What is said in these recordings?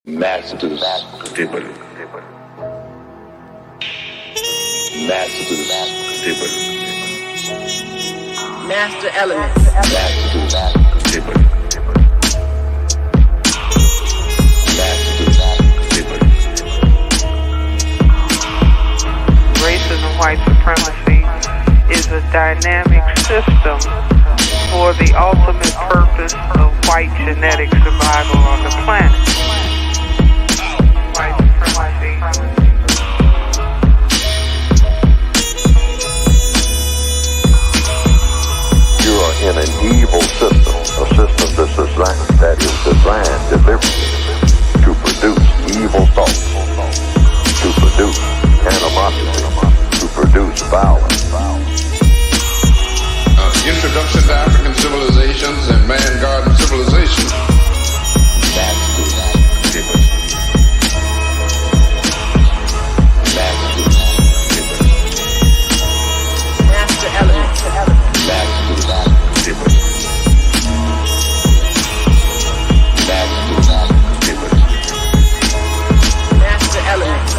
Masters table. Masters table. Master elements. Masters table. Masters table. Racism, white supremacy is a dynamic system for the ultimate purpose of white genetic survival on the planet. White supremacy. You are in an evil system, a system that is designed deliberately to produce evil thoughts, to produce animosity, to produce violence. Introduction to African civilizations and man-garden civilization. Masters table. Masters table. Master elements. Masters table. Masters table. Master elements.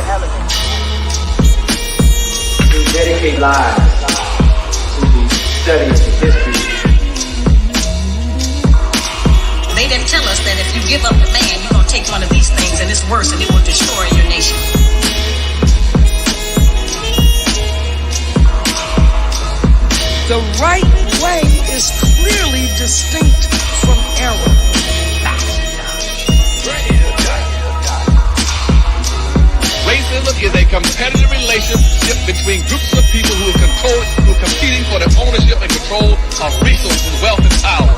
We dedicate lives to the study of history. They didn't tell us that if you give up the land, you're going to take one of these things and it's worse and it will destroy your nation. The right way is clearly distinct from error. Racism is a competitive relationship between groups of people who are competing for the ownership and control of resources, wealth, and power.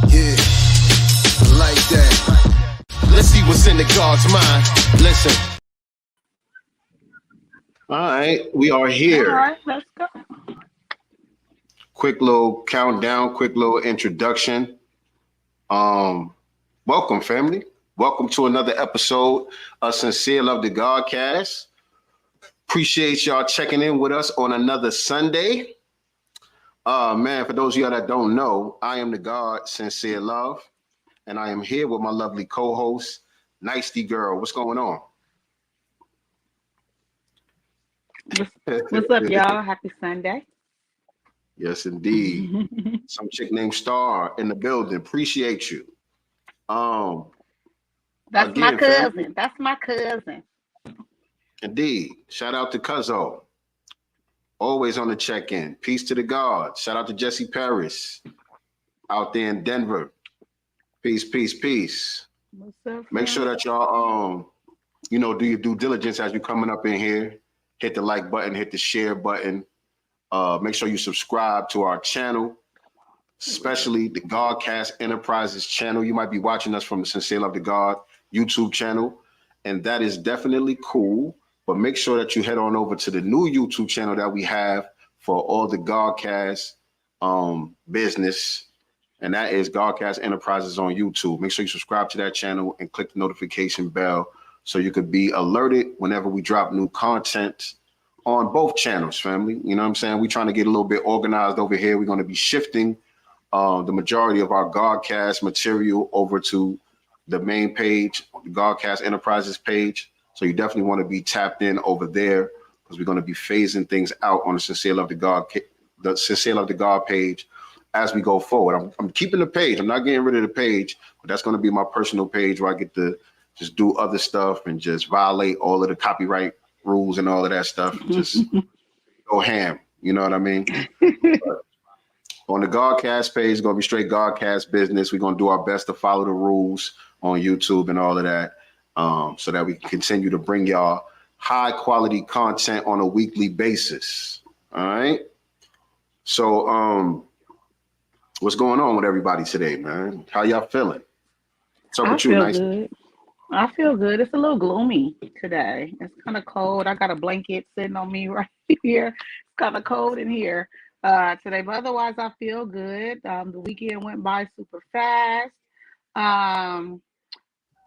Yeah, like that. Let's see what's in the God's mind. Listen. All right, we are here. All right, let's go. Quick little countdown, quick little introduction. Welcome, family. Welcome to another episode of Sincere Love the Godcast. Appreciate y'all checking in with us on another Sunday. Man, for those of y'all that don't know, I am the God Sincere Love, and I am here with my lovely co-host, Nicety Girl. What's going on? What's up, y'all? Happy Sunday. Yes, indeed. Some chick named Star in the building. Appreciate you. That's again, my cousin. family. That's my cousin. Indeed. Shout out to Cuzzo. Always on the check-in. Peace to the God. Shout out to Jesse Paris out there in Denver. Peace, peace, peace. What's up, Make sure that y'all do your due diligence as you're coming up in here. Hit the like button, hit the share button. Make sure you subscribe to our channel, especially the Godcast Enterprises channel. You might be watching us from the Sincere Love the God YouTube channel, and that is definitely cool. But make sure that you head on over to the new YouTube channel that we have for all the Godcast business, and that is Godcast Enterprises on YouTube. Make sure you subscribe to that channel and click the notification bell so you could be alerted whenever we drop new content on both channels, family. You know what I'm saying? We're trying to get a little bit organized over here. We're going to be shifting the majority of our Godcast material over to the main page, the Godcast Enterprises page. So you definitely want to be tapped in over there because we're going to be phasing things out on the Sincere Love the God page as we go forward. I'm keeping the page. I'm not getting rid of the page, but that's going to be my personal page where I get to just do other stuff and just violate all of the copyright rules and all of that stuff. Just go ham. You know what I mean? But on the Godcast page, it's going to be straight Godcast business. We're going to do our best to follow the rules on YouTube and all of that. So that we can continue to bring y'all high quality content on a weekly basis. All right. So what's going on with everybody today, man? How y'all feeling? What's up with you, Nice? Good. I feel good. It's a little gloomy today. It's kind of cold. I got a blanket sitting on me right here. It's kind of cold in here today, but otherwise I feel good. The weekend went by super fast.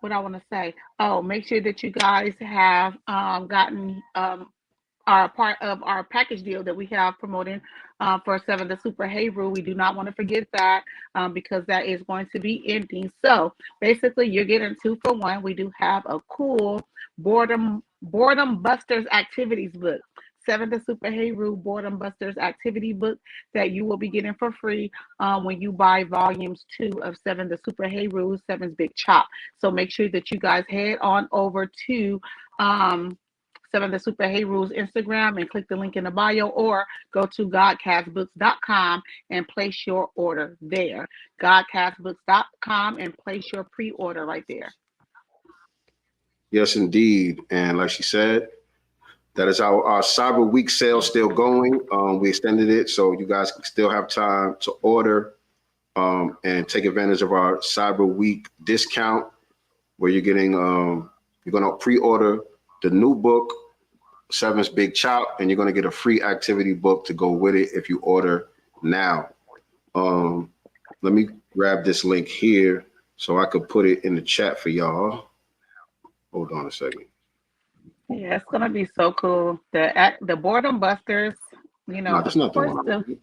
What I want to say. Oh, make sure that you guys have gotten are part of our package deal that we have promoting for 7 the Super Hey Rule. We do not want to forget that because that is going to be ending. So basically, you're getting 2 for 1. We do have a cool boredom busters activities book. 7 the Super Hey Rule Boredom Busters activity book that you will be getting for free when you buy volumes 2 of 7 the Super Hey Rule, 7's Big Chop. So make sure that you guys head on over to 7 the Super Hey Rules Instagram and click the link in the bio, or go to godcastbooks.com and place your order there. Godcastbooks.com and place your pre-order right there. Yes, indeed. And like she said, that is our Cyber Week sale still going. We extended it so you guys still have time to order and take advantage of our Cyber Week discount, where you're getting, you're going to pre-order the new book, 7's Big Chop, and you're going to get a free activity book to go with it if you order now. Let me grab this link here so I could put it in the chat for y'all. Hold on a second. Yeah, it's gonna be so cool. The Boredom Busters, you know, No, that's not the one.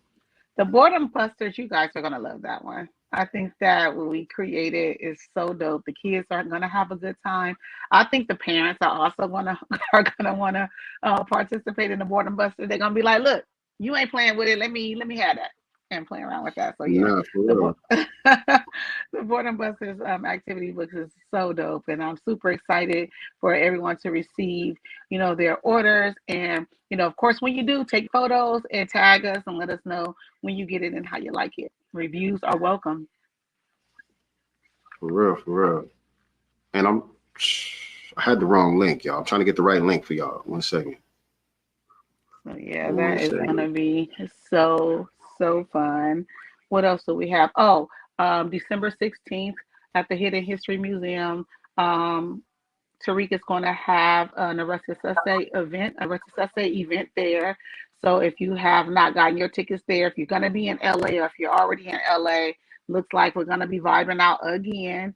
The Boredom Busters, you guys are gonna love that one. I think that what we created is so dope. The kids are gonna have a good time. I think the parents are also gonna want to participate in the Boredom Busters. They're gonna be like, "Look, you ain't playing with it. Let me have that." And playing around with that. So yeah, Nah, for real. the Boredom Busters activity books is so dope, and I'm super excited for everyone to receive, you know, their orders. And you know, of course, when you do, take photos and tag us and let us know when you get it and how you like it. Reviews are welcome. For real, for real. And I had the wrong link, y'all. I'm trying to get the right link for y'all. 1 second. So yeah, that is gonna be so fun. What else do we have? Oh, December 16th at the Hidden History Museum. Tariq is going to have an Arrested Suspect event there. So if you have not gotten your tickets there, if you're going to be in LA or if you're already in LA, looks like we're going to be vibing out again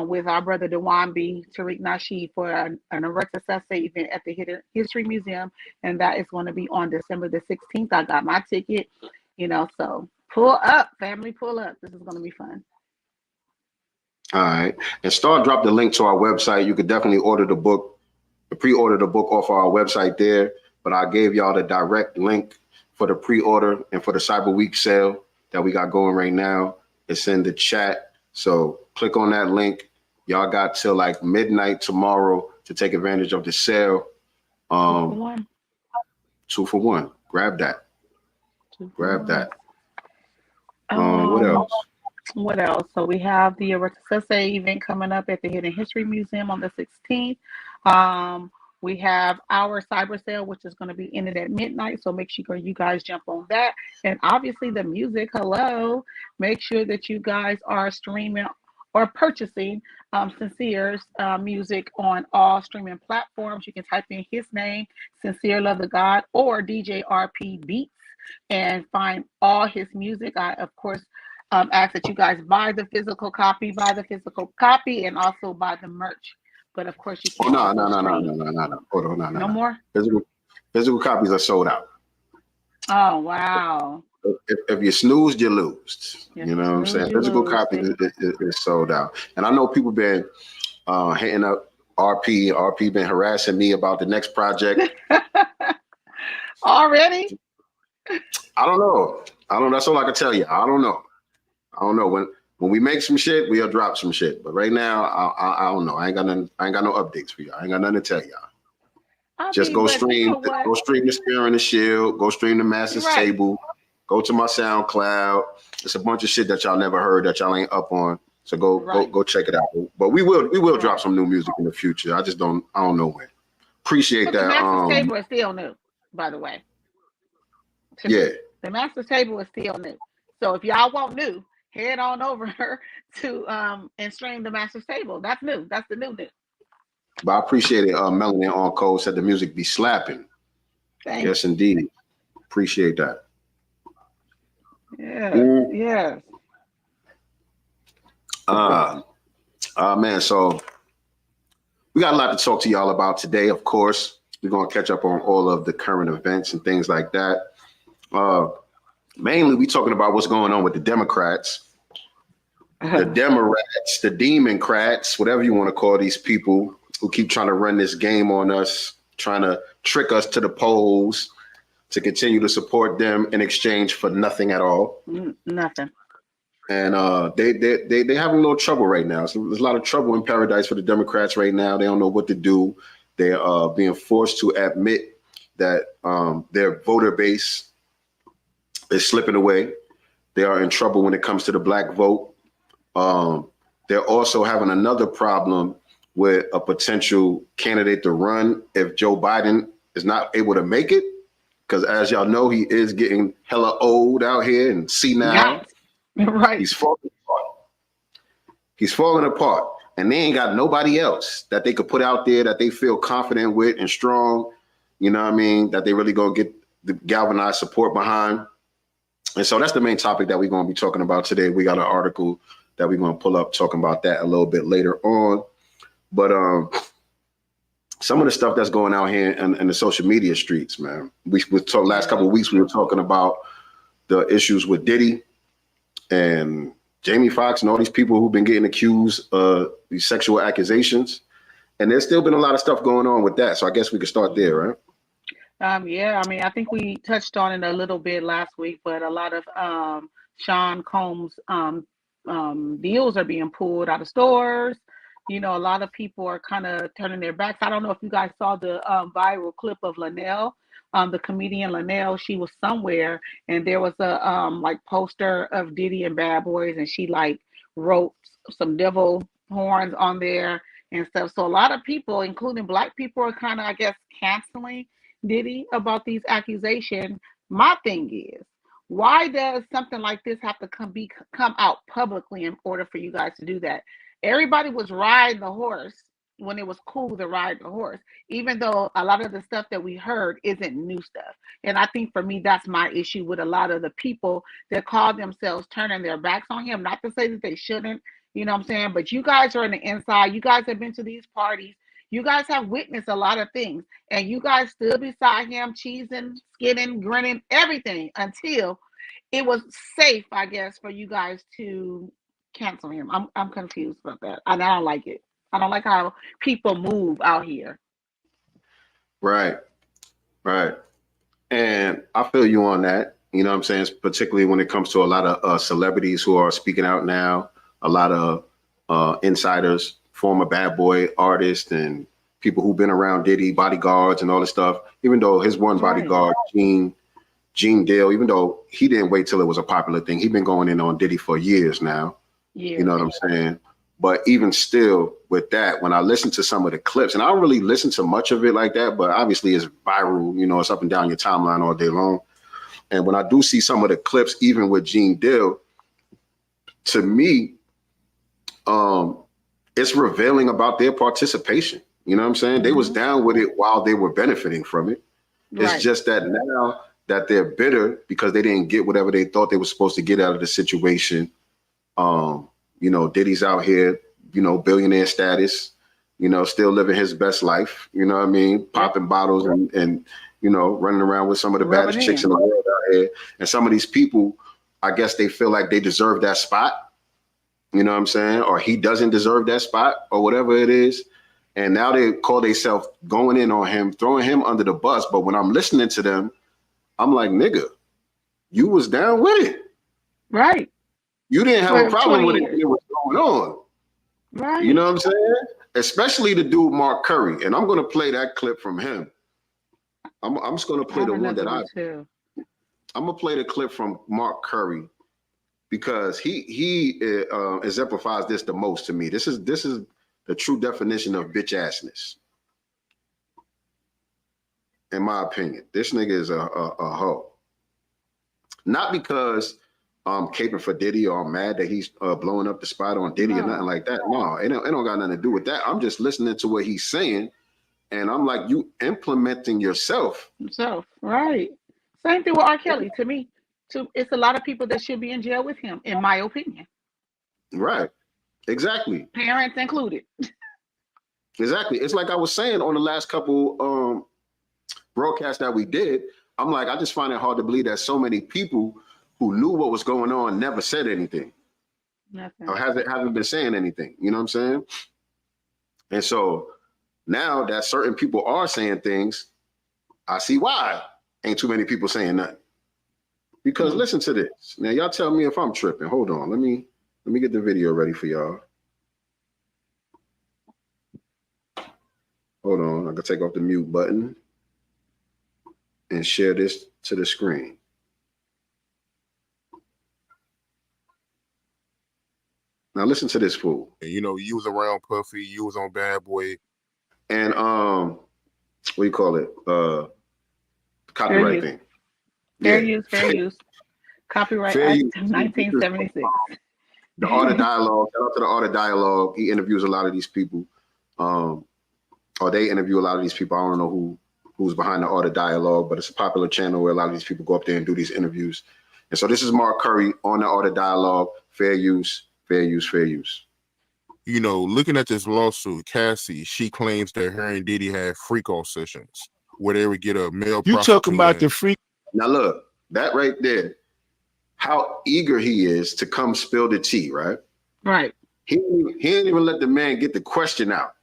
with our brother Dewambi, Tariq Nasheed, for an Arrested Suspect event at the Hidden History Museum. And that is going to be on December the 16th. I got my ticket, you know, so pull up, family, pull up. This is going to be fun. All right. And Star dropped the link to our website. You could definitely order the book, pre-order the book off our website there. But I gave y'all the direct link for the pre-order and for the Cyber Week sale that we got going right now. It's in the chat. So click on that link. Y'all got till like midnight tomorrow to take advantage of the sale. 2 for 1. 2 for 1. Grab that. Grab that. What else? What else? So we have the Arrested Suspect event coming up at the Hidden History Museum on the 16th. We have our cyber sale, which is going to be ended at midnight. So make sure you guys jump on that. And obviously the music, hello. Make sure that you guys are streaming or purchasing Sincere's music on all streaming platforms. You can type in his name, Sincere Love of God, or DJ RP Beats, and find all his music. I, of course, ask that you guys buy the physical copy, and also buy the merch. But of course, you can. No. Hold on, no more. Physical copies are sold out. Oh wow! If you snooze, you lose. You know what I'm saying? Physical copies is sold out. And I know people been hitting up RP. RP been harassing me about the next project. Already? I don't know. That's all I can tell you. I don't know. When we make some shit, we'll drop some shit. But right now, I don't know. I ain't got no updates for y'all. I ain't got nothing to tell y'all. Go stream the Spear and the Shield. Go stream the Master's Table. Go to my SoundCloud. It's a bunch of shit that y'all never heard that y'all ain't up on. So go check it out. But we will drop some new music in the future. I don't know when. Appreciate that. The Master's Table is still new, by the way. Yeah. The Master's Table is still new. So if y'all want new, head on over to and stream the Master's Table. That's new. That's the new. But I appreciate it. Melanie on Code said the music be slapping. Thanks. Yes, indeed. Appreciate that. Yeah. Yes. Man, so we got a lot to talk to y'all about today, of course. We're going to catch up on all of the current events and things like that. Mainly, we talking about what's going on with the Democrats, the Democrats, the Democrats, whatever you want to call these people who keep trying to run this game on us, trying to trick us to the polls to continue to support them in exchange for nothing at all. Nothing. And they having a little trouble right now. So there's a lot of trouble in paradise for the Democrats right now. They don't know what to do. They're being forced to admit that their voter base is slipping away. They are in trouble when it comes to the black vote. They're also having another problem with a potential candidate to run if Joe Biden is not able to make it. Because as y'all know, he is getting hella old out here and senile. Yes. Right. He's falling apart. He's falling apart. And they ain't got nobody else that they could put out there that they feel confident with and strong, you know what I mean, that they really gonna get the galvanized support behind. And so that's the main topic that we're gonna be talking about today. We got an article that we're gonna pull up talking about that a little bit later on. But some of the stuff that's going out here in the social media streets, man. We talked last couple of weeks, we were talking about the issues with Diddy and Jamie Foxx and all these people who've been getting accused of these sexual accusations. And there's still been a lot of stuff going on with that. So I guess we could start there, right? Yeah, I mean, I think we touched on it a little bit last week, but a lot of Sean Combs deals are being pulled out of stores. You know, a lot of people are kind of turning their backs. I don't know if you guys saw the viral clip of Linnell, the comedian Linnell. She was somewhere and there was a like poster of Diddy and Bad Boys, and she like wrote some devil horns on there and stuff. So a lot of people, including black people, are kind of, I guess, canceling Diddy about these accusations. My thing is, why does something like this have to come out publicly in order for you guys to do that? Everybody was riding the horse when it was cool to ride the horse, even though a lot of the stuff that we heard isn't new stuff. And I think for me, that's my issue with a lot of the people that call themselves turning their backs on him. Not to say that they shouldn't, you know what I'm saying? But you guys are on the inside. You guys have been to these parties. You guys have witnessed a lot of things. And you guys stood beside him, cheesing, skinning, grinning, everything until it was safe, I guess, for you guys to cancel him. I'm confused about that. And I don't like it. I don't like how people move out here. Right. And I feel you on that. You know what I'm saying? Particularly when it comes to a lot of celebrities who are speaking out now, a lot of insiders, former Bad Boy artists and people who've been around Diddy, bodyguards and all this stuff. Even though his one bodyguard, Gene Dale, even though he didn't wait till it was a popular thing, he's been going in on Diddy for years now. Yeah. You know what I'm saying? But even still with that, when I listen to some of the clips, and I don't really listen to much of it like that, but obviously it's viral, you know, it's up and down your timeline all day long. And when I do see some of the clips, even with Gene Dill, to me, it's revealing about their participation. You know what I'm saying? They was down with it while they were benefiting from it. It's just that now that they're bitter because they didn't get whatever they thought they were supposed to get out of the situation. You know, Diddy's out here, you know, billionaire status, you know, still living his best life, you know what I mean? Popping bottles and you know, running around with some of the baddest chicks in the world out here. And some of these people, I guess they feel like they deserve that spot, you know what I'm saying? Or he doesn't deserve that spot or whatever it is. And now they call themselves going in on him, throwing him under the bus. But when I'm listening to them, I'm like, nigga, you was down with it. Right. You didn't have a problem with it when it was going on. Right. You know what I'm saying? Especially the dude, Mark Curry. And I'm going to play that clip from him. I'm just going to play the one that I'm going to play the clip from Mark Curry because he exemplifies this the most to me. This is the true definition of bitch assness. In my opinion, this nigga is a hoe. Not because I'm caping for Diddy or I'm mad that he's blowing up the spot on Diddy or nothing like that. No, it don't got nothing to do with that. I'm just listening to what he's saying. And I'm like, you implementing yourself. Right. Same thing with R. Kelly to me. It's a lot of people that should be in jail with him, in my opinion. Right. Exactly. Parents included. Exactly. It's like I was saying on the last couple broadcast that we did, I'm like, I just find it hard to believe that so many people who knew what was going on never said anything. Nothing. Or haven't been saying anything. You know what I'm saying? And so now that certain people are saying things, I see why ain't too many people saying nothing. Because listen to this. Now y'all tell me if I'm tripping. Hold on. Let me get the video ready for y'all. Hold on. I can take off the mute button and share this to the screen. Now listen to this fool. You know, you was around Puffy, you was on Bad Boy. And what do you call it? Copyright thing. Fair use. Copyright Fair Act use. 1976. The Art of Dialogue. Shout out to the Art of Dialogue. He interviews a lot of these people. Or they interview a lot of these people. I don't know who's behind the Art of Dialogue, but it's a popular channel where a lot of these people go up there and do these interviews. And so this is Mark Curry on the Art of Dialogue. Fair use. You know, looking at this lawsuit, Cassie, she claims that her and Diddy had freak off sessions where they would get a male prostitute. You talking about the freak? Now look, that right there, how eager he is to come spill the tea, right? Right. He didn't even let the man get the question out.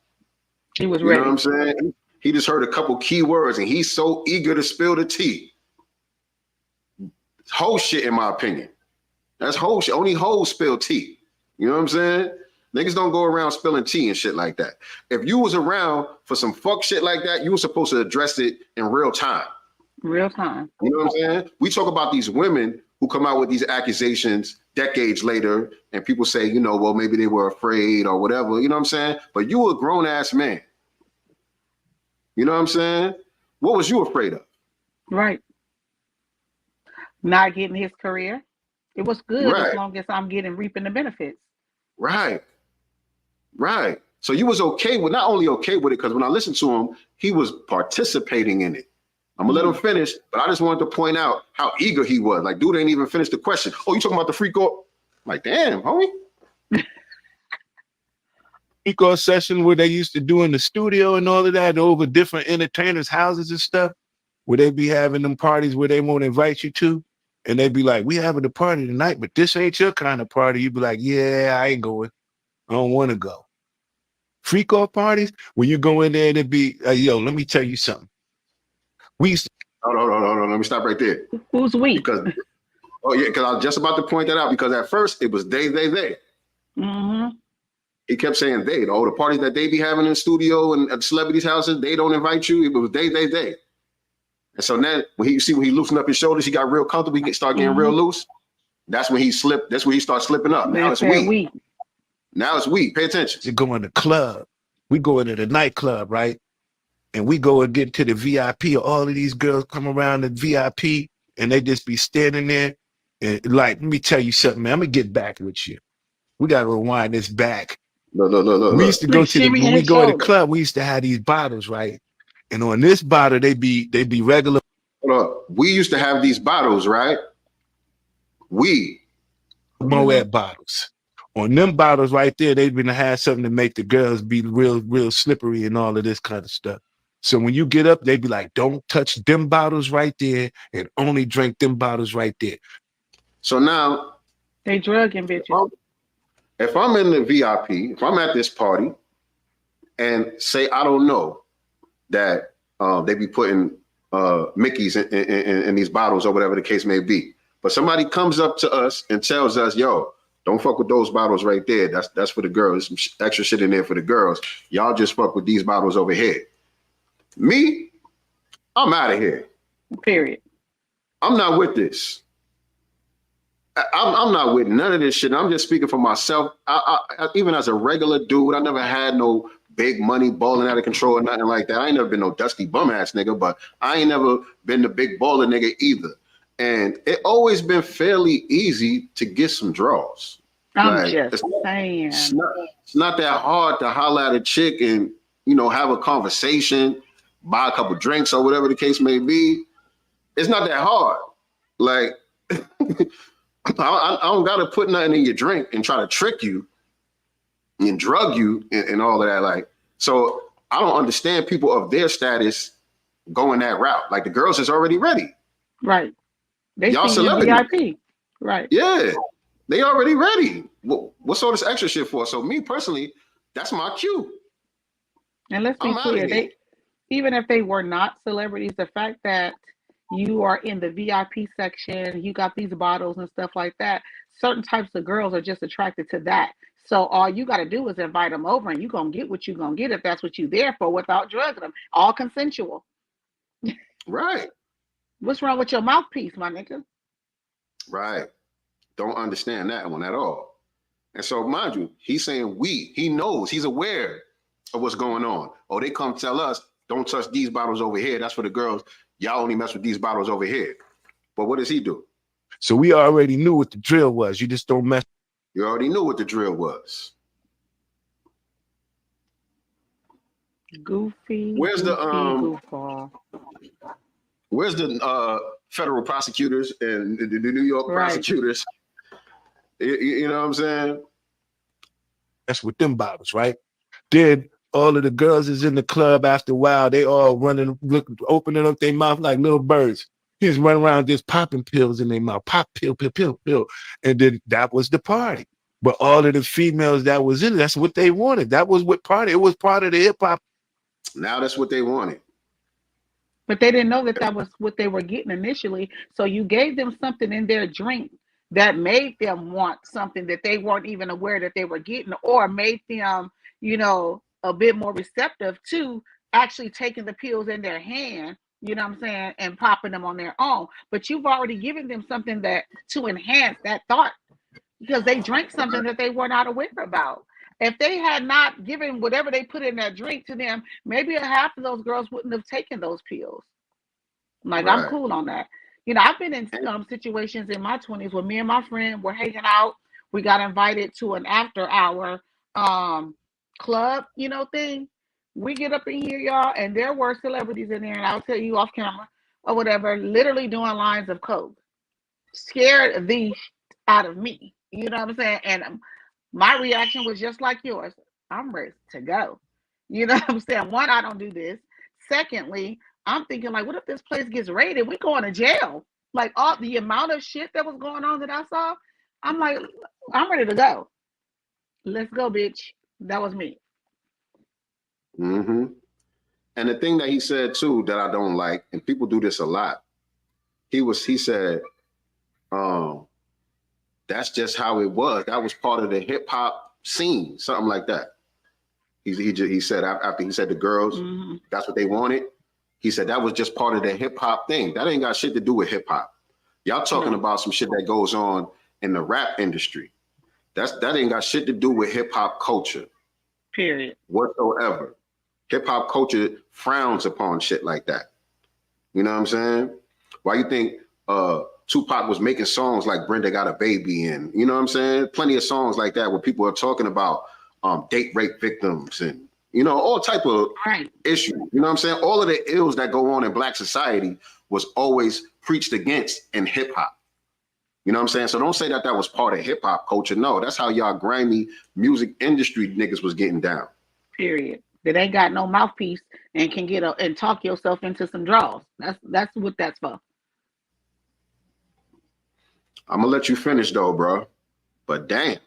He was ready. You know what I'm saying? He just heard a couple key words and he's so eager to spill the tea. Whole shit, in my opinion. That's whole shit. Only hoes spill tea. You know what I'm saying? Niggas don't go around spilling tea and shit like that. If you was around for some fuck shit like that, you were supposed to address it in real time. Real time. You know what I'm saying? We talk about these women who come out with these accusations decades later, and people say, you know, well, maybe they were afraid or whatever. You know what I'm saying? But you were a grown ass man. You know what I'm saying? What was you afraid of? Right. Not getting his career. It was good as long as I'm reaping the benefits. Right. So you was okay with, not only okay with it, because when I listened to him, he was participating in it. I'm gonna let him finish, but I just wanted to point out how eager he was. Like, dude ain't even finished the question. Oh, you talking about the freak off? Like, damn, homie. Freak off session where they used to do in the studio and all of that over different entertainers' houses and stuff, where they be having them parties where they won't invite you to. And they'd be like, we having a party tonight, but this ain't your kind of party. You'd be like, yeah, I ain't going. I don't want to go. Freak off parties, when you go in there and it'd be, yo, let me tell you something. We used to. Hold on. Let me stop right there. Who's we? Because I was just about to point that out, because at first it was they. Mm-hmm. He kept saying they. Oh, the parties that they be having in the studio and at celebrities' houses, they don't invite you. It was they. And so now when he loosened up his shoulders, he got real comfortable. He start getting real loose. That's when he slipped. That's when he started slipping up. Now it's we. Now it's we. Pay attention. You go in the club. We go into the nightclub, right? And we go and get to the VIP. All of these girls come around the VIP and they just be standing there. And like, let me tell you something, man. I'm going to get back with you. We got to rewind this back. Look. We used to go to when we go to the club, we used to have these bottles, right? And on this bottle, they be regular. Hold up. We used to have these bottles, right? Moet bottles. On them bottles right there, they've been to have something to make the girls be real slippery and all of this kind of stuff. So when you get up, they be like, don't touch them bottles right there and only drink them bottles right there. So now they drugging bitches. If I'm in the VIP, if I'm at this party and say, I don't know that they be putting Mickeys in these bottles or whatever the case may be, but somebody comes up to us and tells us, yo, don't fuck with those bottles right there. That's for the girls. There's some extra shit in there for the girls. Y'all just fuck with these bottles over here. Me, I'm out of here. Period. I'm not with this. I'm not with none of this shit. I'm just speaking for myself. I even as a regular dude, I never had no big money balling out of control or nothing like that. I ain't never been no dusty bum ass nigga, but I ain't never been the big baller nigga either. And it always been fairly easy to get some draws. I'm just saying. It's not that hard to holler at a chick and, you know, have a conversation, buy a couple drinks or whatever the case may be. It's not that hard. Like, I don't got to put nothing in your drink and try to trick you and drug you and all of that. Like, so I don't understand people of their status going that route. Like the girls is already ready. Right. They Y'all see you in celebrities. VIP. Right. Yeah, they already ready. What's all this extra shit for? So me personally, that's my cue. And let's be I'm outta clear, here. even if they were not celebrities, the fact that you are in the VIP section, you got these bottles and stuff like that, certain types of girls are just attracted to that. So all you got to do is invite them over, and you're going to get what you're going to get if that's what you're there for, without drugging them. All consensual. Right. What's wrong with your mouthpiece, my nigga? Right. Don't understand that one at all. And so, mind you, he's saying he knows, he's aware of what's going on. Oh, they come tell us, don't touch these bottles over here. That's for the girls. Y'all only mess with these bottles over here. But what does he do? So we already knew what the drill was. You just don't mess. You already knew what the drill was. Goofy. Where's the goofball. Where's the federal prosecutors and the New York prosecutors? You know what I'm saying? That's with them bottles, right? Then all of the girls is in the club after a while. They all running, opening up their mouth like little birds. He's running around just popping pills in their mouth. Pop, pill, pill, pill, pill. And then that was the party. But all of the females that was in it, that's what they wanted. That was what party. It was part of the hip hop. Now that's what they wanted. But they didn't know that that was what they were getting initially. So you gave them something in their drink that made them want something that they weren't even aware that they were getting, or made them, you know, a bit more receptive to actually taking the pills in their hand, you know what I'm saying, and popping them on their own. But you've already given them something that to enhance that thought, because they drank something that they were not aware about. If they had not given whatever they put in that drink to them, maybe half of those girls wouldn't have taken those pills. Like, I'm cool on that. You know, I've been in situations in my 20s where me and my friend were hanging out. We got invited to an after hour club, you know, thing. We get up in here, y'all, and there were celebrities in there, and I'll tell you off camera or whatever, literally doing lines of coke. Scared the out of me. You know what I'm saying? And my reaction was just like yours. I'm ready to go. You know what I'm saying? One, I don't do this. Secondly, I'm thinking, like, what if this place gets raided? We going to jail. Like, all the amount of shit that was going on that I saw, I'm like, I'm ready to go. Let's go, bitch. That was me. Mm-hmm. And the thing that he said too that I don't like, and people do this a lot, he said, that's just how it was. That was part of the hip hop scene, something like that. He said after he said the girls, that's what they wanted. He said that was just part of the hip hop thing. That ain't got shit to do with hip hop. Y'all talking about some shit that goes on in the rap industry. That ain't got shit to do with hip hop culture. Period. Whatsoever. Hip hop culture frowns upon shit like that. You know what I'm saying? Why you think Tupac was making songs like Brenda Got a Baby, and you know what I'm saying? Plenty of songs like that where people are talking about date rape victims and, you know, all type of issues. You know what I'm saying? All of the ills that go on in Black society was always preached against in hip hop. You know what I'm saying? So don't say that was part of hip hop culture. No, that's how y'all grimy music industry niggas was getting down. Period. That ain't got no mouthpiece and can get and talk yourself into some draws. That's what that's for. I'm gonna let you finish though, bro. But damn,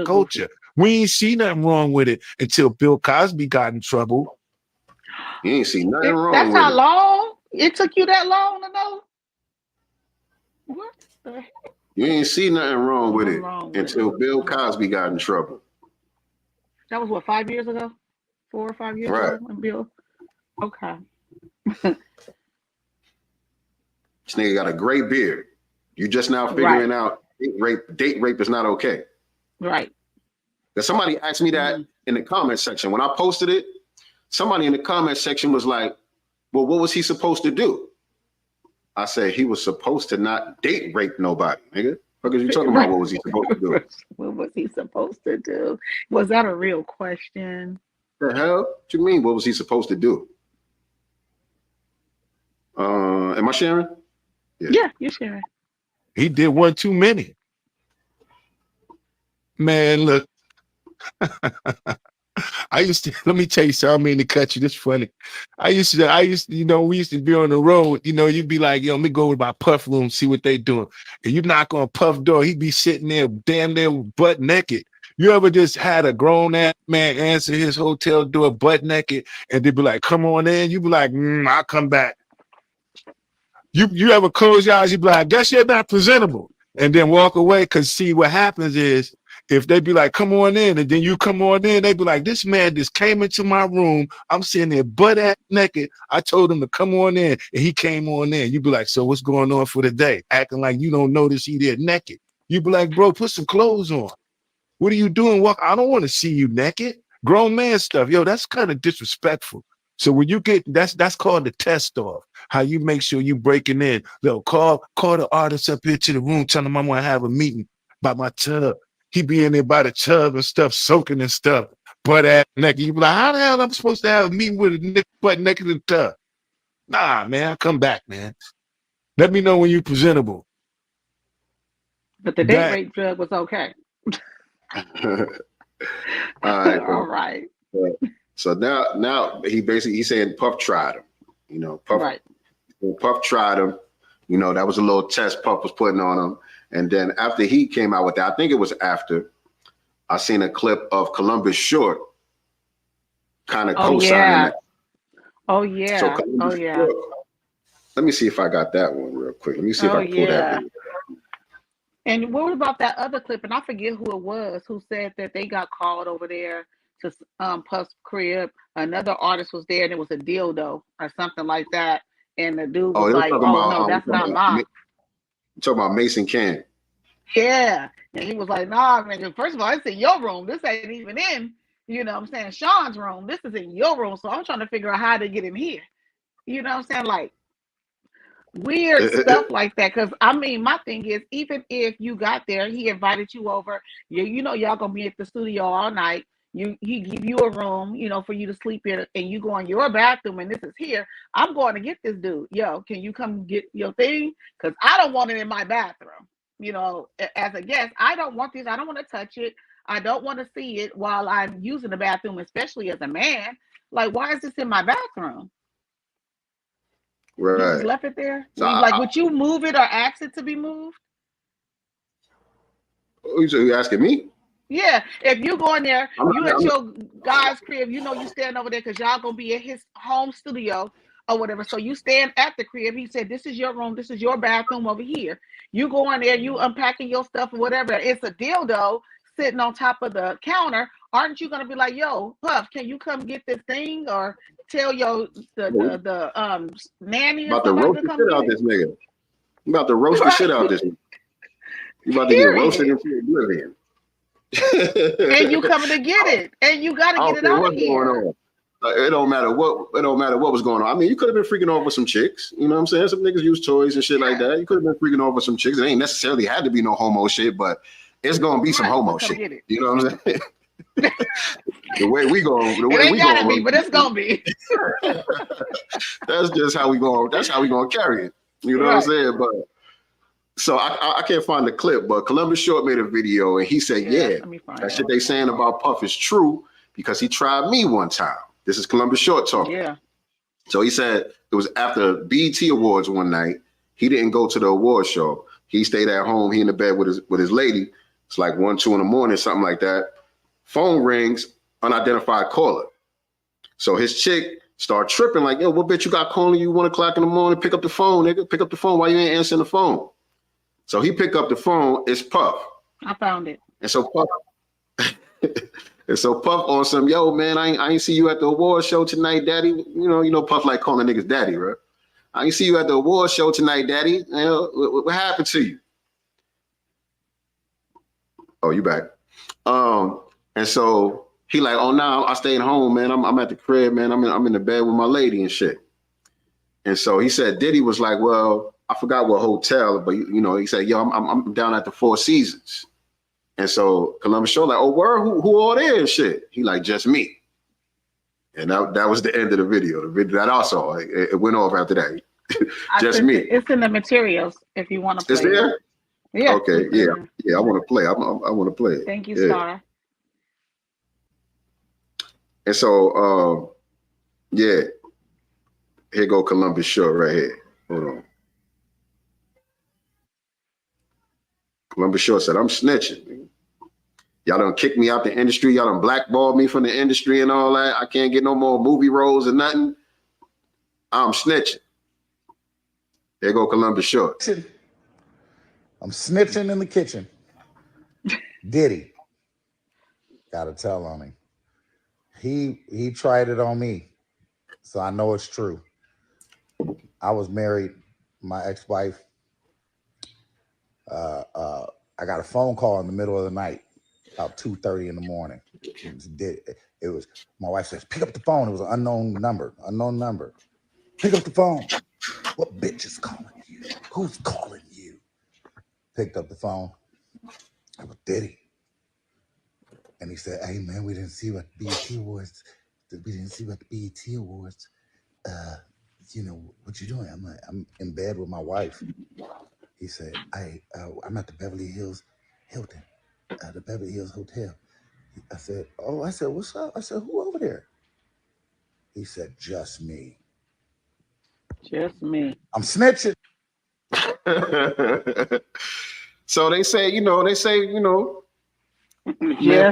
culture. We ain't see nothing wrong with it until Bill Cosby got in trouble. You ain't see nothing wrong with it. That's how long it took you that long to know. What the heck? You ain't see nothing wrong with it until Bill Cosby got in trouble. That was what, 5 years ago? 4 or 5 years ago when Bill. Okay. This nigga got a gray beard. You just now figuring out date rape is not okay. Right. Somebody asked me that in the comment section. When I posted it, somebody in the comment section was like, well, what was he supposed to do? I said he was supposed to not date rape nobody, nigga. What are you talking about? What was he supposed to do? What was he supposed to do? Was that a real question? The hell? What you mean? What was he supposed to do? Am I sharing? Yeah, you're sharing. He did one too many. Man, look. I used to, let me tell you something, I mean to cut you, this funny. I used to, you know, we used to be on the road, you know, you'd be like, yo, let me go to my Puff room, see what they doing. And you knock on Puff door, he'd be sitting there damn near butt naked. You ever just had a grown ass man answer his hotel door butt naked and they'd be like, come on in? You be like, I'll come back. You ever close your eyes, you be like, I guess you're not presentable. And then walk away, because see what happens is if they be like, come on in, and then you come on in, they be like, this man just came into my room. I'm sitting there butt ass naked. I told him to come on in, and he came on in. You be like, so what's going on for the day? Acting like you don't notice he there naked. You be like, bro, put some clothes on. What are you doing? Walk. I don't want to see you naked. Grown man stuff. Yo, that's kind of disrespectful. So when you get, that's called the test off. How you make sure you breaking in. Yo, call the artist up here to the room, tell him I'm gonna have a meeting by my tub. He be in there by the tub and stuff, soaking and stuff, butt ass naked. You be like, how the hell am I supposed to have a meeting with a butt naked in the tub? Nah, man, I'll come back, man. Let me know when you presentable. But the date rape drug was okay. All right. All right. So now he's saying Puff tried him. You know, Puff tried him. You know, that was a little test Puff was putting on him. And then after he came out with that, I think it was after, I seen a clip of Columbus Short kind of co-signing that. Oh yeah. So Short, let me see if I got that one real quick. Let me see if I pull that one. And what about that other clip? And I forget who it was who said that they got called over there to Puff's crib. Another artist was there and it was a dildo or something like that. And the dude was like, no, that's not mine. Talking about Mason Can. Yeah. And he was like, nah, man, first of all, it's in your room. This ain't even in, you know what I'm saying, Sean's room. This is in your room. So I'm trying to figure out how to get in here. You know what I'm saying? Like, weird stuff like that. Because I mean, my thing is, even if you got there, he invited you over, you know y'all gonna be at the studio all night. He give you a room, you know, for you to sleep in, and you go in your bathroom, and this is here. I'm going to get this dude. Yo, can you come get your thing? Because I don't want it in my bathroom. You know, as a guest, I don't want this. I don't want to touch it. I don't want to see it while I'm using the bathroom, especially as a man. Like, why is this in my bathroom? Right. You just left it there. So like, would you move it or ask it to be moved? So you asking me? Yeah, if you go in there, you at your guy's crib, you know you stand over there because y'all gonna be at his home studio or whatever. So you stand at the crib. He said, "This is your room. This is your bathroom over here." You go in there, you unpacking your stuff or whatever. It's a dildo sitting on top of the counter. Aren't you gonna be like, "Yo, Puff, can you come get this thing?" Or tell the nanny about to roast the shit out this nigga. You about to roast the shit out this nigga. You about to get roasted into oblivion. And you coming to get it, and you got to get it out of here. It don't matter what was going on. I mean, you could have been freaking off with some chicks. You know what I'm saying? Some niggas use toys and shit like that. You could have been freaking off with some chicks. It ain't necessarily had to be no homo shit, but it's gonna be some homo shit. You know what I'm saying? The way we go, it ain't gotta be, but it's gonna be. That's just how we go. That's how we gonna carry it. You know what I'm saying? But so I can't find the clip, but Columbus Short made a video and he said, that shit they saying about Puff is true because he tried me one time. This is Columbus Short talking. Yeah. So he said it was after BET Awards one night. He didn't go to the award show. He stayed at home. He in the bed with his lady. It's like 1, 2 in the morning, something like that. Phone rings, unidentified caller. So his chick start tripping like, yo, what bitch you got calling you 1 o'clock in the morning? Pick up the phone, nigga. Pick up the phone. Why you ain't answering the phone? So he picked up the phone. It's Puff. I found it. And so Puff, on some, yo, man, I ain't see you at the award show tonight, daddy. You know, Puff like calling niggas daddy, right? I ain't see you at the award show tonight, daddy. You know, what happened to you? Oh, you back. And so he like, oh, no, I stayed home, man. I'm at the crib, man. I'm in the bed with my lady and shit. And so he said, Diddy was like, well, I forgot what hotel, but you know, he said, yo, I'm down at the Four Seasons. And so Columbus Short like, oh, word, who all there and shit? He like, just me. And that was the end of the video. The video that also, it went off after that. Just me. It's in the materials if you want to play. It's there? It. Yeah. Okay, yeah, I want to play. I want to play it. Thank you, Star. And so, yeah, here go Columbus Short right here. Hold on. Columbus Short said, I'm snitching. Y'all done kicked me out the industry. Y'all done blackballed me from the industry and all that. I can't get no more movie roles or nothing. I'm snitching. There go Columbus Short. I'm snitching in the kitchen. Diddy. Gotta tell on him. He tried it on me. So I know it's true. I was married, my ex-wife. I got a phone call in the middle of the night, about 2:30 in the morning. It was my wife says, pick up the phone. It was an unknown number. Pick up the phone. What bitch is calling you? Who's calling you? Picked up the phone. It was Diddy. And he said, hey man, we didn't see what the BET Awards. You know, what you doing? I'm like, I'm in bed with my wife. He said, I'm at the Beverly Hills Hilton, the Beverly Hills Hotel. I said, what's up? I said, who over there? He said, just me. Just me. I'm snitching. So they say, you know, your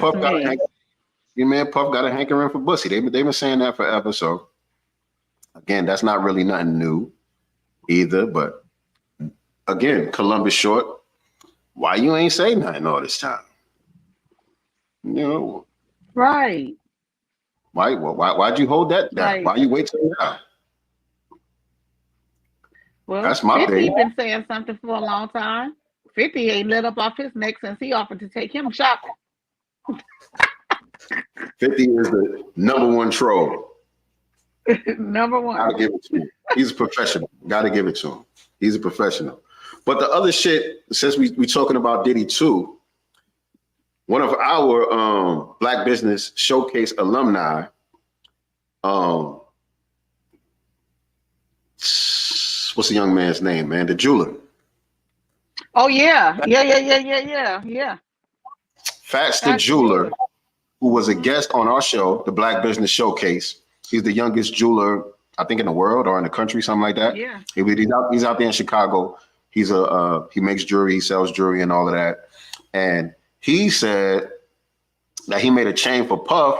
man Puff got a hankering for pussy. They've been saying that forever. So again, that's not really nothing new either. But again, Columbus Short, why you ain't say nothing all this time? You know, right? Why'd you hold that down? Right. Why you wait till now? Well, that's my 50 thing. been saying something for a long time. 50 ain't let up off his neck since he offered to take him shopping. 50 is the number one troll. Number one. Gotta give it to him. He's a professional. Gotta give it to him. He's a professional. But the other shit, since we talking about Diddy too, one of our Black Business Showcase alumni, what's the young man's name, man? The jeweler. Oh yeah. Yeah. Fats the jeweler, who was a guest on our show, the Black Business Showcase. He's the youngest jeweler, I think, in the world or in the country, something like that. Yeah. He's out there in Chicago. He makes jewelry, he sells jewelry and all of that. And he said that he made a chain for Puff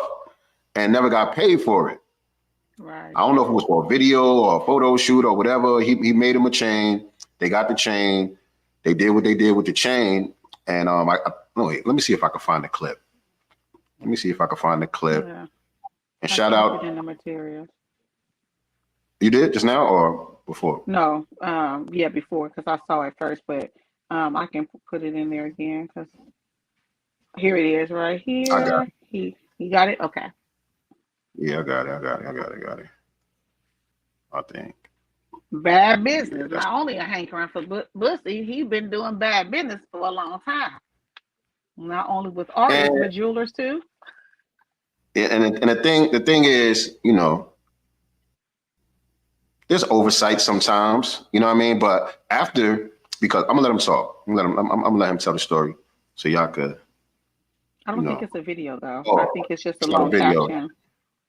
and never got paid for it. Right. I don't know if it was for a video or a photo shoot or whatever. He made him a chain. They got the chain. They did what they did with the chain. And let me see if I can find the clip. Yeah. And shout out. In the materials. You did just now or before? No. Yeah, before, because I saw it first, but I can put it in there again because here it is right here. I got it. He got it? Okay. Yeah, I got it. I think. Bad business. Not only a hankering for pussy, he been doing bad business for a long time. Not only with artists, but jewelers too. Yeah, and the thing is, you know, there's oversight sometimes, you know what I mean? But because I'm gonna let him talk. I'm gonna let him tell the story so y'all could. I don't think it's a video though. Oh, I think it's just a long video. caption.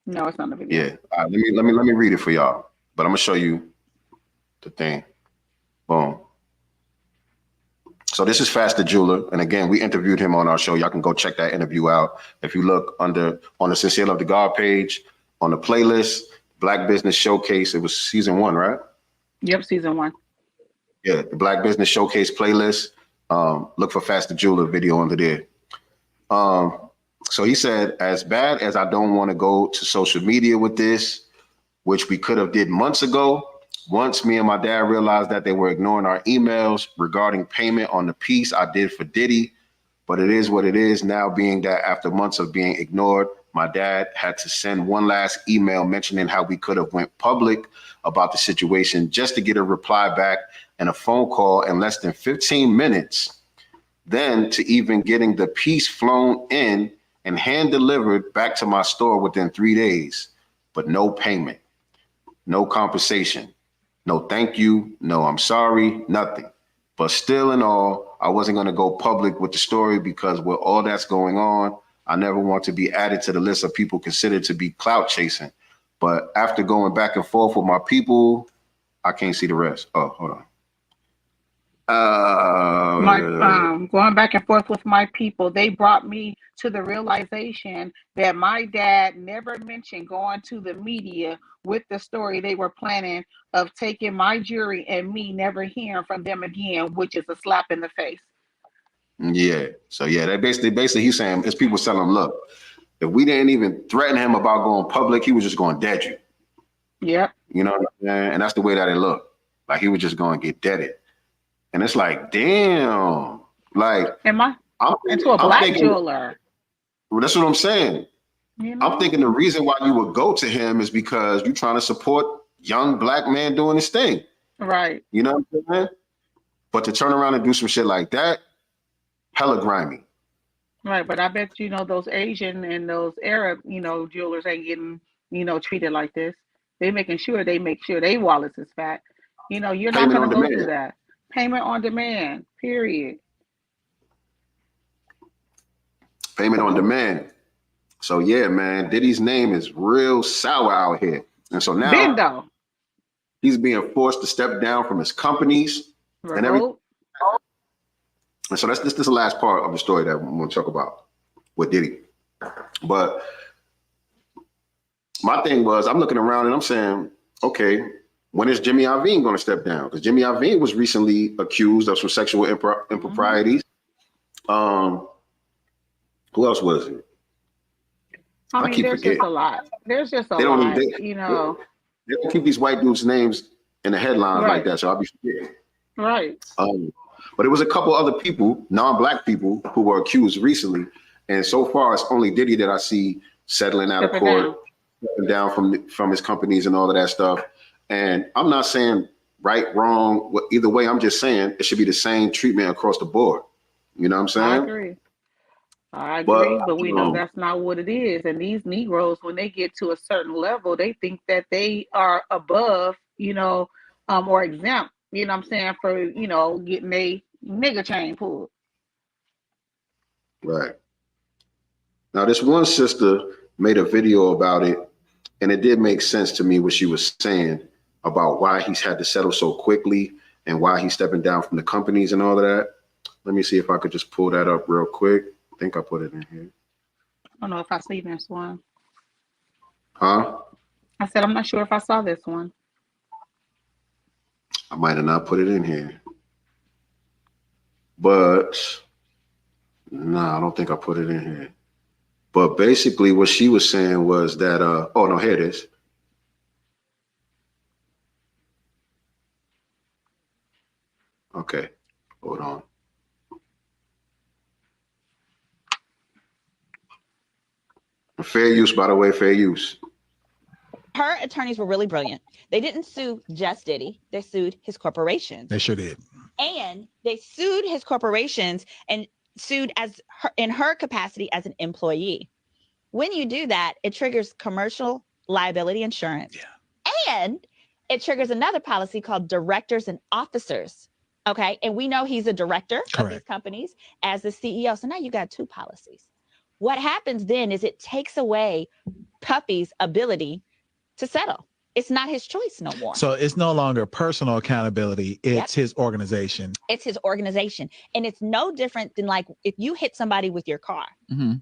No, it's not a video. Yeah. All right, let me read it for y'all. But I'm gonna show you the thing. Boom. So this is Fast the Jeweler. And again, we interviewed him on our show. Y'all can go check that interview out. If you look on the Sincere Love to God page, on the playlist, Black Business Showcase, it was season 1, right? Yep, season 1. Yeah, the Black Business Showcase playlist. Look for Fast the Jeweler video under there. So he said, as bad as I don't want to go to social media with this, which we could have did months ago, once me and my dad realized that they were ignoring our emails regarding payment on the piece I did for Diddy, but it is what it is now, being that after months of being ignored, my dad had to send one last email mentioning how we could have went public about the situation just to get a reply back and a phone call in less than 15 minutes. Then to even getting the piece flown in and hand delivered back to my store within 3 days, but no payment, no compensation. No, thank you. No, I'm sorry. Nothing. But still in all, I wasn't going to go public with the story because with all that's going on, I never want to be added to the list of people considered to be clout chasing. But after going back and forth with my people, I can't see the rest. Oh, hold on. Going back and forth with my people, they brought me to the realization that my dad never mentioned going to the media with the story they were planning of taking my jury and me never hearing from them again, which is a slap in the face. Yeah. So yeah, that basically he's saying it's people telling him, look, if we didn't even threaten him about going public, he was just going to dead you. Yep. You know what I'm saying? And that's the way that it looked. Like he was just going to get deaded. And it's like, damn. Like, into a black jeweler. Well, that's what I'm saying. You know? I'm thinking the reason why you would go to him is because you're trying to support young black man doing his thing. Right. You know what I'm saying? But to turn around and do some shit like that, hella grimy. Right, but I bet those Asian and those Arab, jewelers ain't getting, treated like this. They make sure they wallets is fat. You're not going to go through that. Payment on demand, period. Payment on demand. So yeah, man, Diddy's name is real sour out here. And so now he's being forced to step down from his companies and everything. And so this is the last part of the story that I'm going to talk about with Diddy. But my thing was, I'm looking around and I'm saying, okay, when is Jimmy Iovine going to step down? Because Jimmy Iovine was recently accused of some sexual improprieties. Who else was it? I mean, there's just a lot. There's just a lot, They don't keep these white dudes' names in the headlines like that, so I'll be forgetting. Right. But it was a couple other people, non-black people, who were accused recently. And so far, it's only Diddy that I see settling out of court, stepping down from his companies and all of that stuff. And I'm not saying right, wrong, either way. I'm just saying it should be the same treatment across the board. You know what I'm saying? I agree, but we know that's not what it is. And these Negroes, when they get to a certain level, they think that they are above, or exempt, for, getting a nigga chain pulled. Right. Now, this one sister made a video about it, and it did make sense to me what she was saying about why he's had to settle so quickly and why he's stepping down from the companies and all of that. Let me see if I could just pull that up real quick. I think I put it in here. I don't know if I see this one. Huh? I said, I'm not sure if I saw this one. I might have not put it in here. But no, I don't think I put it in here. But basically what she was saying was that, oh no, here it is. Okay, hold on. Fair use, by the way, fair use. Her attorneys were really brilliant. They didn't sue just Diddy. They sued his corporations. They sure did. And they sued his corporations and sued in her capacity as an employee. When you do that, it triggers commercial liability insurance. Yeah. And it triggers another policy called directors and officers. Okay. And we know he's a director of these companies as the CEO. So now you got two policies. What happens then is it takes away Puffy's ability to settle. It's not his choice no more. So it's no longer personal accountability. It's his organization. It's his organization. And it's no different than like if you hit somebody with your car. Mm-hmm.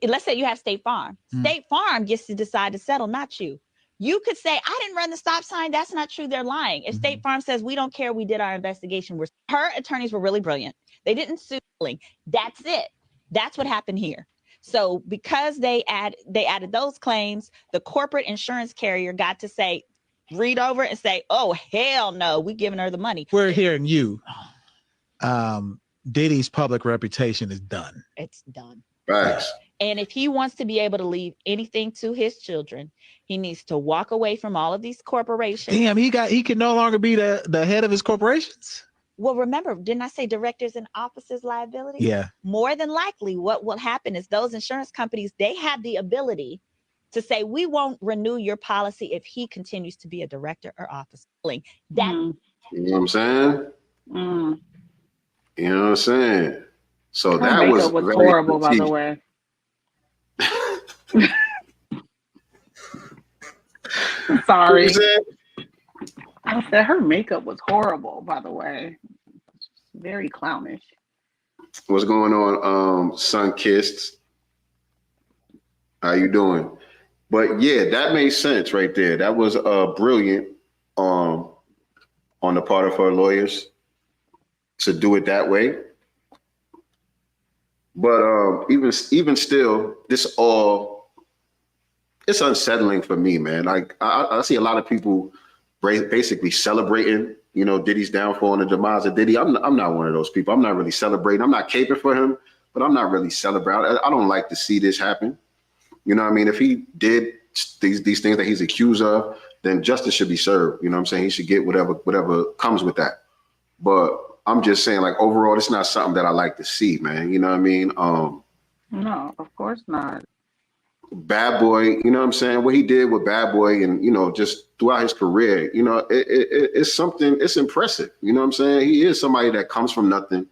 Let's say you have State Farm. Mm-hmm. State Farm gets to decide to settle, not you. You could say, I didn't run the stop sign. That's not true. They're lying. If State Farm says, we don't care, we did our investigation. Her attorneys were really brilliant. They didn't sue. That's it. That's what happened here. So because they added those claims, the corporate insurance carrier got to say, read over it and say, oh, hell no, we giving her the money. We're hearing you. Diddy's public reputation is done. It's done. Right. And if he wants to be able to leave anything to his children, he needs to walk away from all of these corporations. Damn, he can no longer be the head of his corporations. Well, remember, didn't I say directors and officers liability? Yeah. More than likely, what will happen is those insurance companies, they have the ability to say, we won't renew your policy if he continues to be a director or officer. You know what I'm saying? Mm. You know what I'm saying? So that was horrible, by the way. Sorry. What you I said her makeup was horrible, by the way. Very clownish. What's going on, Sun Kissed? How you doing? But yeah, that made sense right there. That was brilliant on the part of her lawyers to do it that way. But even still, this all, it's unsettling for me, man. Like I see a lot of people basically celebrating, you know, Diddy's downfall and the demise of Diddy. I'm not one of those people. I'm not really celebrating. I'm not caping for him, but I'm not really celebrating. I don't like to see this happen. You know what I mean? If he did these things that he's accused of, then justice should be served. You know what I'm saying? He should get whatever comes with that. But I'm just saying, like, overall, it's not something that I like to see, man. You know what I mean? No, of course not. Bad Boy, you know what I'm saying? What he did with Bad Boy and, you know, just throughout his career, you know, it's something, it's impressive. You know what I'm saying? He is somebody that comes from nothing,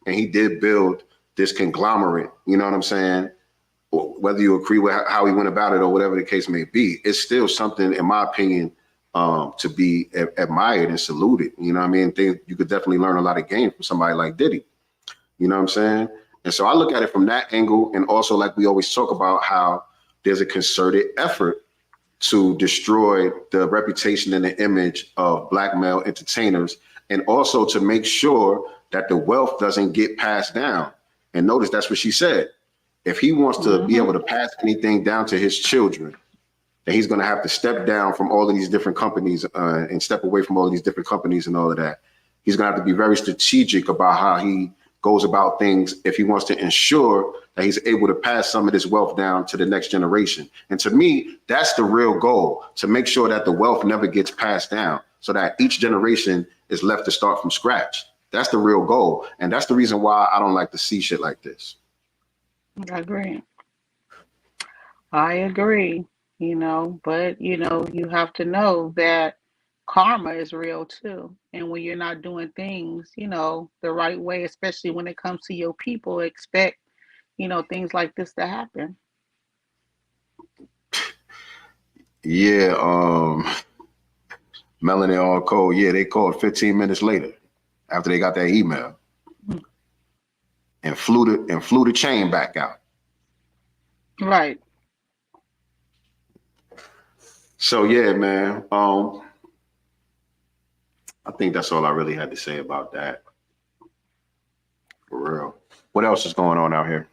and he did build this conglomerate. You know what I'm saying? Whether you agree with how he went about it or whatever the case may be, it's still something, in my opinion, to be admired and saluted. You know what I mean? You could definitely learn a lot of game from somebody like Diddy. You know what I'm saying? And so I look at it from that angle, and also, like we always talk about, how there's a concerted effort to destroy the reputation and the image of Black male entertainers, and also to make sure that the wealth doesn't get passed down. And notice that's what she said. If he wants to be able to pass anything down to his children, then he's going to have to step down from all of these different companies and step away from all of these different companies and all of that. He's going to have to be very strategic about how he goes about things if he wants to ensure that he's able to pass some of this wealth down to the next generation. And to me, that's the real goal, to make sure that the wealth never gets passed down, so that each generation is left to start from scratch. That's the real goal. And that's the reason why I don't like to see shit like this. I agree. I agree, you know, but, you know, you have to know that karma is real too. And when you're not doing things, you know, the right way, especially when it comes to your people, expect, you know, things like this to happen. Yeah, Melanie all cold. Yeah, they called 15 minutes later after they got that email. And flew the chain back out. Right. So yeah, man. I think that's all I really had to say about that. For real. What else is going on out here?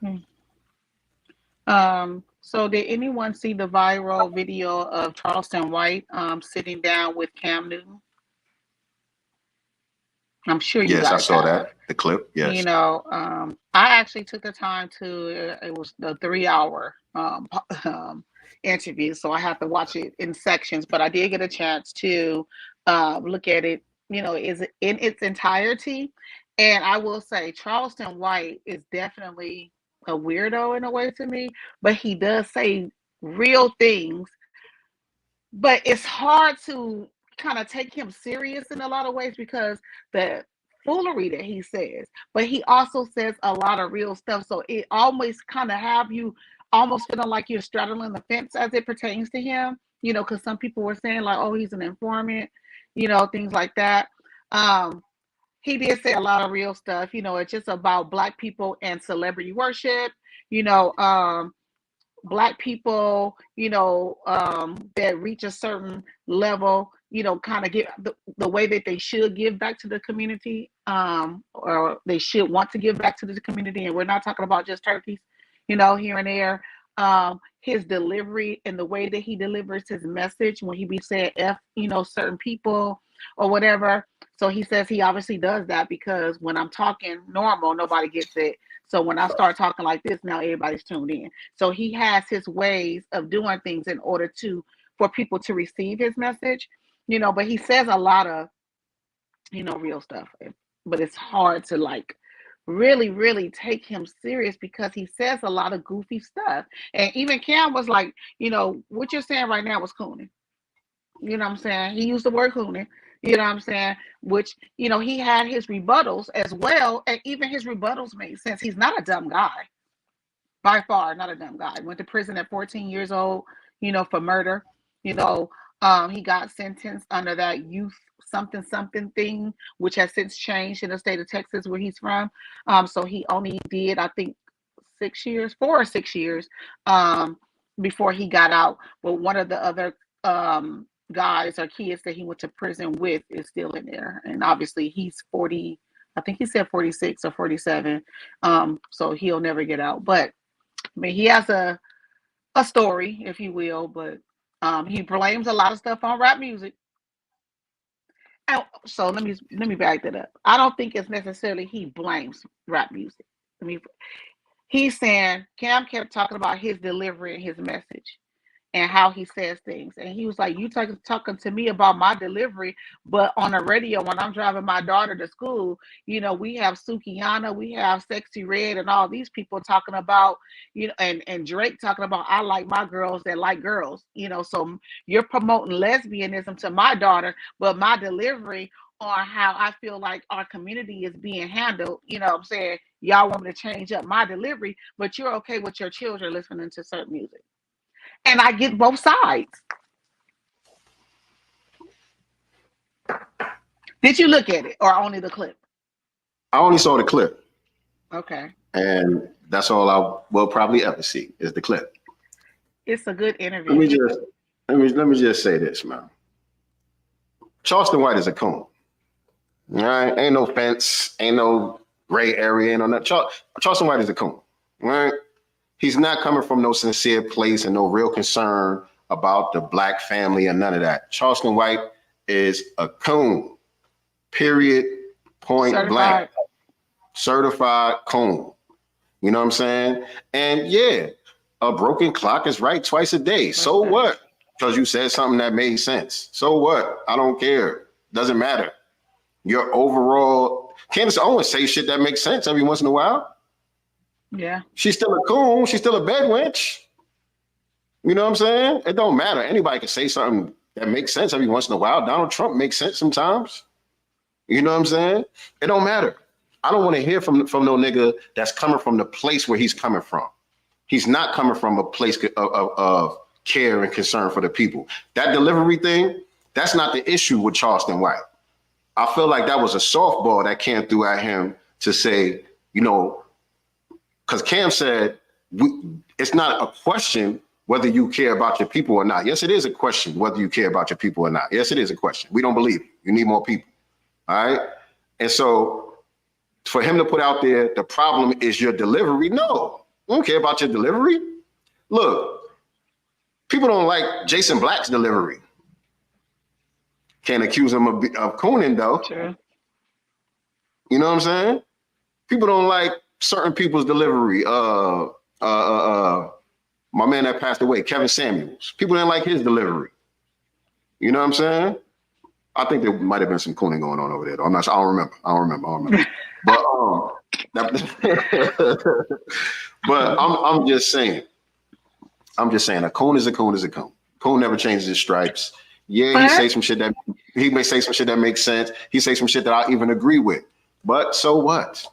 So did anyone see the viral video of Charleston White sitting down with Cam Newton? I'm sure you guys Yes, I saw have. that. The clip. Yes. You know, I actually took the time it was the 3-hour interview, so I have to watch it in sections, but I did get a chance to look at it, you know, is in its entirety. And I will say Charleston White is definitely a weirdo in a way to me, but he does say real things, but it's hard to kind of take him serious in a lot of ways because the foolery that he says, but he also says a lot of real stuff. So it almost kind of have you almost feeling like you're straddling the fence as it pertains to him, you know, because some people were saying like, oh, he's an informant, you know, things like that. He did say a lot of real stuff, you know, it's just about Black people and celebrity worship, you know, Black people, you know, that reach a certain level, you know, kind of give the way that they should give back to the community, or they should want to give back to the community. And we're not talking about just turkeys, you know, here and there. His delivery and the way that he delivers his message when he be saying F, you know, certain people or whatever. So he says he obviously does that because when I'm talking normal, nobody gets it. So when I start talking like this, now everybody's tuned in. So he has his ways of doing things in order for people to receive his message, you know, but he says a lot of, you know, real stuff, but it's hard to like really, really take him serious because he says a lot of goofy stuff. And even Cam was like, you know, what you're saying right now was cooning. You know what I'm saying? He used the word cooning. You know what I'm saying? Which, you know, he had his rebuttals as well. And even his rebuttals made sense. He's not a dumb guy. by far not a dumb guy. Went to prison at 14 years old, for murder. You know, he got sentenced under that youth something something thing, which has since changed in the state of Texas where he's from. So he only did, I think, 6 years, 4 or 6 years, before he got out. But one of the other guys or kids that he went to prison with is still in there, and obviously he's 40. I think he said 46 or 47. So he'll never get out. But I mean, he has a story, if you will, but he blames a lot of stuff on rap music. So let me back that up. I don't think it's necessarily he blames rap music. I mean, he's saying Cam kept talking about his delivery and his message and how he says things. And he was like, you talking to me about my delivery, but on the radio when I'm driving my daughter to school, we have Sukiyana, we have Sexy Red, and all these people talking about, and Drake talking about, I like my girls that like girls, so you're promoting lesbianism to my daughter, but my delivery on how I feel like our community is being handled, what I'm saying, y'all want me to change up my delivery, but you're okay with your children listening to certain music. And I get both sides. Did you look at it or only the clip? I only saw the clip. Okay. And that's all I will probably ever see is the clip. It's a good interview. Let me just say this, man. Charleston White is a coon. All right, ain't no fence, ain't no gray area, ain't no nothing. Charleston White is a coon. All right. He's not coming from no sincere place and no real concern about the black family or none of that. Charleston White is a coon. Period. Point blank. Certified coon. You know what I'm saying? And yeah, a broken clock is right twice a day. So what? Because you said something that made sense. So what? I don't care. Doesn't matter. Your overall, Candace Owens say shit that makes sense every once in a while. Yeah. She's still a coon. She's still a bed wench. You know what I'm saying? It don't matter. Anybody can say something that makes sense every once in a while. Donald Trump makes sense sometimes. You know what I'm saying? It don't matter. I don't want to hear from no nigga that's coming from the place where he's coming from. He's not coming from a place of care and concern for the people. That delivery thing, that's not the issue with Charleston White. I feel like that was a softball that Cam threw at him to say, because Cam said, it's not a question whether you care about your people or not. Yes, it is a question whether you care about your people or not. Yes, it is a question. We don't believe it. You need more people. All right. And so for him to put out there, the problem is your delivery. No, I don't care about your delivery. Look, people don't like Jason Black's delivery. Can't accuse him of cooning though. Sure. You know what I'm saying? People don't like certain people's delivery. My man that passed away, Kevin Samuels. People didn't like his delivery. You know what I'm saying? I think there might have been some cooning going on over there. Though. I'm not sure. I don't remember. But I'm just saying. A coon is a coon is a coon. Coon never changes his stripes. Yeah, he say some shit that he may say some shit that makes sense. He say some shit that I even agree with. But so what?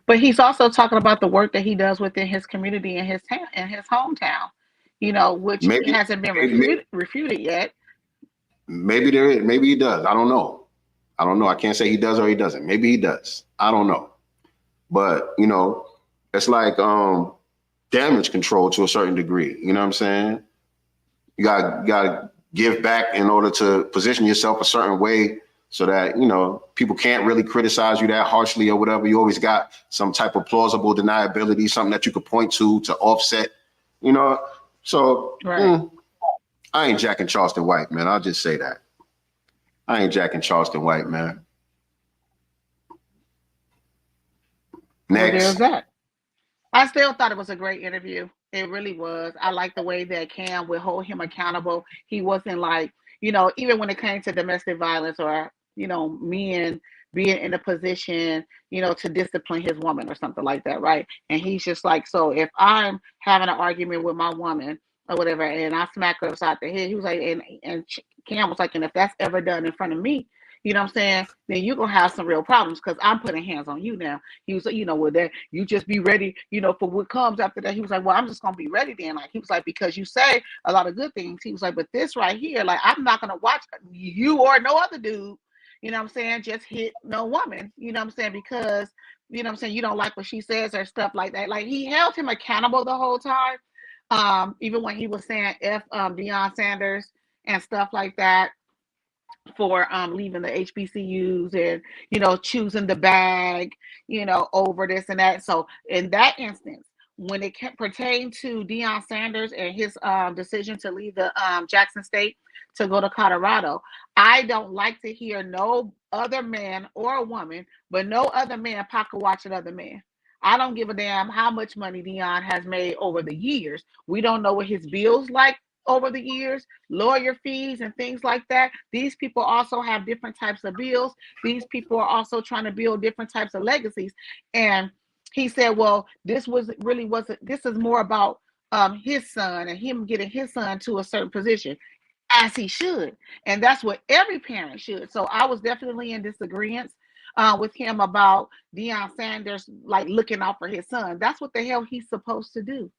But he's also talking about the work that he does within his community and his town and his hometown, which hasn't been refuted yet. Maybe there is. Maybe he does. I don't know. I can't say he does or he doesn't. Maybe he does. I don't know. But it's like damage control to a certain degree. You know what I'm saying? You gotta give back in order to position yourself a certain way so that, people can't really criticize you that harshly or whatever. You always got some type of plausible deniability, something that you could point to offset, So right. I ain't jacking Charleston White, man. I'll just say that. I ain't jacking Charleston White, man. Next. Well, there's that. I still thought it was a great interview. It really was. I like the way that Cam would hold him accountable. He wasn't like, even when it came to domestic violence or, men being in a position, to discipline his woman or something like that, right? And he's just like, so if I'm having an argument with my woman or whatever, and I smack her upside the head, he was like, and Cam was like, and if that's ever done in front of me, you know what I'm saying, then you're gonna have some real problems because I'm putting hands on you now. He was like, you know, well, that you just be ready, you know, for what comes after that. He was like, well, I'm just gonna be ready then. Like he was like, because you say a lot of good things. He was like, but this right here, like I'm not gonna watch you or no other dude, you know what I'm saying, just hit no woman, you know what I'm saying, because you know what I'm saying, you don't like what she says or stuff like that. Like he held him accountable the whole time. Even when he was saying Deion Sanders and stuff like that for leaving the HBCUs and, you know, choosing the bag, you know, over this and that. So in that instance, when it pertained to Deion Sanders and his decision to leave the Jackson State to go to Colorado, I don't like to hear no other man or a woman, but no other man pocket watch another man. I don't give a damn how much money Deion has made over the years. We don't know what his bills like over the years, lawyer fees and things like that. These people also have different types of bills. These people are also trying to build different types of legacies. And he said, well, this is more about his son and him getting his son to a certain position, as he should. And that's what every parent should. So I was definitely in disagreement with him about Deion Sanders, like looking out for his son. That's what the hell he's supposed to do.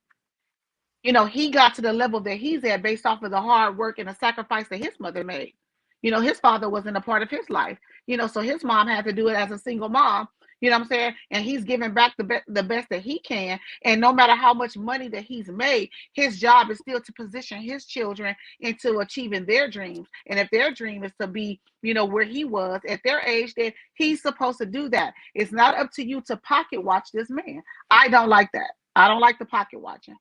You know, he got to the level that he's at based off of the hard work and the sacrifice that his mother made. You know, his father wasn't a part of his life, you know, so his mom had to do it as a single mom, you know what I'm saying? And he's giving back the best that he can. And no matter how much money that he's made, his job is still to position his children into achieving their dreams. And if their dream is to be, you know, where he was at their age, then he's supposed to do that. It's not up to you to pocket watch this man. I don't like that. I don't like the pocket watching.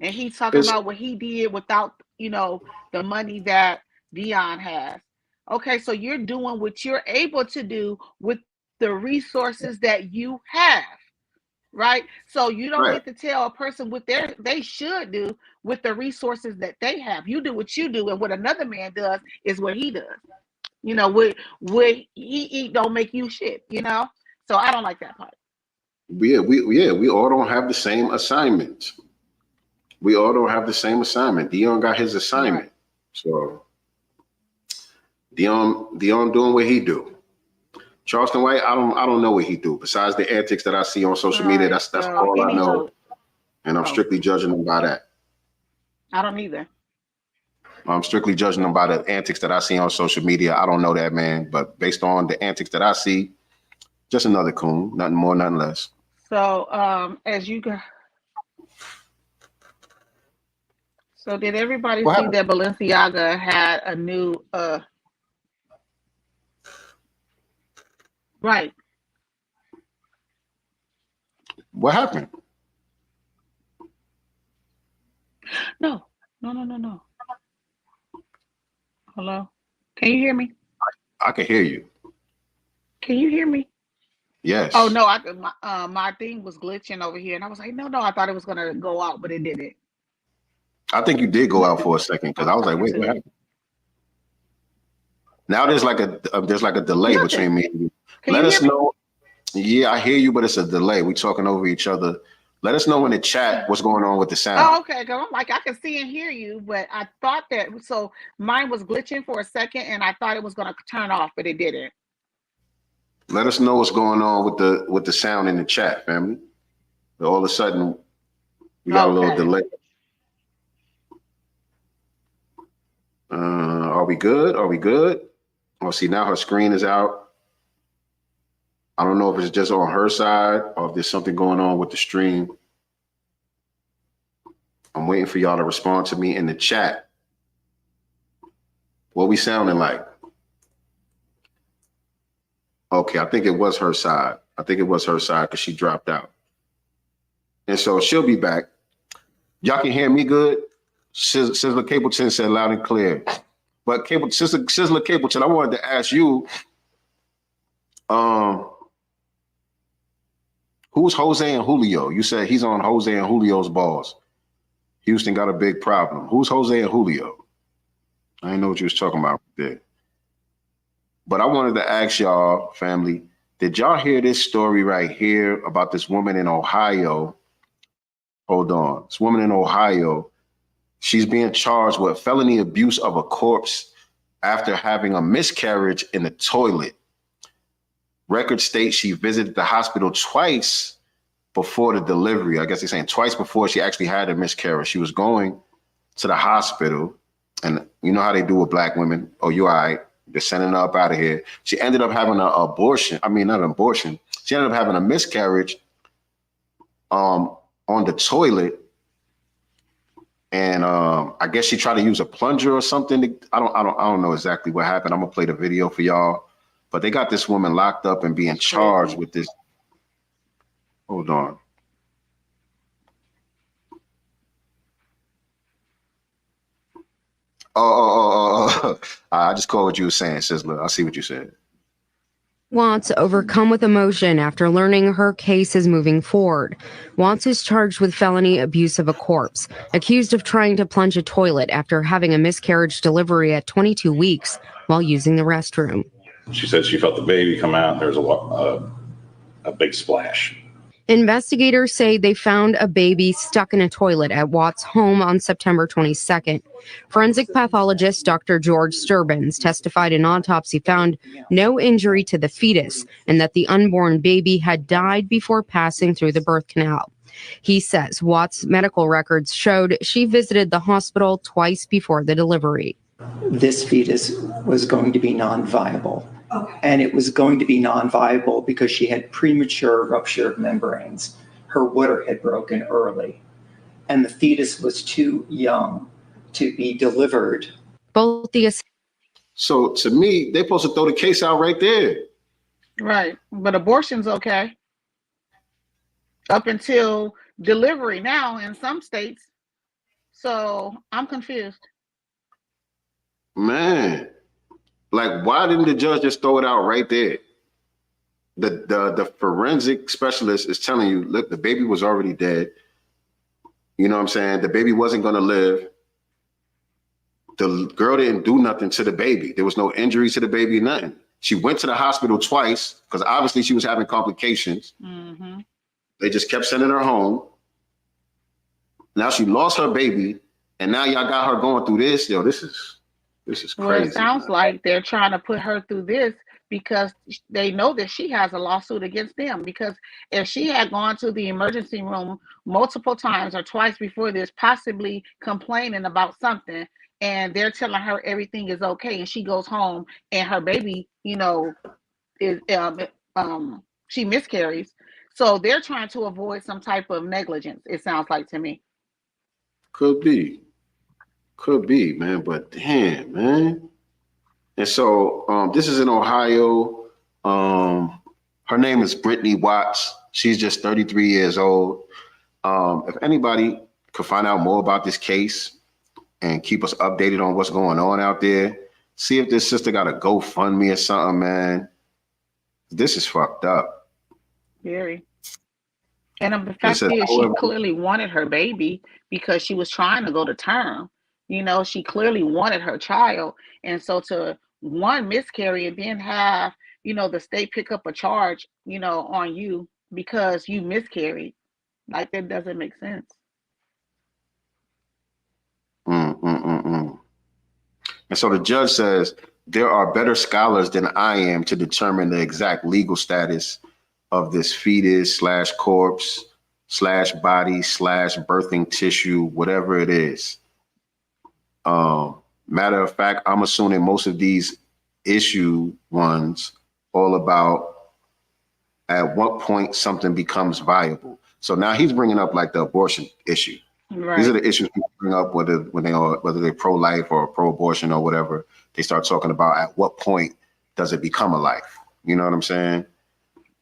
And he's talking about what he did without, you know, the money that Deion has. Okay, so you're doing what you're able to do with the resources that you have, right? So you don't get to tell a person what they should do with the resources that they have. You do what you do, and what another man does is what he does. You know, what he eat don't make you shit, you know? So I don't like that part. We all don't have the same assignment. We all don't have the same assignment. Deion got his assignment. Right. So Deion doing what he do. Charleston White, I don't know what he do. Besides the antics that I see on social media, that's all I know. And I'm strictly judging him by that. I don't either. I'm strictly judging him by the antics that I see on social media. I don't know that man, but based on the antics that I see, just another coon, nothing more, nothing less. So as you go. So did everybody see that Balenciaga had a new right? What happened? No. Hello? Can you hear me? I can hear you. Can you hear me? Yes. Oh no, my thing was glitching over here, and I was like, no, I thought it was gonna go out, but it didn't. I think you did go out for a second because I was like, wait, what happened? Now there's like a delay between me and you. Let us know. Yeah, I hear you, but it's a delay. We're talking over each other. Let us know in the chat what's going on with the sound. Oh, okay. Because I'm like, I can see and hear you, but I thought that, so mine was glitching for a second, and I thought it was going to turn off, but it didn't. Let us know what's going on with the sound in the chat, family. All of a sudden, we got a little delay. Are we good? Are we good? Oh, see, now her screen is out. I don't know if it's just on her side or if there's something going on with the stream. I'm waiting for y'all to respond to me in the chat. What we sounding like? Okay, I think it was her side. I think it was her side because she dropped out. And so she'll be back. Y'all can hear me good? Sizzler Capleton said loud and clear. But Sizzler Capleton, I wanted to ask you, who's Jose and Julio? You said he's on Jose and Julio's balls. Houston got a big problem. Who's Jose and Julio? I didn't know what you was talking about there. But I wanted to ask y'all, family, did y'all hear this story right here about this woman in Ohio? Hold on. This woman in Ohio, she's being charged with felony abuse of a corpse after having a miscarriage in the toilet. Records state she visited the hospital twice before the delivery. I guess they're saying twice before she actually had a miscarriage. She was going to the hospital, and you know how they do with black women. Oh, you all right? They're sending her up out of here. She ended up having an abortion. I mean, not an abortion. She ended up having a miscarriage on the toilet. And I guess she tried to use a plunger or something. I don't know exactly what happened. I'm gonna play the video for y'all. But they got this woman locked up and being charged with this. Hold on. I just caught what you were saying, Sizzler. I see what you said. Watts overcome with emotion after learning her case is moving forward. Watts is charged with felony abuse of a corpse, accused of trying to plunge a toilet after having a miscarriage delivery at 22 weeks while using the restroom. She said she felt the baby come out. There was a big splash. Investigators say they found a baby stuck in a toilet at Watts' home on September 22nd. Forensic pathologist Dr. George Sturbins testified an autopsy found no injury to the fetus and that the unborn baby had died before passing through the birth canal. He says Watts' medical records showed she visited the hospital twice before the delivery. This fetus was going to be non-viable. And it was going to be non-viable because she had premature rupture of membranes. Her water had broken early, and the fetus was too young to be delivered. So to me, they're supposed to throw the case out right there. Right, but abortion's okay up until delivery now in some states. So I'm confused. Man. Like, why didn't the judge just throw it out right there? The forensic specialist is telling you, look, the baby was already dead. You know what I'm saying? The baby wasn't going to live. The girl didn't do nothing to the baby. There was no injuries to the baby, nothing. She went to the hospital twice because obviously she was having complications. Mm-hmm. They just kept sending her home. Now she lost her baby, and now y'all got her going through this. Yo, this is crazy. Well, it sounds like they're trying to put her through this because they know that she has a lawsuit against them. Because if she had gone to the emergency room multiple times or twice before this, possibly complaining about something, and they're telling her everything is okay, and she goes home and her baby, you know, is she miscarries. So they're trying to avoid some type of negligence, it sounds like to me. Could be, man, but damn, man. And so this is in Ohio. Her name is Brittany Watts. She's just 33 years old. If anybody could find out more about this case and keep us updated on what's going on out there, see if this sister got a GoFundMe or something, man. This is fucked up. Very. And the fact is, she clearly wanted her baby because she was trying to go to term. You know, she clearly wanted her child. And so to one miscarry and then have, you know, the state pick up a charge, you know, on you because you miscarried, like that doesn't make sense. And so the judge says, there are better scholars than I am to determine the exact legal status of this fetus / corpse / body / birthing tissue, whatever it is. Matter of fact, I'm assuming most of these issue ones all about at what point something becomes viable. So now he's bringing up like the abortion issue. Right. These are the issues people bring up whether they're pro-life or pro-abortion or whatever. They start talking about at what point does it become a life? You know what I'm saying?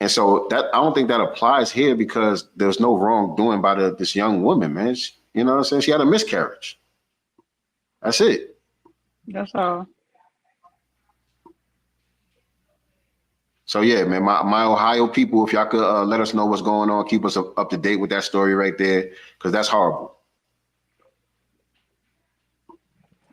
And so that I don't think that applies here because there's no wrongdoing by this young woman, man. You know what I'm saying? She had a miscarriage. That's it. That's all. So yeah, man, my Ohio people, if y'all could let us know what's going on, keep us up to date with that story right there, because that's horrible.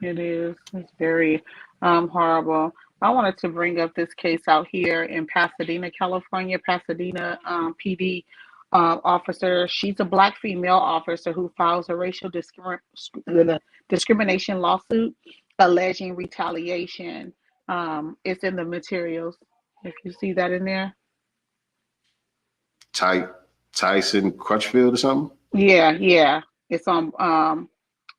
It is. It's very horrible. I wanted to bring up this case out here in Pasadena, California. Pasadena PD officer. She's a Black female officer who files a racial discrimination lawsuit alleging retaliation. It's in the materials. If you see that in there. Tyson Crutchfield or something? Yeah. It's on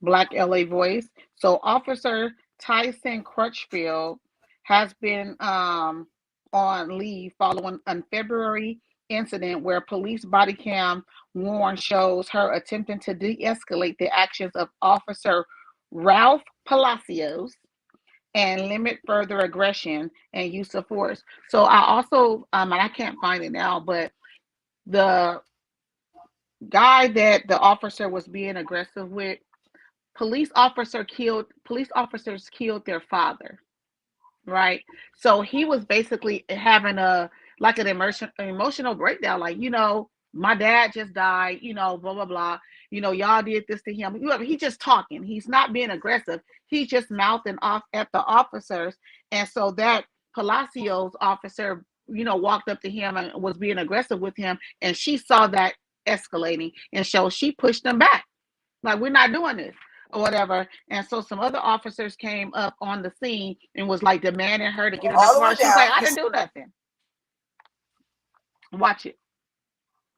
Black LA Voice. So Officer Tyson Crutchfield has been on leave following a February incident where police body cam warrant shows her attempting to de-escalate the actions of Officer Ralph Palacios and limit further aggression and use of force. So I also, and I can't find it now, but the guy that the officer was being aggressive with, police officers killed their father, right? So he was basically having an emotional breakdown, like, my dad just died, blah blah blah, y'all did this to him. He's just talking, he's not being aggressive, he's just mouthing off at the officers. And so that Palacios officer walked up to him and was being aggressive with him, and she saw that escalating, and so she pushed them back, like, we're not doing this or whatever. And so some other officers came up on the scene and was like demanding her to get in the car. She's like, I didn't do nothing. Watch it.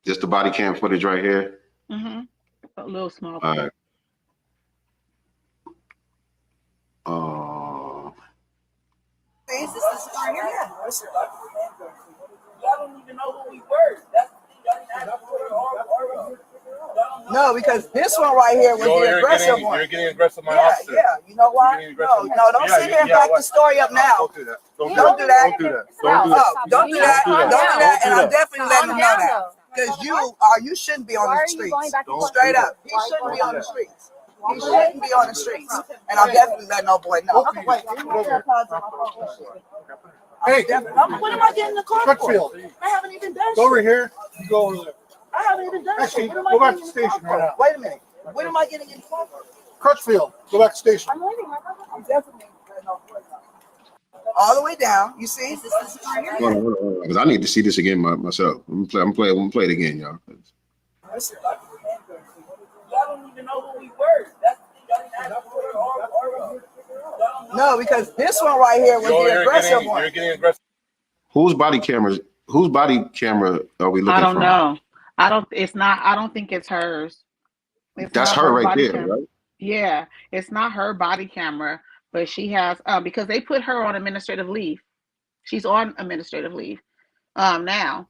Just the body cam footage right here. A little small. All right. This is I don't even know who we were. No, because this one right here was the aggressive one. You're getting aggressive, my officer. Yeah. You know why? No, don't sit here and back the story up now. Don't do that. Don't do that. Don't do that. And I'm definitely letting them know that. Because you shouldn't be on the streets. Straight up. He shouldn't be on the streets. He shouldn't be on the streets. And I'm definitely letting no boy know. Okay, wait. Hey, what am I getting in the car Crutchfield. for? I haven't even done Go over here. You go over there. I haven't even done Actually, shit. What am I go back getting to in the station car right for? now. Wait a minute. What am I getting in the car for? Crutchfield, go back to station. I'm leaving. I'm definitely letting no boy know. All the way down. You see? Hold on, because I need to see this again myself. I'm gonna play it again, y'all. Y'all don't even know who we were. No, because this one right here was the aggressive one. You're getting aggressive. Whose body camera are we looking for? I don't know. I don't think it's hers. That's her right there, camera. right? Yeah, it's not her body camera, but she has because they put her on administrative leave. She's on administrative leave now.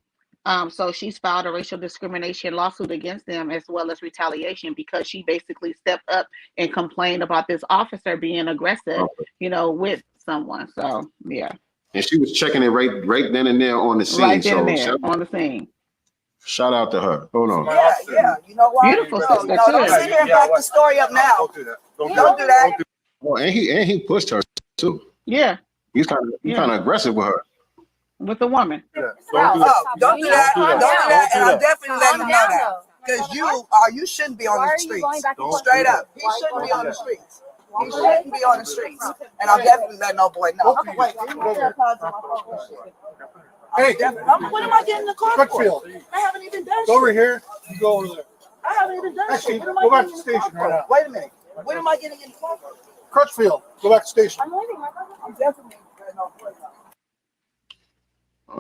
So she's filed a racial discrimination lawsuit against them, as well as retaliation, because she basically stepped up and complained about this officer being aggressive, with someone. So yeah. And she was checking it right then and there on the scene. Right then and there on the scene. Shout out to her. Hold on. Yeah. You know what? Beautiful sister, no, don't sit here and back the story up now. Don't do that. Don't do that. Oh, and he pushed her too. Yeah. He's kind of aggressive with her. With the woman. Don't do that. Don't do that. And I'm definitely letting them know that. Because you shouldn't be on the streets. Straight up. He shouldn't be on the streets. He shouldn't be on the streets. And I'm definitely letting no boy know. Okay, wait. Hey, what am I getting in the car Crutchfield. for? I haven't even done Go over here. You go over there. I haven't even done Actually, shit. What am I go back getting to in the car station right now. for? Wait a minute. What am I getting in the car for? Crutchfield, go back to station. I'm leaving. I'm definitely letting no boy know.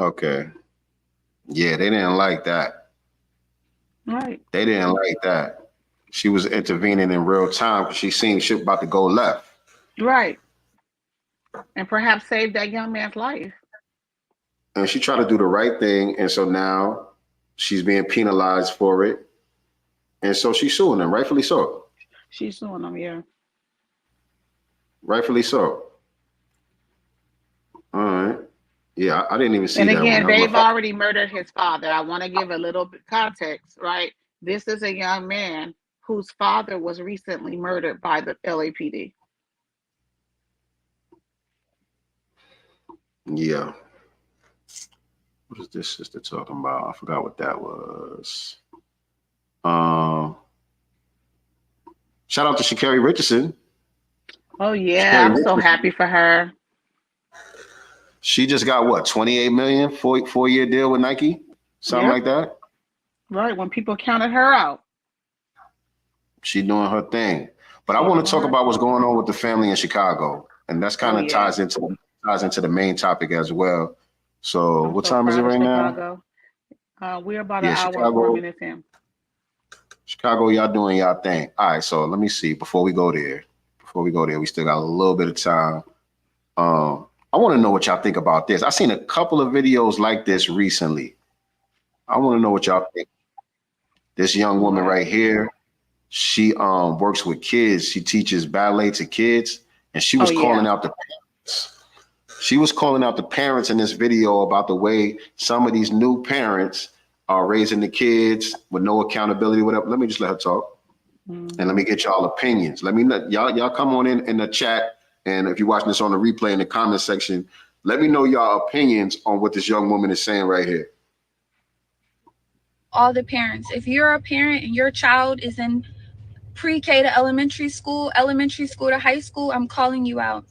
Okay. Yeah, they didn't like that. Right. They didn't like that. She was intervening in real time because she seen shit about to go left. Right. And perhaps save that young man's life. And she tried to do the right thing. And so now she's being penalized for it. And so she's suing them, rightfully so. She's suing them, yeah. Rightfully so. All right. Yeah, I didn't even see that. And again, they've already murdered his father. I want to give a little bit context, right? This is a young man whose father was recently murdered by the LAPD. Yeah. What is this sister talking about? I forgot what that was. Shout out to Sha'Carri Richardson. Oh yeah, I'm so happy for her. She just got what, 28 million, four-year deal with Nike? Something like that? Right, when people counted her out. She doing her thing. But I want to talk about what's going on with the family in Chicago, and that's kind of ties into the main topic as well. So what time is it right now? We're about an hour and 4 minutes in. Chicago, y'all doing y'all thing. All right, so let me see. Before we go there, we still got a little bit of time. I want to know what y'all think about this. I've seen a couple of videos like this recently. I want to know what y'all think. This young woman right here, she works with kids. She teaches ballet to kids, and she was calling out the parents. She was calling out the parents in this video about the way some of these new parents are raising the kids with no accountability, whatever. Let me just let her talk, and let me get y'all opinions. Let me know, y'all come on in the chat, and if you're watching this on the replay in the comment section, let me know y'all opinions on what this young woman is saying right here. All the parents, if you're a parent and your child is in pre-K to elementary school to high school, I'm calling you out.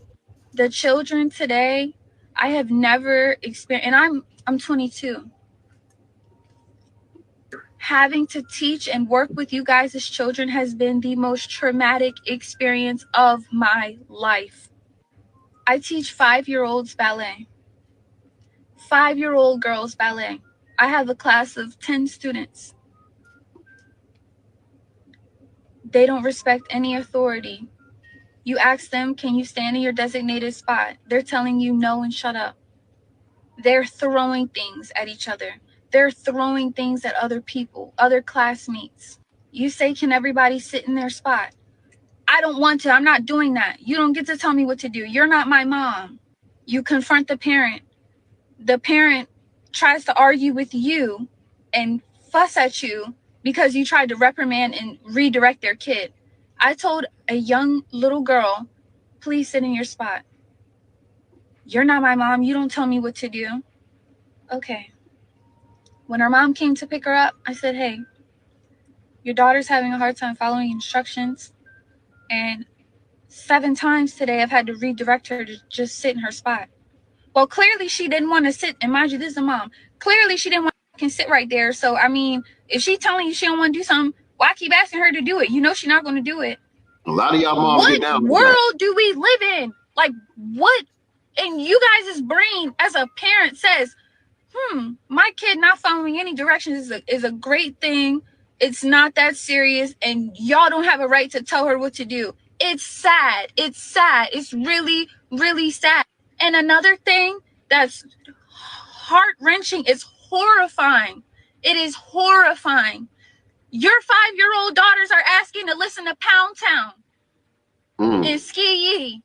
The children today, I have never experienced, and I'm 22. Having to teach and work with you guys as children has been the most traumatic experience of my life. I teach 5-year-olds ballet, 5-year-old girls ballet. I have a class of 10 students. They don't respect any authority. You ask them, can you stand in your designated spot? They're telling you no and shut up. They're throwing things at each other. They're throwing things at other people, other classmates. You say, can everybody sit in their spot? I don't want to. I'm not doing that. You don't get to tell me what to do. You're not my mom. You confront the parent. The parent tries to argue with you and fuss at you because you tried to reprimand and redirect their kid. I told a young little girl, please sit in your spot. You're not my mom. You don't tell me what to do. Okay. When her mom came to pick her up, I said, hey, your daughter's having a hard time following instructions. And 7 times today, I've had to redirect her to just sit in her spot. Well, clearly she didn't want to sit. And mind you, this is a mom. Clearly she didn't want to sit right there. So, I mean, if she's telling you she don't want to do something, why keep asking her to do it? You know she's not going to do it. A lot of y'all moms get down. What world do we live in? Like, what in you guys' brain as a parent says, my kid not following any directions is a great thing. It's not that serious, and y'all don't have a right to tell her what to do. It's sad. It's sad. It's really, really sad. And another thing that's heart-wrenching is horrifying. It is horrifying. Your 5-year-old daughters are asking to listen to Pound Town and Ski Yee.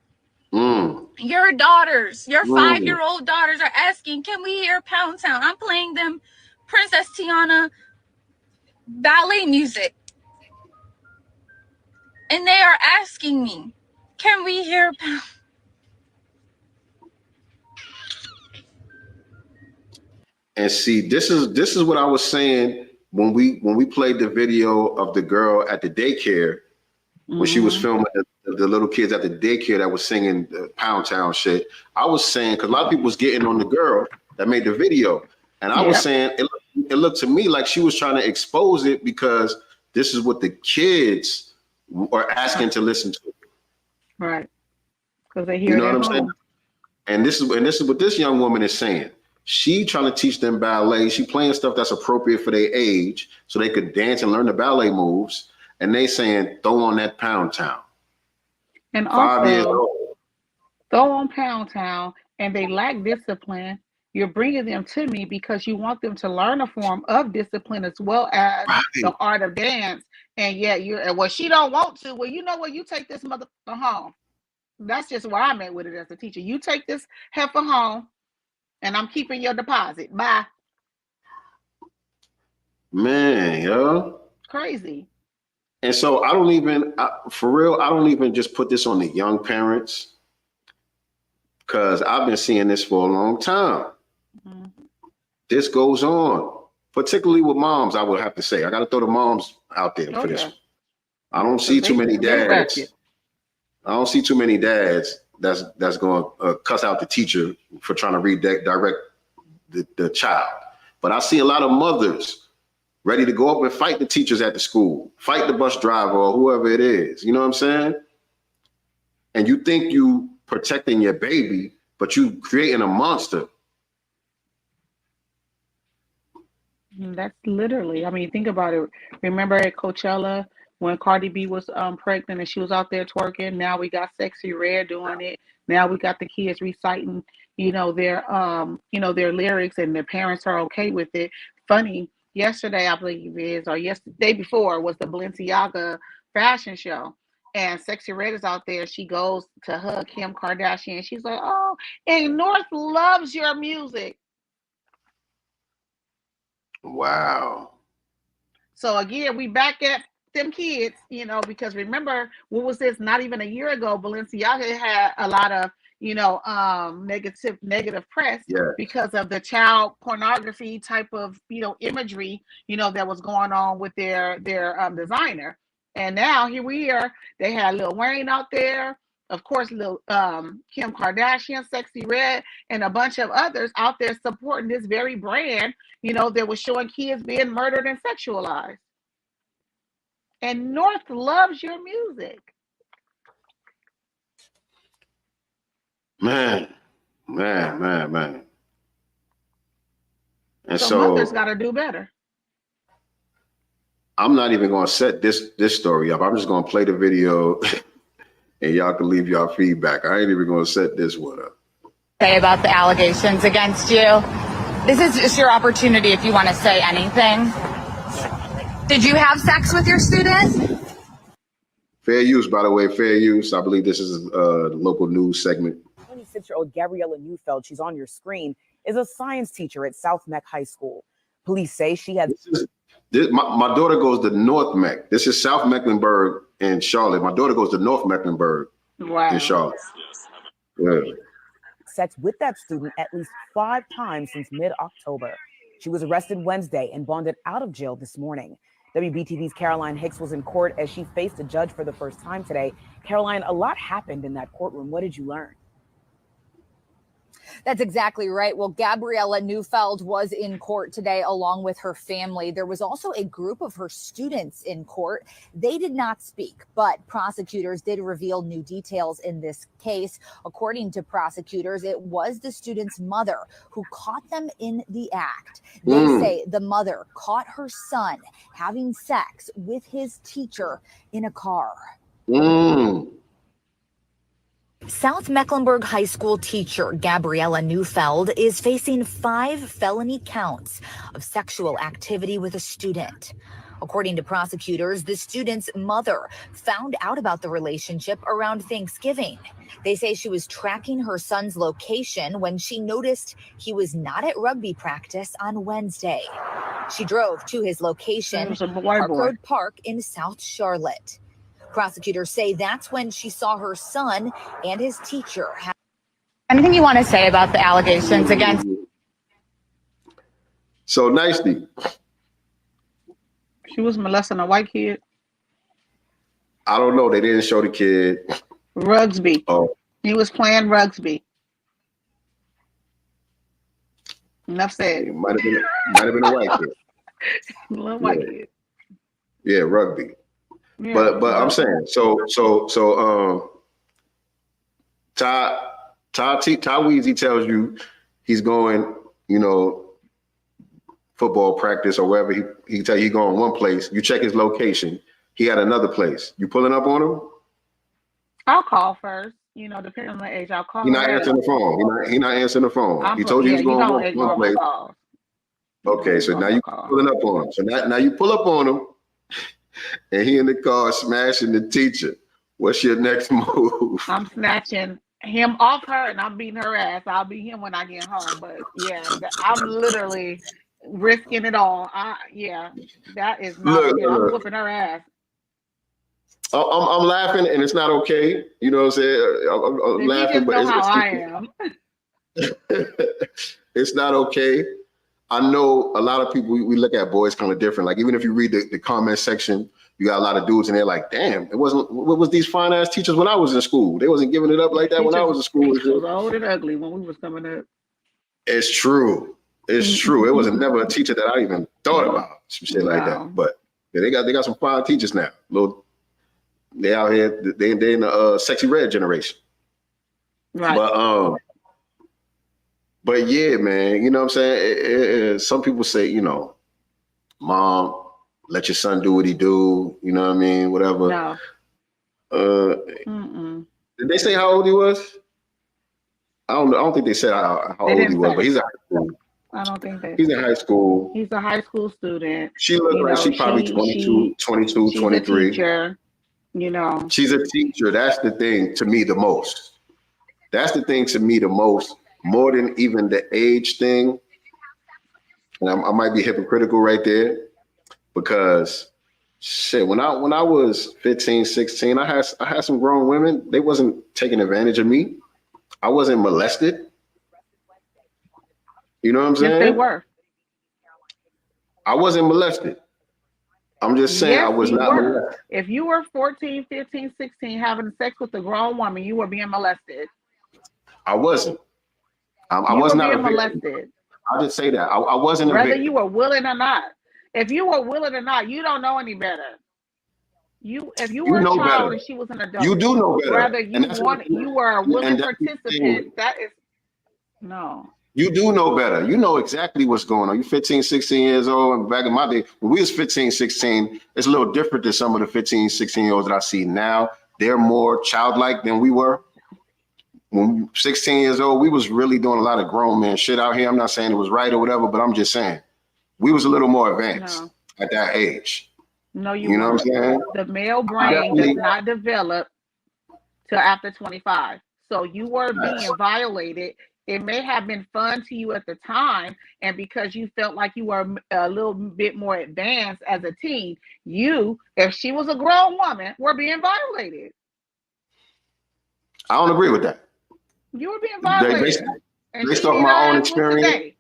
Your daughters, your 5-year-old daughters are asking, can we hear Pound Town? I'm playing them Princess Tiana ballet music. And they are asking me, can we hear Pound? And see, this is what I was saying when we played the video of the girl at the daycare when she was filming the little kids at the daycare that was singing the Pound Town shit. I was saying, because a lot of people was getting on the girl that made the video, and I was saying it looked to me like she was trying to expose it because this is what the kids are asking to listen to. Right. Because they hear you know it what I'm home. saying? And this is what this young woman is saying. She trying to teach them ballet. She playing stuff that's appropriate for their age so they could dance and learn the ballet moves. And they saying, throw on that Pound Town. And 5 years also, old. throw on Pound Town, and they lack discipline. You're bringing them to me because you want them to learn a form of discipline as well as the art of dance. And yet she don't want to. Well, you know what? You take this motherfucker home. That's just where I'm at with it as a teacher. You take this heifer home, and I'm keeping your deposit. Bye. Man, yo. Crazy. And so I don't even just put this on the young parents because I've been seeing this for a long time. This goes on, particularly with moms, I would have to say. I got to throw the moms out there for this one. I don't see too many dads. I don't see too many dads that's going to cuss out the teacher for trying to redirect the child. But I see a lot of mothers ready to go up and fight the teachers at the school, fight the bus driver or whoever it is. You know what I'm saying? And you think you protecting your baby, but you creating a monster. That's literally, I mean, think about it. Remember at Coachella when Cardi B was pregnant and she was out there twerking? Now we got Sexy Red doing it. Now we got the kids reciting, their lyrics, and their parents are okay with it. Funny, yesterday I believe is, or yesterday before was the Balenciaga fashion show. And Sexy Red is out there. She goes to hug Kim Kardashian. She's like, "Oh, and North loves your music." Wow. So again, we back at them kids, because remember, what was this? Not even a year ago, Balenciaga had a lot of, negative press because of the child pornography type of, imagery, that was going on with their designer. And now here we are. They had Lil Wayne out there, of course, Lil Kim Kardashian, Sexy Red, and a bunch of others out there supporting this very brand, that was showing kids being murdered and sexualized. And North loves your music. Man. And so mothers got to do better. I'm not even going to set this story up. I'm just going to play the video and y'all can leave y'all feedback. I ain't even going to set this one up. Say about the allegations against you. This is just your opportunity if you want to say anything. Did you have sex with your student? Fair use, by the way, fair use. I believe this is a local news segment. 26-year-old Gabriella Neufeld, she's on your screen, is a science teacher at South Mech High School. Police say she had... My daughter goes to North Mech. This is South Mecklenburg in Charlotte. My daughter goes to North Mecklenburg in Charlotte. Yeah. Sex with that student at least 5 times since mid-October. She was arrested Wednesday and bonded out of jail this morning. WBTV's Caroline Hicks was in court as she faced a judge for the first time today. Caroline, a lot happened in that courtroom. What did you learn? That's exactly right. Well, Gabriella Neufeld was in court today along with her family. There was also a group of her students in court. They did not speak, but prosecutors did reveal new details in this case. According to prosecutors, it was the student's mother who caught them in the act. They say the mother caught her son having sex with his teacher in a car. South Mecklenburg High School teacher Gabriella Neufeld is facing 5 felony counts of sexual activity with a student. According to prosecutors, the student's mother found out about the relationship around Thanksgiving. They say she was tracking her son's location when she noticed he was not at rugby practice on Wednesday. She drove to his location, Park Road Park in South Charlotte. Prosecutors say that's when she saw her son and his teacher. Anything you want to say about the allegations against? So nicely. She was molesting a white kid. I don't know. They didn't show the kid. Rugsby. Oh. He was playing Rugsby. Enough said. It might have been a white kid. Little white kid. Yeah, rugby. Yeah, but I'm saying so Ty Weezy tells you he's going, football practice or wherever he tell you he going one place. You check his location. He had another place. You pulling up on him? I'll call first. Depending on the age, I'll call. He's not answering the phone. He not answering the phone. He told you he's going one place. Okay, so now you pulling up on him. So now you pull up on him. And he in the car smashing the teacher. What's your next move? I'm snatching him off her and I'm beating her ass. I'll beat him when I get home. But yeah, I'm literally risking it all. That is not I'm whooping her ass. I'm laughing and it's not okay. You know what I'm saying? I'm laughing, but it's how I am. It's not okay. I know a lot of people, we look at boys kind of different. Like, even if you read the comment section, you got a lot of dudes and they're like, damn, what was these fine ass teachers when I was in school? They wasn't giving it up like that when I was in school. It was old and ugly when we was coming up. It's true. It's true. It was never a teacher that I even thought about. some shit like that. But yeah, they got some fine teachers now. They out here. They in the sexy red generation. Right. But yeah, man, you know what I'm saying? Some people say, you know, mom, let your son do what he do. You know what I mean? Whatever. No. Did they say how old he was? I don't think they said how old he was, but he's in high school. I don't think that. He's in high school. He's a high school student. She looks like she's probably 22, 23. She's a teacher, you know. She's a teacher. That's the thing to me the most. That's the thing to me the most, more than even the age thing. And I might be hypocritical right there because shit, when I was 15, 16, I had some grown women. They wasn't taking advantage of me. I wasn't molested. You know what I'm saying? Yes, they were. I wasn't molested. I'm just saying I was not molested. If you were 14, 15, 16, having sex with a grown woman, you were being molested. I wasn't. I was not being molested. I'll just say that. I wasn't Whether you were willing or not. If you were willing or not, you don't know any better. If you were a child better. And she was an adult, you do know better. Whether you were a willing participant, that is no. You do know better. You know exactly what's going on. You're 15, 16 years old. And back in my day, when we was 15, 16, it's a little different than some of the 15, 16-year-olds that I see now. They're more childlike than we were. When we were 16 years old, we was really doing a lot of grown man shit out here. I'm not saying it was right or whatever, but I'm just saying we was a little more advanced at that age. No, you know what I'm saying? The male brain does not develop till after 25. So you were being violated. It may have been fun to you at the time, and because you felt like you were a little bit more advanced as a teen, if she was a grown woman, were being violated. I don't agree with that. You were being violated. Based off my own experience,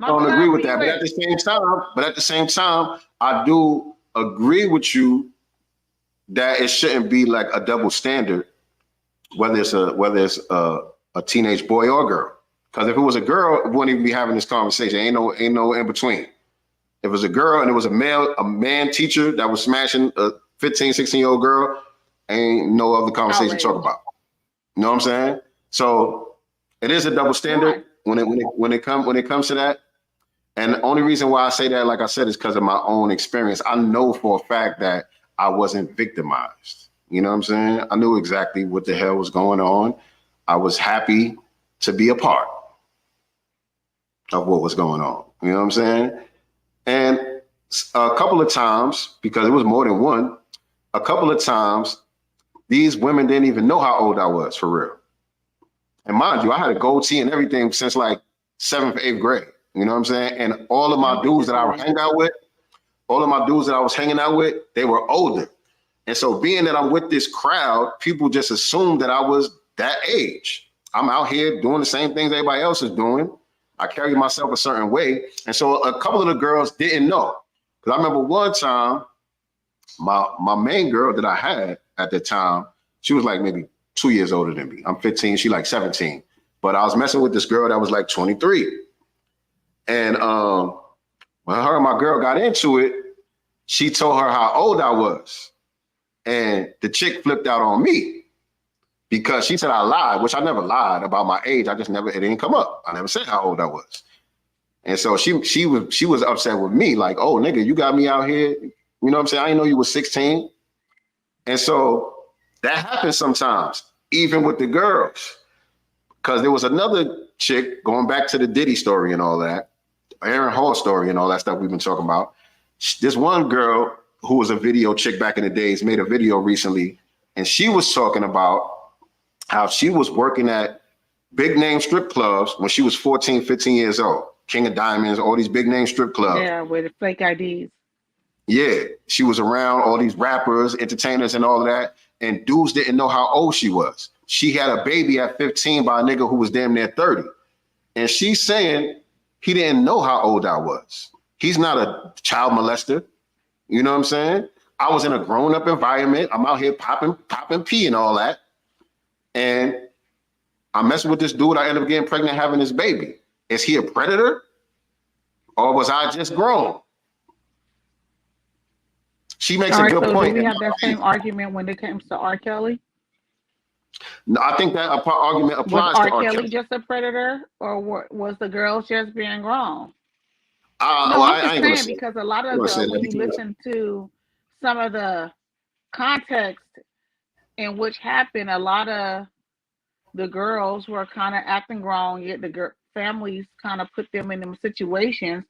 I don't agree with that. But at the same time, I do agree with you that it shouldn't be like a double standard, whether it's a teenage boy or girl. Because if it was a girl, we wouldn't even be having this conversation. Ain't no in between. If it was a girl and it was a man teacher that was smashing a 15, 16-year-old girl, ain't no other conversation to talk about. You know what I'm saying? So it is a double standard when it comes to that. And the only reason why I say that, like I said, is because of my own experience. I know for a fact that I wasn't victimized. You know what I'm saying? I knew exactly what the hell was going on. I was happy to be a part of what was going on. You know what I'm saying? And a couple of times, because it was more than one, a couple of times, these women didn't even know how old I was for real. And mind you, I had a goatee and everything since like 7th, 8th grade. You know what I'm saying? And all of my dudes that I was hanging out with, they were older. And so being that I'm with this crowd, people just assumed that I was that age. I'm out here doing the same things everybody else is doing. I carry myself a certain way. And so a couple of the girls didn't know. Because I remember one time, my main girl that I had at the time, she was like maybe 2 years older than me. I'm 15, she like 17. But I was messing with this girl that was like 23. And when her and my girl got into it, she told her how old I was. And the chick flipped out on me because she said I lied, which I never lied about my age. It didn't come up. I never said how old I was. And so she was upset with me, like, oh, nigga, you got me out here. You know what I'm saying? I didn't know you were 16. And so that happens sometimes, even with the girls. Because there was another chick, going back to the Diddy story and all that, Aaron Hall story and all that stuff we've been talking about. This one girl who was a video chick back in the days made a video recently, and she was talking about how she was working at big name strip clubs when she was 14, 15 years old. King of Diamonds, all these big name strip clubs. Yeah, with fake IDs. Yeah, she was around all these rappers, entertainers and all of that, and dudes didn't know how old she was. She had a baby at 15 by a nigga who was damn near 30. And she's saying he didn't know how old I was. He's not a child molester. You know what I'm saying? I was in a grown-up environment. I'm out here popping pee and all that. And I'm messing with this dude. I ended up getting pregnant, having this baby. Is he a predator? Or was I just grown? She makes All a right, good so do point. we have that same argument when it comes to R. Kelly? No, I think that argument Was applies R. to R. Kelly Kelly. just a predator, or was the girls just being grown? Well, No, I'm I just ain't gonna saying say. because a lot I'm of gonna the say that when you because listen to some of the context in which happened, a lot of the girls were kind of acting grown, yet the families kind of put them in them situations.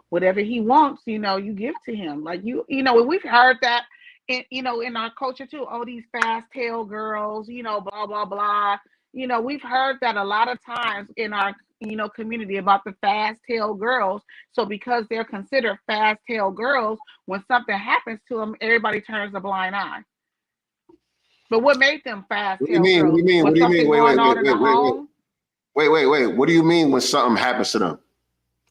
Whatever he wants, you give to him. Like we've heard that in our culture too. Oh, these fast tail girls, blah blah blah. We've heard that a lot of times in our community about the fast tail girls. So because they're considered fast tail girls, when something happens to them, everybody turns a blind eye. But what made them fast What do you tail mean? What girls? do you mean? What Was do you something mean? Wait, going wait, on wait, in the wait, wait, wait. home? Wait. What do you mean when something happens to them?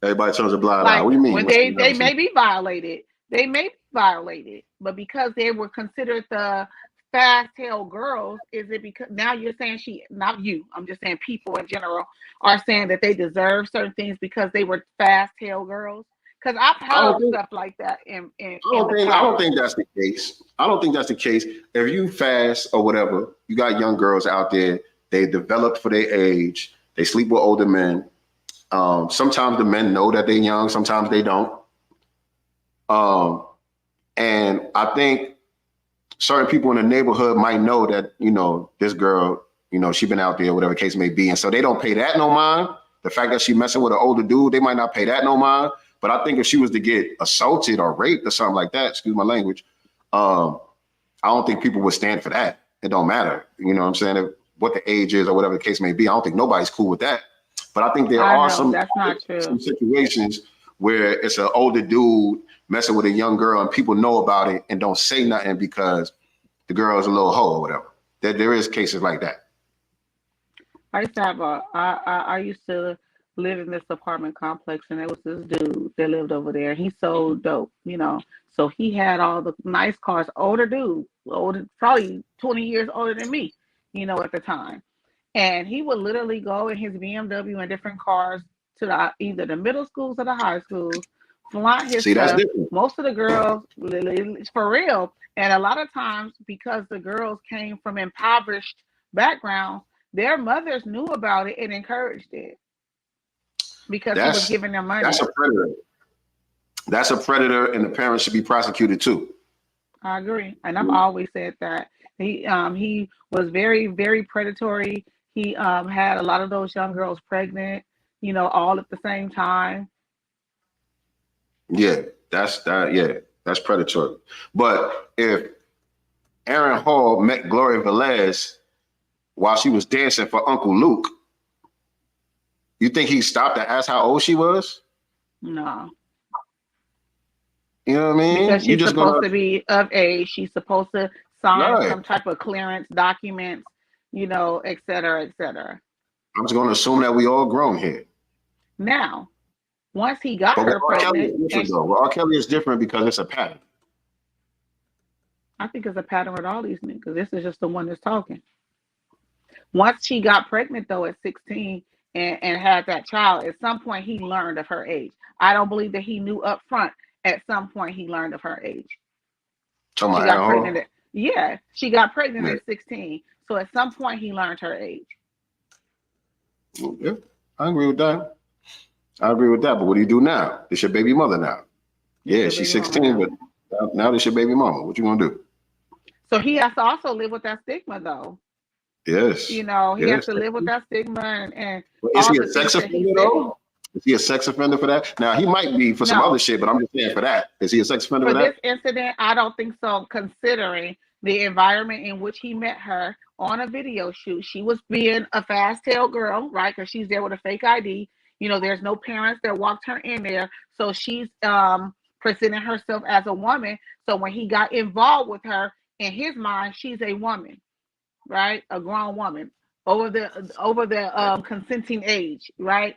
Everybody turns a blind eye. Like What do you mean when when they something happens to may them? be violated. They may be violated, but because they were considered the fast tail girls, is it because now you're saying not you, I'm just saying people in general are saying that they deserve certain things because they were fast tail girls? Because I've heard stuff like that in the I don't comments. think that's the case. I don't think that's the case. If you fast or whatever, you got young girls out there. They developed for their age. They sleep with older men. Sometimes the men know that they're young. Sometimes they don't. And I think certain people in the neighborhood might know that, this girl, she been out there, whatever the case may be. And so they don't pay that no mind. The fact that she messing with an older dude, they might not pay that no mind. But I think if she was to get assaulted or raped or something like that, excuse my language, I don't think people would stand for that. It don't matter. You know what I'm saying? What the age is or whatever the case may be. I don't think nobody's cool with that. But I think there I are know that's not true. some situations where it's an older dude messing with a young girl and people know about it and don't say nothing because the girl is a little hoe or whatever. There is cases like that. I used to have I used to live in this apartment complex, and there was this dude that lived over there. He sold dope, So he had all the nice cars. Older dude, probably 20 years older than me, at the time. And he would literally go in his BMW and different cars to either the middle schools or the high schools, flaunt his See, that's stuff. different. Most of the girls, for real, and a lot of times because the girls came from impoverished backgrounds, their mothers knew about it and encouraged it because he was giving them money. That's a predator. That's a predator, and the parents should be prosecuted too. I agree, and I've always said that he was very, very predatory. He had a lot of those young girls pregnant, all at the same time. Yeah, that's predatory. But if Aaron Hall met Gloria Velez while she was dancing for Uncle Luke, you think he stopped to ask how old she was? No. You know what I mean? Because she's supposed to be of age. She's supposed to sign some type of clearance documents, et cetera, et cetera. I'm just going to assume that we all grown here. Now, once he got her pregnant. R. Kelly is different because it's a pattern. I think it's a pattern with all these niggas. This is just the one that's talking. Once she got pregnant, though, at 16 and had that child, at some point he learned of her age. I don't believe that he knew up front. At some point he learned of her age. She got pregnant she got pregnant at 16. So at some point he learned her age. Yeah, I agree with that. But what do you do now? It's your baby mother now. Yeah, she's 16, but now it's your baby mama. What you gonna do? So he has to also live with that stigma, though. Yes. He has to live with that stigma and is he a sex offender though? Is he a sex offender for that? Now he might be for some other shit, but I'm just saying for that. Is he a sex offender for that? For this incident, I don't think so, considering the environment in which he met her on a video shoot. She was being a fast tail girl, right? Because she's there with a fake ID. There's no parents that walked her in there. So she's presenting herself as a woman. So when he got involved with her, in his mind, she's a woman, right? A grown woman over the consenting age, right?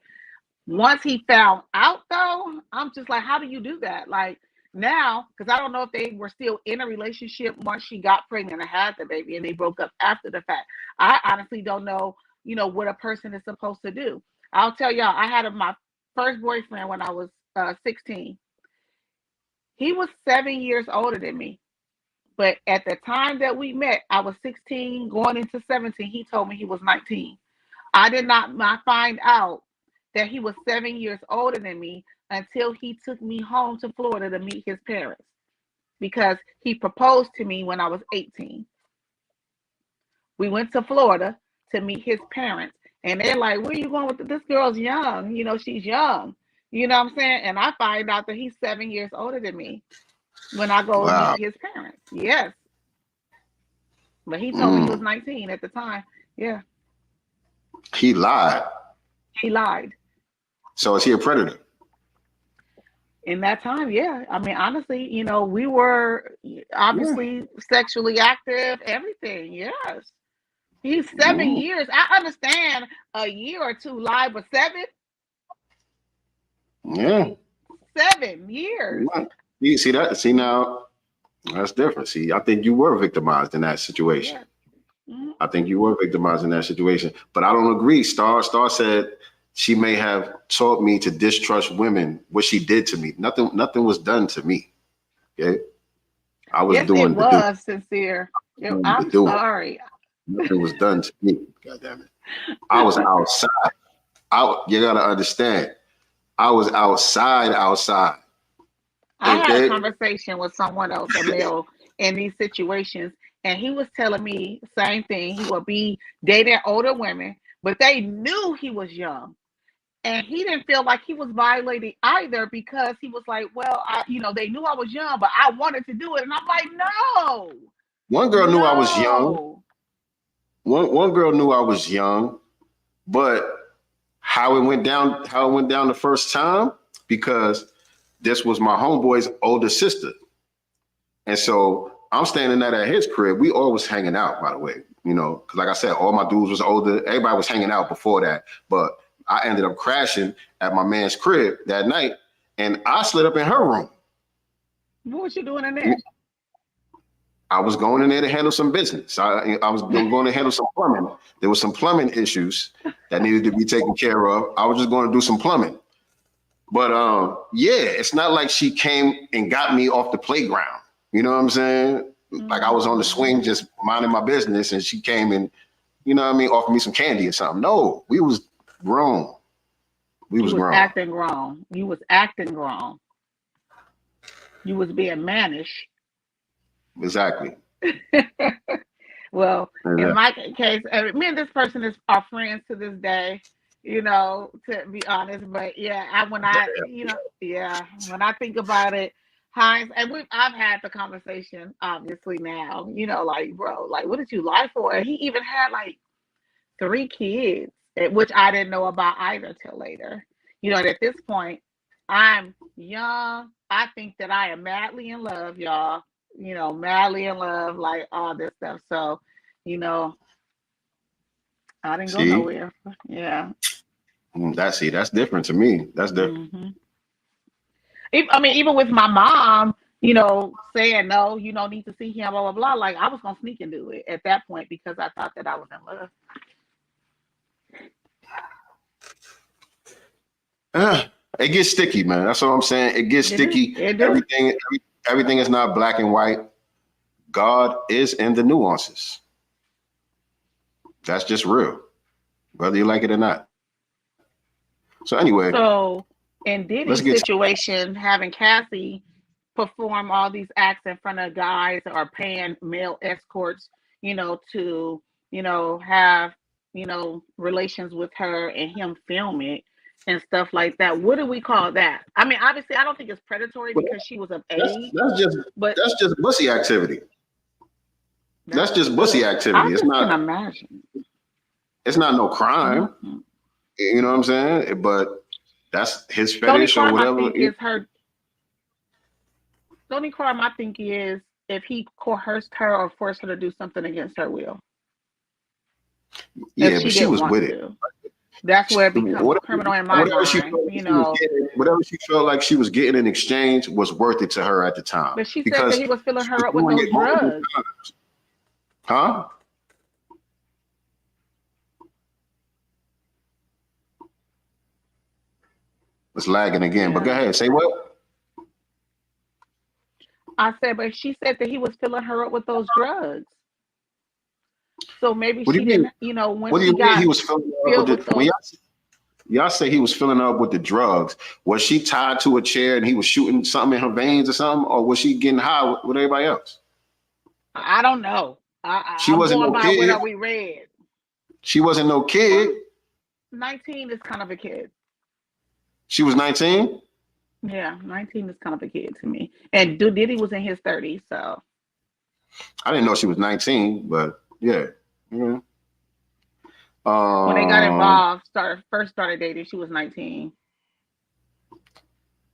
Once he found out, though, I'm just like, how do you do that? Like now, because I don't know if they were still in a relationship once she got pregnant and had the baby and they broke up after the fact. I honestly don't know, what a person is supposed to do. I'll tell y'all, I had my first boyfriend when I was 16. He was 7 years older than me. But at the time that we met, I was 16 going into 17. He told me he was 19. I did not find out that he was 7 years older than me until he took me home to Florida to meet his parents, because he proposed to me when I was 18. We went to Florida to meet his parents, and they're like, where are you going with this girl's young? You know, she's young. You know what I'm saying? And I find out that he's 7 years older than me when I go meet his parents. Yes. But he told me he was 19 at the time. Yeah. He lied. He lied. So is he a predator? In that time, yeah. I mean, honestly, you know, we were obviously sexually active, everything. Yes. He's 7 years. I understand a year or two lie, but 7? Yeah. 7 years. You see that? See, now that's different. See, I think you were victimized in that situation. Yeah. Mm-hmm. I think you were victimized in that situation, but I don't agree. Star said she may have taught me to distrust women. What she did to me, nothing was done to me. Okay, I was doing. It was sincere. I'm sorry. Nothing was done to me. God damn it! I was outside. You gotta understand. I was outside. I had a conversation with someone else, a male, in these situations, and he was telling me the same thing. He would be dating older women, but they knew he was young. And he didn't feel like he was violating either, because he was like, well, they knew I was young, but I wanted to do it. And I'm like, no. One girl knew I was young. One girl knew I was young, but how it went down the first time, because this was my homeboy's older sister. And so I'm standing at his crib. We always hanging out, by the way, you know, because like I said, all my dudes was older. Everybody was hanging out before that. But I ended up crashing at my man's crib that night, and I slid up in her room. What was you doing in there? I was going in there to handle some business. I was going to handle some plumbing. There was some plumbing issues that needed to be taken care of. I was just going to do some plumbing. But yeah, it's not like she came and got me off the playground. You know what I'm saying? Like I was on the swing just minding my business, and she came and, you know what I mean, offered me some candy or something. No, we was grown. We was grown. Acting grown. You was acting grown. You was being mannish. Exactly. Well, in my case, me and this person are friends to this day, you know, to be honest. But yeah, when I think about it, Hines, and I've had the conversation obviously now, you know, like, bro, like, what did you lie for? And he even had like 3 kids, which I didn't know about either till later. You know, and at this point, I'm young. I think that I am madly in love, y'all. You know, madly in love, like all this stuff. So, you know, I didn't go nowhere. Yeah. That's different to me. That's different. Mm-hmm. I mean, even with my mom, you know, saying no, you don't need to see him, blah, blah, blah. Like, I was going to sneak and do it at that point because I thought that I was in love. It gets sticky, man. That's what I'm saying. It gets sticky. Everything is not black and white. God is in the nuances. That's just real, whether you like it or not. So anyway. So in Diddy's situation, having Cassie perform all these acts in front of guys or paying male escorts, you know, to, you know, have, you know, relations with her and him film it and stuff like that. What do we call that? I mean, obviously, I don't think it's predatory because she was of age. That's just pussy activity. That's just pussy activity. It's not. Can imagine. It's not no crime. Mm-hmm. You know what I'm saying? But that's his fetish or whatever. The only crime I think is if he coerced her or forced her to do something against her will. Yeah, but she was with it. That's where it becomes criminal in my mind, you know. Whatever she felt like she was getting in exchange was worth it to her at the time. But she said that he was filling her up with those drugs. Huh? It's lagging again, but go ahead. Say what? I said, but she said that he was filling her up with those drugs. So maybe What do she you mean? didn't, you know, when What do she you mean got he was filling her up filled with with the, when those. y'all say he was filling her up with the drugs? Was she tied to a chair and he was shooting something in her veins or something, or was she getting high with everybody else? I don't know. She I'm wasn't going no by kid. what we read. She wasn't no kid. 19 is kind of a kid. She was 19. Yeah, 19 is kind of a kid to me. And Diddy was in his 30s, so. I didn't know she was 19, but yeah. Mm-hmm. When they got involved, first started dating, she was 19.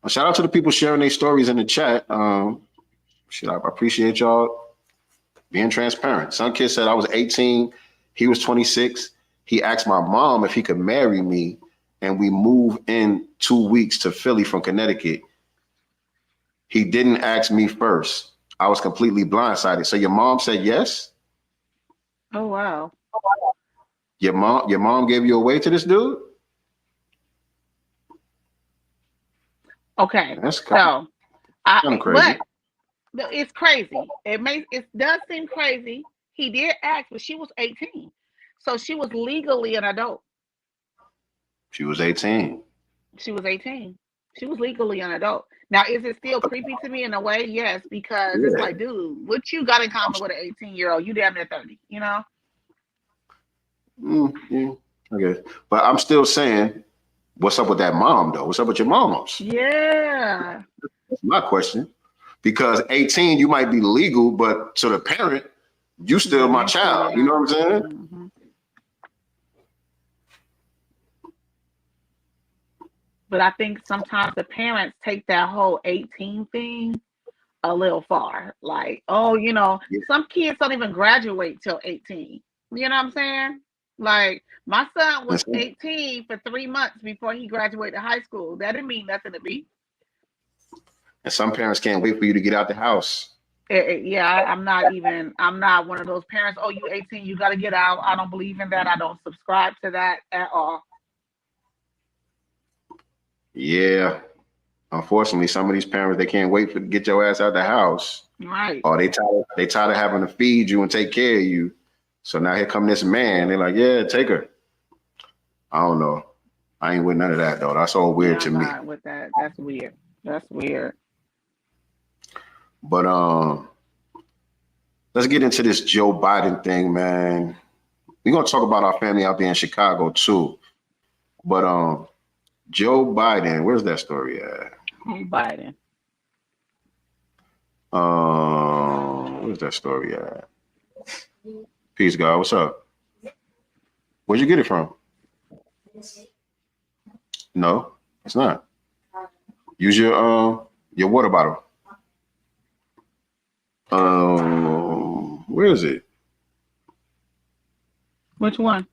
Shout out to the people sharing their stories in the chat. I appreciate y'all being transparent. Some kid said I was 18, he was 26. He asked my mom if he could marry me, and we move in 2 weeks to Philly from Connecticut. He didn't ask me first. I was completely blindsided. So your mom said yes? Oh wow. Your mom gave you away to this dude? Okay. That's kind of crazy. But it's crazy. It does seem crazy. He did ask, but she was 18. So she was legally an adult. She was 18. She was 18. She was legally an adult. Now, is it still creepy to me in a way? Yes, because it's like, dude, what you got in common with an 18-year-old? You damn near 30, you know? Yeah, okay. But I'm still saying, what's up with that mom, though? What's up with your mamos? Yeah. That's my question. Because 18, you might be legal, but to the parent, you still my child. You know what I'm saying? Mm-hmm. But I think sometimes the parents take that whole 18 thing a little far. Like, oh, you know, some kids don't even graduate till 18. You know what I'm saying? Like, my son was 18 for 3 months before he graduated high school. That didn't mean nothing to me. And some parents can't wait for you to get out the house. I'm not one of those parents, oh, you 18, you got to get out. I don't believe in that. I don't subscribe to that at all. Yeah. Unfortunately, some of these parents, they can't wait to get your ass out the house. Right. Or they tired of having to feed you and take care of you. So now here come this man. They're like, yeah, take her. I don't know. I ain't with none of that, though. That's all weird to me. I'm not with that. That's weird. That's weird. But let's get into this Joe Biden thing, man. We're gonna talk about our family out there in Chicago too. But Joe Biden, where's that story at? Biden. Where's that story at? Peace, God. What's up? Where'd you get it from? No, it's not. Use your water bottle. Where is it? Which one?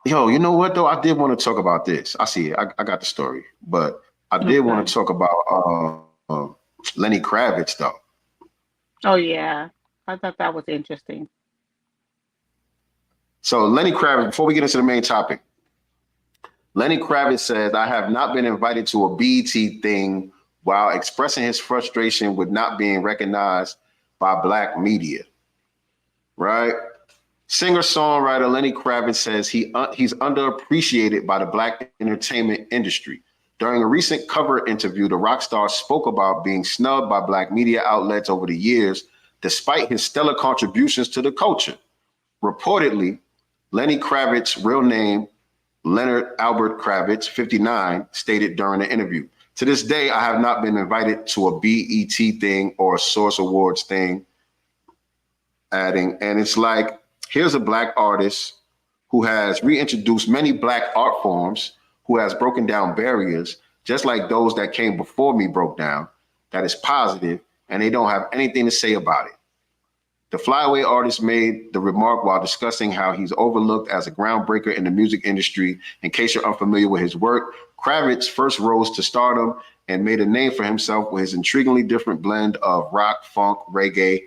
Yo, you know what though? I did want to talk about this. I see it. I got the story, but I did want to talk about Lenny Kravitz though. Oh yeah, I thought that was interesting. So Lenny Kravitz, before we get into the main topic, Lenny Kravitz says, I have not been invited to a BET thing while expressing his frustration with not being recognized by Black media. Right? Singer-songwriter Lenny Kravitz says he's underappreciated by the Black entertainment industry. During a recent cover interview, the rock star spoke about being snubbed by Black media outlets over the years, despite his stellar contributions to the culture. Reportedly, Lenny Kravitz's real name, Leonard Albert Kravitz, 59, stated during the interview, to this day, I have not been invited to a BET thing or a Source Awards thing. Adding, and it's like, here's a Black artist who has reintroduced many Black art forms, who has broken down barriers, just like those that came before me broke down, that is positive, and they don't have anything to say about it. The flyaway artist made the remark while discussing how he's overlooked as a groundbreaker in the music industry. In case you're unfamiliar with his work, Kravitz first rose to stardom and made a name for himself with his intriguingly different blend of rock, funk, reggae,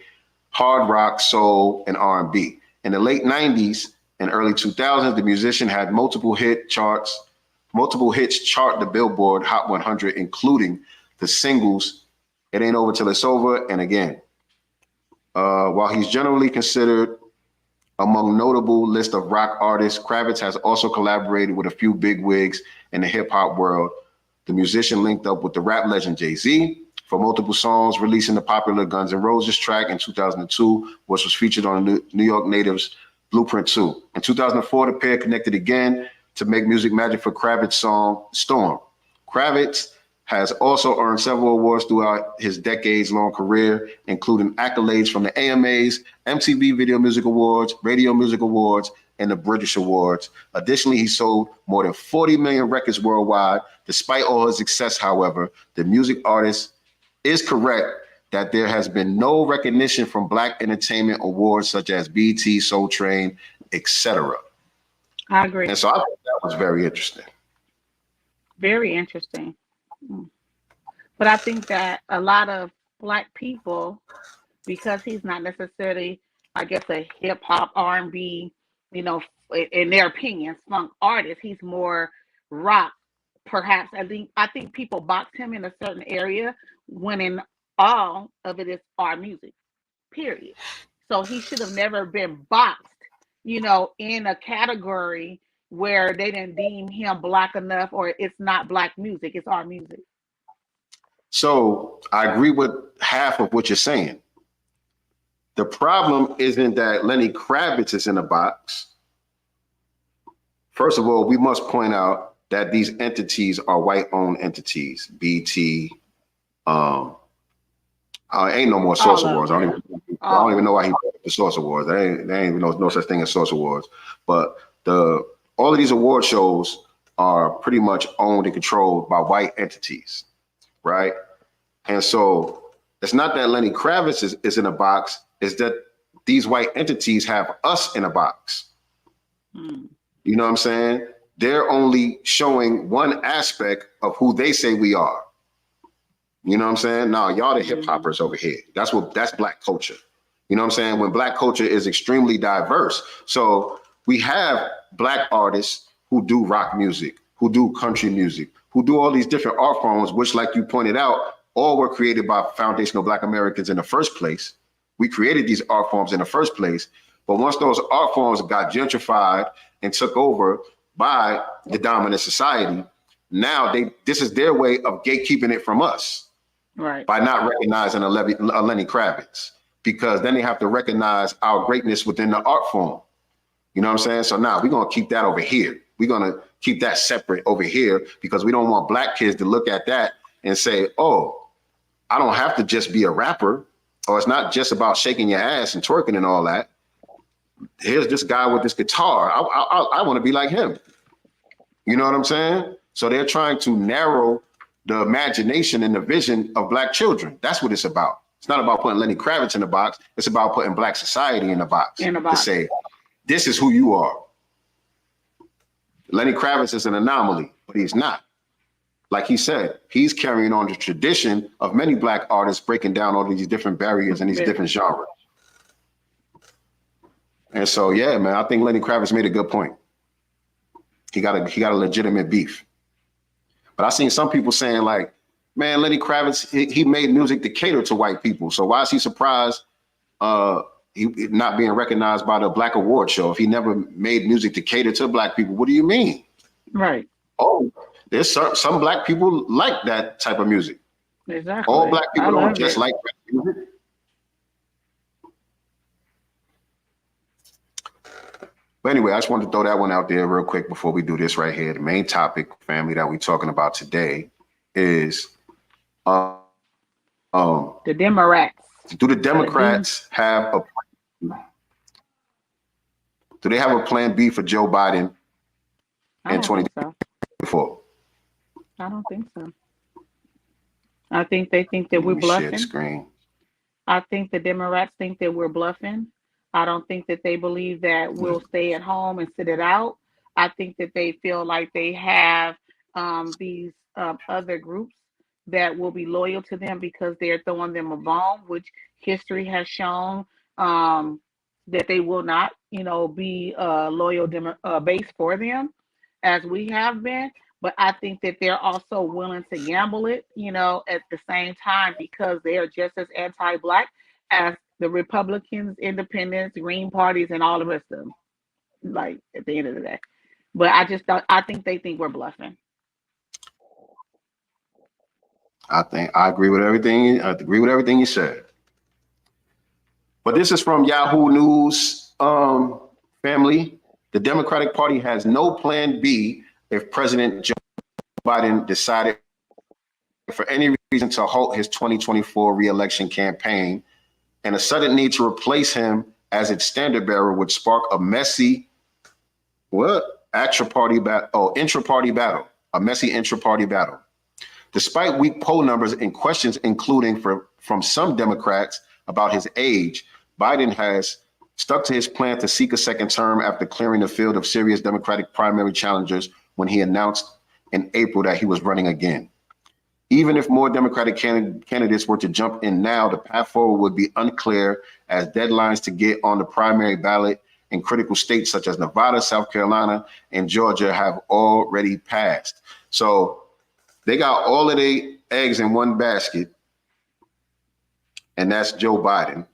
hard rock, soul, and R&B. In the late 90s and early 2000s, the musician had multiple hits chart the Billboard Hot 100, including the singles It ain't over till it's over. And again, while he's generally considered among notable list of rock artists, Kravitz has also collaborated with a few bigwigs in the hip hop world. The musician linked up with the rap legend Jay-Z for multiple songs, releasing the popular Guns N' Roses track in 2002, which was featured on the New York Natives' Blueprint 2. In 2004, the pair connected again to make music magic for Kravitz's song Storm. Kravitz has also earned several awards throughout his decades-long career, including accolades from the AMAs, MTV Video Music Awards, Radio Music Awards, and the British Awards. Additionally, he sold more than 40 million records worldwide. Despite all his success, however, the music artist is correct that there has been no recognition from Black entertainment awards such as BET, Soul Train, etc. I agree. And so I think that was very interesting. Very interesting. But I think that a lot of Black people, because he's not necessarily, I guess, a hip hop, R&B, in their opinion, funk artist, he's more rock. Perhaps I think people box him in a certain area when in all of it is our music, period. So he should have never been boxed, in a category where they didn't deem him Black enough, or it's not Black music, it's our music. So I agree with half of what you're saying. The problem isn't that Lenny Kravitz is in a box. First of all, we must point out that these entities are white-owned entities. BT, ain't no more Source Awards. I don't even know why he brought up the Source Awards. There ain't even no such thing as Source Awards. But all of these award shows are pretty much owned and controlled by white entities, right? And so it's not that Lenny Kravitz is in a box, it's that these white entities have us in a box. You know what I'm saying? They're only showing one aspect of who they say we are. You know what I'm saying? No, y'all the hip hoppers over here. That's Black culture. You know what I'm saying? When Black culture is extremely diverse. So we have Black artists who do rock music, who do country music, who do all these different art forms, which, like you pointed out, all were created by foundational Black Americans in the first place. We created these art forms in the first place. But once those art forms got gentrified and took over by the dominant society, now this is their way of gatekeeping it from us. Right. By not recognizing a Lenny Kravitz, because then they have to recognize our greatness within the art form. You know what I'm saying? So now we're going to keep that over here. We're going to keep that separate over here because we don't want Black kids to look at that and say, oh, I don't have to just be a rapper, or it's not just about shaking your ass and twerking and all that. Here's this guy with this guitar. I want to be like him. You know what I'm saying? So they're trying to narrow the imagination and the vision of Black children. That's what it's about. It's not about putting Lenny Kravitz in the box. It's about putting Black society in the box. To say, this is who you are. Lenny Kravitz is an anomaly, but he's not. Like he said, he's carrying on the tradition of many Black artists breaking down all these different barriers and these different genres. And so, yeah, man, I think Lenny Kravitz made a good point. He got a legitimate beef. But I seen some people saying like, man, Lenny Kravitz, he made music to cater to white people. So why is he surprised he not being recognized by the Black Award show if he never made music to cater to Black people? What do you mean? Right. Oh, there's some Black people like that type of music. Exactly. All Black people don't just like rap music. But anyway, I just wanted to throw that one out there real quick before we do this right here. The main topic, family, that we're talking about today is the Democrats. Do the Democrats have do they have a plan B for Joe Biden in 2024? I don't think so. I think they think that we're bluffing. I think the Democrats think that we're bluffing. I don't think that they believe that we'll stay at home and sit it out. I think that they feel like they have these other groups that will be loyal to them because they're throwing them a bone, which history has shown that they will not, be a loyal base for them as we have been. but I think that they're also willing to gamble it, at the same time, because they are just as anti-black as the Republicans, Independents, Green parties, and all the rest of them. Like at the end of the day, but I think they think we're bluffing. I agree with everything. I agree with everything you said. But this is from Yahoo News, family. The Democratic Party has no plan B if President Joe Biden decided for any reason to halt his 2024 re-election campaign, and a sudden need to replace him as its standard bearer would spark a messy intra-party battle. A messy intra-party battle. Despite weak poll numbers and questions, including from some Democrats about his age, Biden has stuck to his plan to seek a second term after clearing the field of serious Democratic primary challengers when he announced in April that he was running again. Even if more Democratic candidates were to jump in now, the path forward would be unclear, as deadlines to get on the primary ballot in critical states such as Nevada, South Carolina, and Georgia have already passed. So they got all of their eggs in one basket, and that's Joe Biden.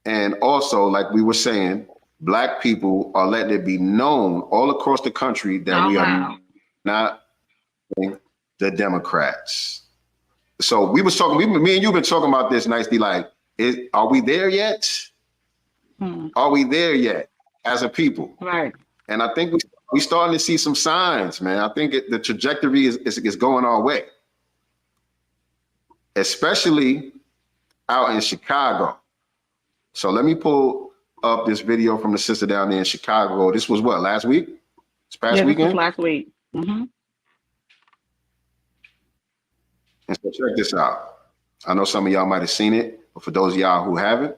And also, like we were saying, Black people are letting it be known all across the country that we are not the Democrats. So we was talking, me and you've been talking about this nicely, like, are we there yet? Are we there yet as a people? Right. And I think we starting to see some signs, man. I think the trajectory is going our way, especially out in Chicago. So let me pull up this video from the sister down there in Chicago. This was what, last week? This past weekend? This was last week. Mm-hmm. And so check this out. I know some of y'all might have seen it, but for those of y'all who haven't,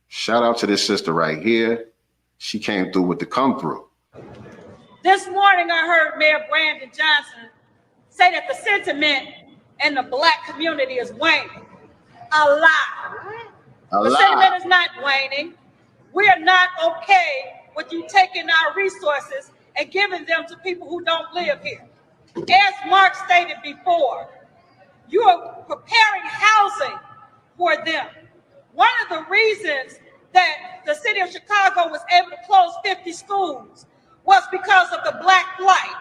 shout out to this sister right here. She came through with the come through. This morning, I heard Mayor Brandon Johnson say that the sentiment in the Black community is waning. A lie. The sentiment is not waning. We are not okay with you taking our resources and giving them to people who don't live here. As Mark stated before, you are preparing housing for them. One of the reasons that the city of Chicago was able to close 50 schools was because of the Black Flight.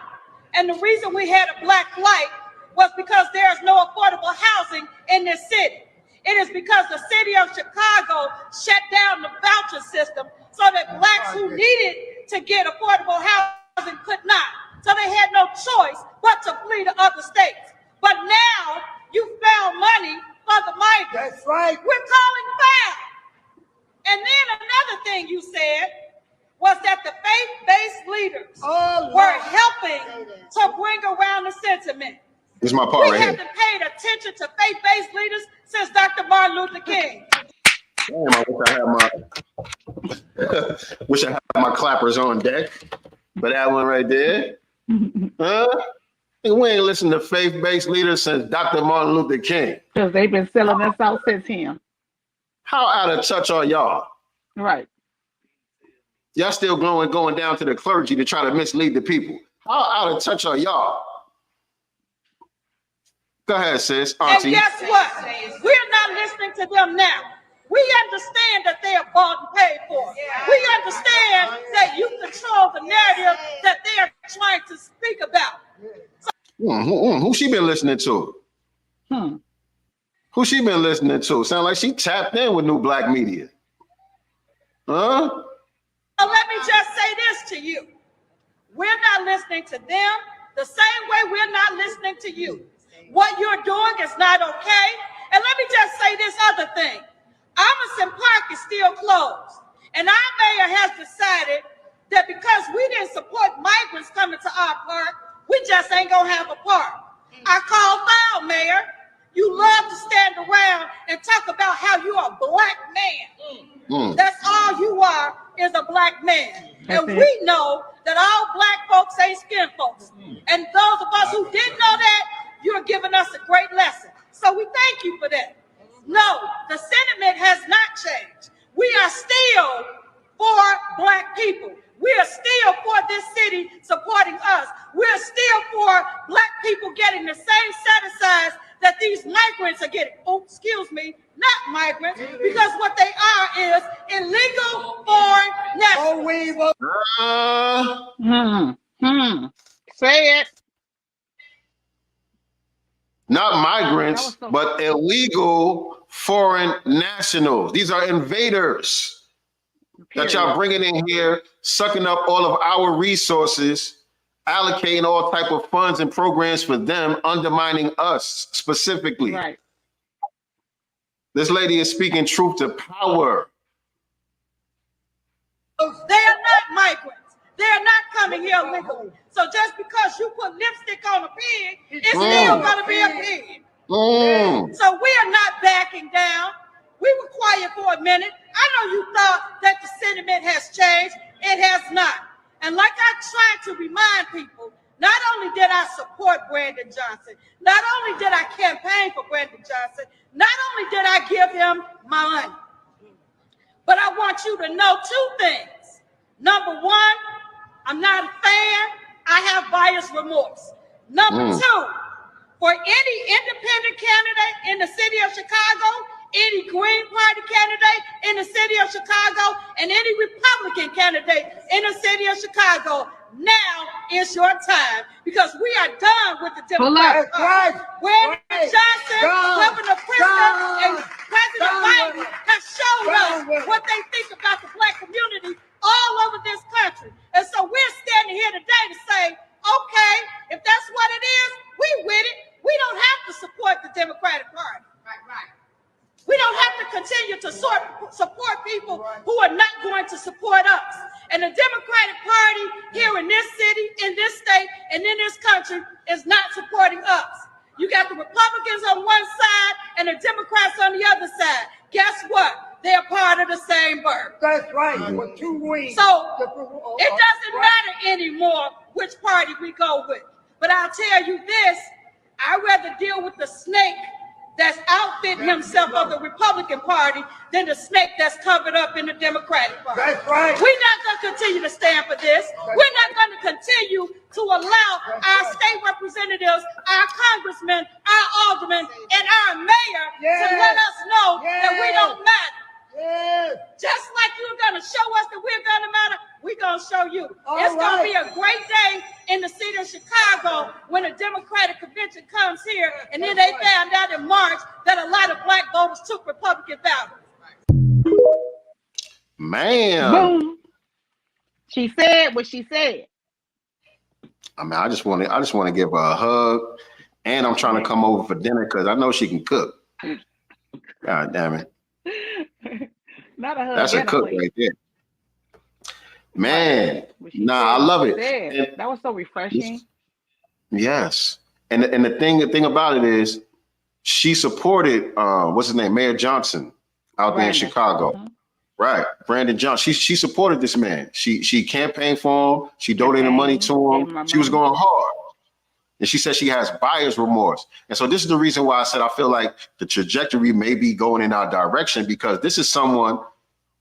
And the reason we had a Black Flight was because there is no affordable housing in this city. It is because the city of Chicago shut down the voucher system so that Blacks who needed to get affordable housing could not. So they had no choice but to flee to other states. But now you found money for the migrants. That's right. We're calling foul. And then another thing you said was that the faith-based leaders were helping to bring around the sentiment. This is my part right here. We haven't paid attention to faith-based leaders since Dr. Martin Luther King. Damn, I wish I had my clappers on deck. But that one right there, we ain't listened to faith-based leaders since Dr. Martin Luther King. Because they've been selling us out since him. How out of touch are y'all? Right. Y'all still going down to the clergy to try to mislead the people. How out of touch are y'all? Go ahead, sis. Auntie. And guess what? We're not listening to them now. We understand that they are bought and paid for. We understand that you control the narrative that they are trying to speak about. Who she been listening to? Who she been listening to? Sound like she tapped in with new Black media. Huh? Let me just say this to you. We're not listening to them the same way we're not listening to you. What you're doing is not okay. And let me just say this other thing. Emerson Park is still closed. And our mayor has decided that because we didn't support migrants coming to our park, we just ain't gonna have a park. I call foul, Mayor. You love to stand around and talk about how you are a Black man. That's all you are, is a Black man. And we know that all Black folks ain't skin folks. And those of us who didn't know that, you're giving us a great lesson. So we thank you for that. No, the sentiment has not changed. We are still for Black people. We are still for this city supporting people getting the same set-asides that these migrants are getting. Oh, excuse me, not migrants, because what they are is illegal foreign nationals. Say it. Not migrants, but illegal foreign nationals. These are invaders that y'all bringing in here, sucking up all of our resources, allocating all type of funds and programs for them, undermining us specifically. Right. This lady is speaking truth to power. They are not migrants. They are not coming here legally. So just because you put lipstick on a pig, it's still going to be a pig. So we are not backing down. We were quiet for a minute. I know you thought that the sentiment has changed. It has not. And like I tried to remind people, not only did I support Brandon Johnson, not only did I campaign for Brandon Johnson, not only did I give him my money, but I want you to know two things. Number one, I'm not a fan. I have buyer's remorse. Number two, for any independent candidate in the city of Chicago, any Green Party candidate in the city of Chicago, and any Republican candidate in the city of Chicago, now is your time, because we are done with the Democratic Party. Brandon Johnson, Governor Pritzker, and President Biden have shown us what they think about the Black community all over this country. And so we're standing here today to say, okay, if that's what it is, we with it. We don't have to support the Democratic Party. Right. We don't have to continue to support people who are not going to support us. And the Democratic Party here in this city, in this state, and in this country is not supporting us. You got the Republicans on one side and the Democrats on the other side. Guess what? They're part of the same bird. That's right. With two wings. So it doesn't matter anymore which party we go with. But I'll tell you this, I'd rather deal with the snake that's outfitting himself of the Republican Party than the snake that's covered up in the Democratic Party. That's right. We're not going to continue to stand for this. We're not going to continue to allow our state representatives, our congressmen, our aldermen, and our mayor to let us know that we don't matter. Just like you're going to show us that we're going to matter, we're going to show you. It's going to be a great day in the city of Chicago when a Democratic convention comes here, and then they found out in March that a lot of Black voters took Republican ballots. Man. Boom. She said what she said. I mean, I just want to give her a hug, and I'm trying to come over for dinner because I know she can cook. God damn it. Not a hug. That's a cook right there. Man, I love it. And that was so refreshing. Yes. And the thing about it is she supported what's his name, Mayor Johnson out there in Chicago. Right. Brandon Johnson. She supported this man. She campaigned for him. She donated money to him. She was going hard. And she said she has buyer's remorse. And so this is the reason why I said I feel like the trajectory may be going in our direction, because this is someone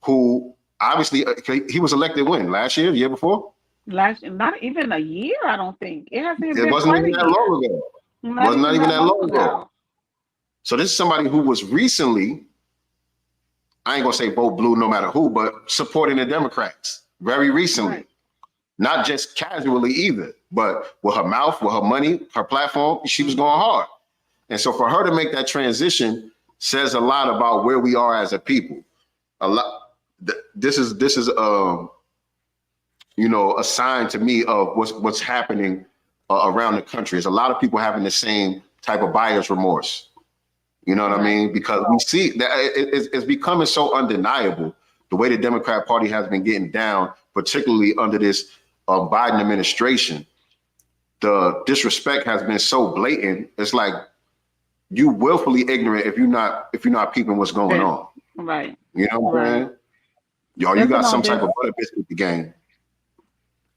who obviously he was elected when? Last year, the year before? Not even a year, I don't think. It wasn't even that long ago. Not even that long ago. So this is somebody who was recently, I ain't gonna say vote blue no matter who, but supporting the Democrats very recently. Right. Not just casually either, but with her mouth, with her money, her platform, she was going hard. And so for her to make that transition says a lot about where we are as a people. A lot. This is a sign to me of what's happening around the country. There's a lot of people having the same type of buyer's remorse. You know what I mean? Because we see that it's becoming so undeniable the way the Democrat Party has been getting down, particularly under this Biden administration. The disrespect has been so blatant. It's like you willfully ignorant if you're not peeping what's going on. Right. You know what I'm saying? Yo, you got some type of butter biscuit the game.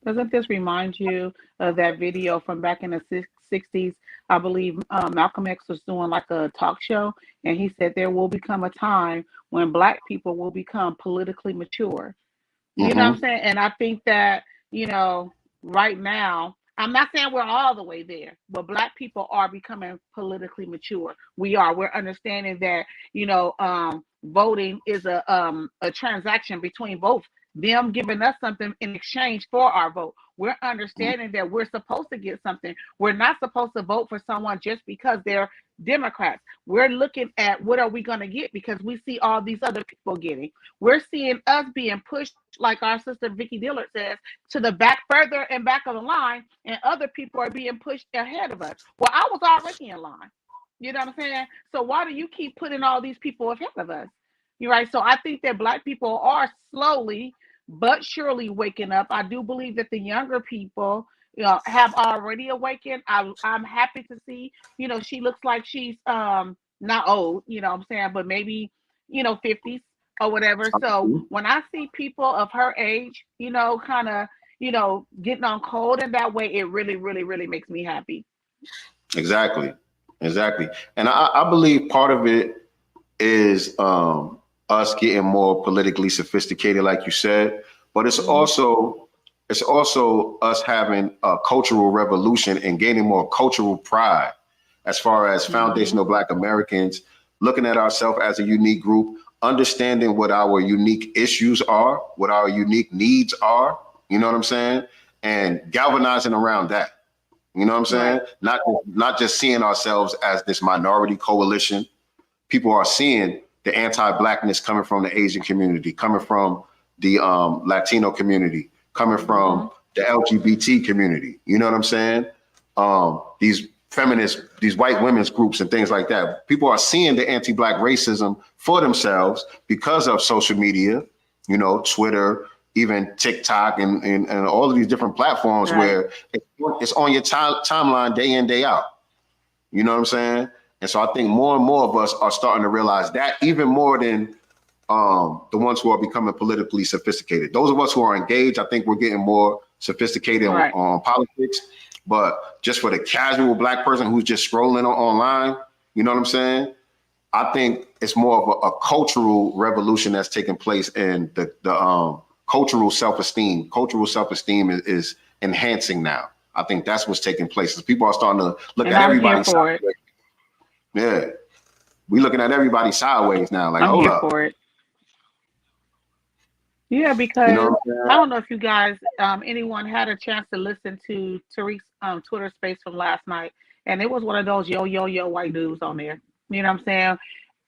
Doesn't this remind you of that video from back in the 60s? I believe Malcolm X was doing like a talk show, and he said there will become a time when Black people will become politically mature. You know what I'm saying? And I think that, right now, I'm not saying we're all the way there, but Black people are becoming politically mature. We are. We're understanding that, voting is a transaction between both them giving us something in exchange for our vote. We're understanding that we're supposed to get something. We're not supposed to vote for someone just because they're Democrats. We're looking at what are we going to get, because we see all these other people getting. We're seeing us being pushed, like our sister Vicky Dillard says, to the back, further and back of the line, and other people are being pushed ahead of us. Well, I was already in line. You know what I'm saying? So why do you keep putting all these people ahead of us? You're right. So I think that Black people are slowly but surely waking up. I do believe that the younger people, have already awakened. I'm happy to see, she looks like she's not old, what I'm saying, but maybe, 50s or whatever. So when I see people of her age, kind of, getting on code in that way, it really, really, really makes me happy. Exactly. And I believe part of it is us getting more politically sophisticated, like you said, but it's also us having a cultural revolution and gaining more cultural pride as far as foundational Black Americans, looking at ourselves as a unique group, understanding what our unique issues are, what our unique needs are, you know what I'm saying? And galvanizing around that. You know what I'm saying? Right. Not just seeing ourselves as this minority coalition. People are seeing the anti-Blackness coming from the Asian community, coming from the Latino community, coming from the LGBT community. You know what I'm saying? These feminist, these white women's groups and things like that. People are seeing the anti-Black racism for themselves because of social media, Twitter, even TikTok and all of these different platforms where it's on your timeline day in, day out. You know what I'm saying? And so I think more and more of us are starting to realize that, even more than the ones who are becoming politically sophisticated. Those of us who are engaged, I think we're getting more sophisticated on politics. But just for the casual Black person who's just scrolling online, you know what I'm saying? I think it's more of a cultural revolution that's taking place, in the cultural self-esteem. Cultural self-esteem is enhancing now. I think that's what's taking place. People are starting to look at everybody sideways. Yeah, we looking at everybody sideways now. Like, hold up. For it. Yeah, because I don't know if you guys, anyone had a chance to listen to Tariq's Twitter space from last night, and it was one of those yo white dudes on there. You know what I'm saying?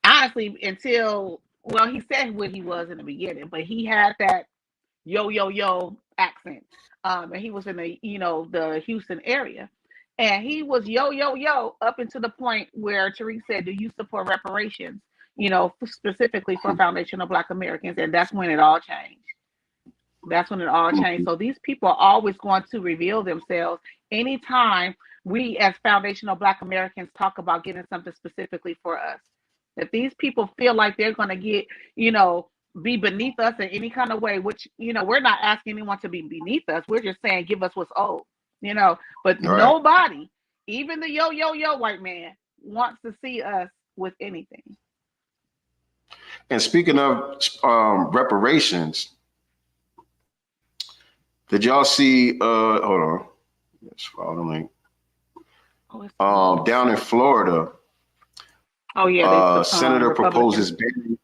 Honestly, he said what he was in the beginning, but he had that yo accent, and he was in the Houston area, and he was yo up until the point where Tariq said, "Do you support reparations?" Specifically for foundational Black Americans, and that's when it all changed. So these people are always going to reveal themselves anytime we as foundational Black Americans talk about getting something specifically for us. If these people feel like they're going to get, be beneath us in any kind of way, which, we're not asking anyone to be beneath us. We're just saying, give us what's owed, but nobody, even the yo white man, wants to see us with anything. And speaking of reparations, did y'all see, hold on, let's follow the link. Down in Florida, Senator proposes banning,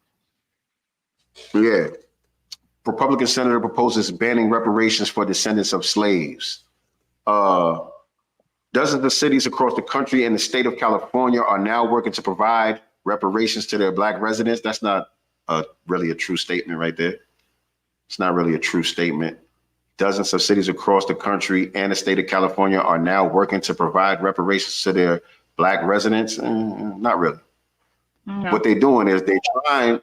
Republican senator proposes banning reparations for descendants of slaves. Dozens of cities across the country and the state of California are now working to provide reparations to their Black residents. That's not really a true statement right there. It's not really a true statement. Dozens of cities across the country and the state of California are now working to provide reparations to their Black residents. Not really. No. What they're doing is they're trying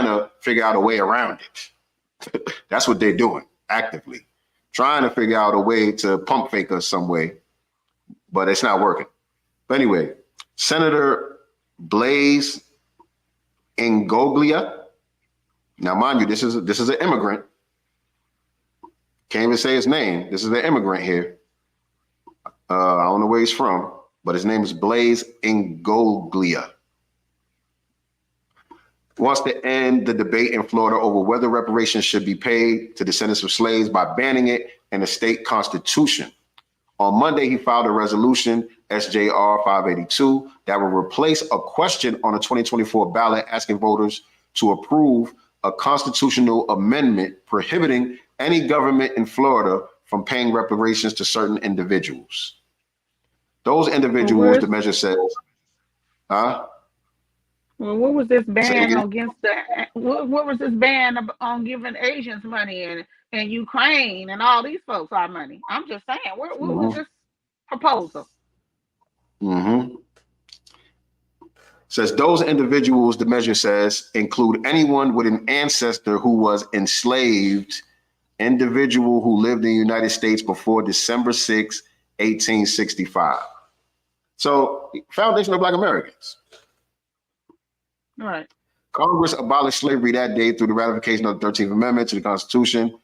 to figure out a way around it. That's what they're doing actively, trying to figure out a way to pump fake us some way, but it's not working. But anyway, Senator Blaise Ingoglia. Now, mind you, this is an immigrant. Can't even say his name. This is an immigrant here. I don't know where he's from, but his name is Blaise Ingoglia. wants to end the debate in Florida over whether reparations should be paid to descendants of slaves by banning it in the state constitution. On Monday, he filed a resolution, SJR 582, that will replace a question on a 2024 ballot asking voters to approve a constitutional amendment prohibiting any government in Florida from paying reparations to certain individuals. Those individuals, the measure says, Well, what was this ban against what was this ban on giving Asians money and Ukraine and all these folks our money? I'm just saying, what was this proposal? Says those individuals, the measure says, include anyone with an ancestor who was enslaved, individual who lived in the United States before December 6, 1865. So, Foundation of Black Americans. All right. Congress abolished slavery that day through the ratification of the 13th Amendment to the Constitution.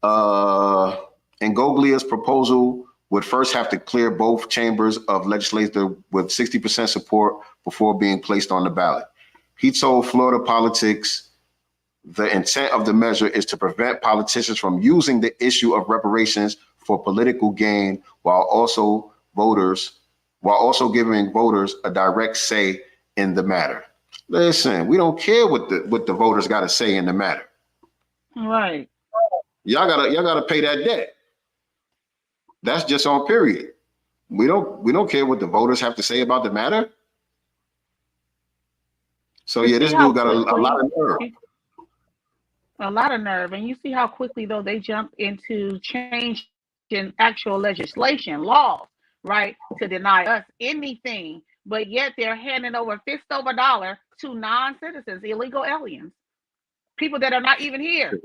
Ngoglia's proposal would first have to clear both chambers of legislature with 60% support before being placed on the ballot. He told Florida Politics the intent of the measure is to prevent politicians from using the issue of reparations for political gain while also giving voters a direct say in the matter. Listen, we don't care what the voters got to say in the matter. Right. Y'all gotta pay that debt. That's just on period. We don't care what the voters have to say about the matter. So yeah, this dude got a lot of nerve. A lot of nerve. And you see how quickly though they jump into changing actual legislation, laws, right, to deny us anything, but yet they're handing over fist over dollar to non-citizens, illegal aliens, people that are not even here.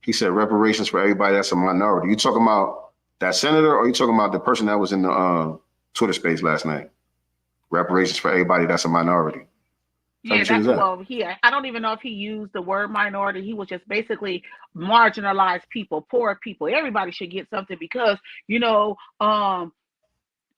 He said reparations for everybody that's a minority. You talking about that senator, or you talking about the person that was in the Twitter space last night? Reparations for everybody that's a minority. Yeah, that's well here. I don't even know if he used the word minority. He was just basically marginalized people, poor people. Everybody should get something because, you know,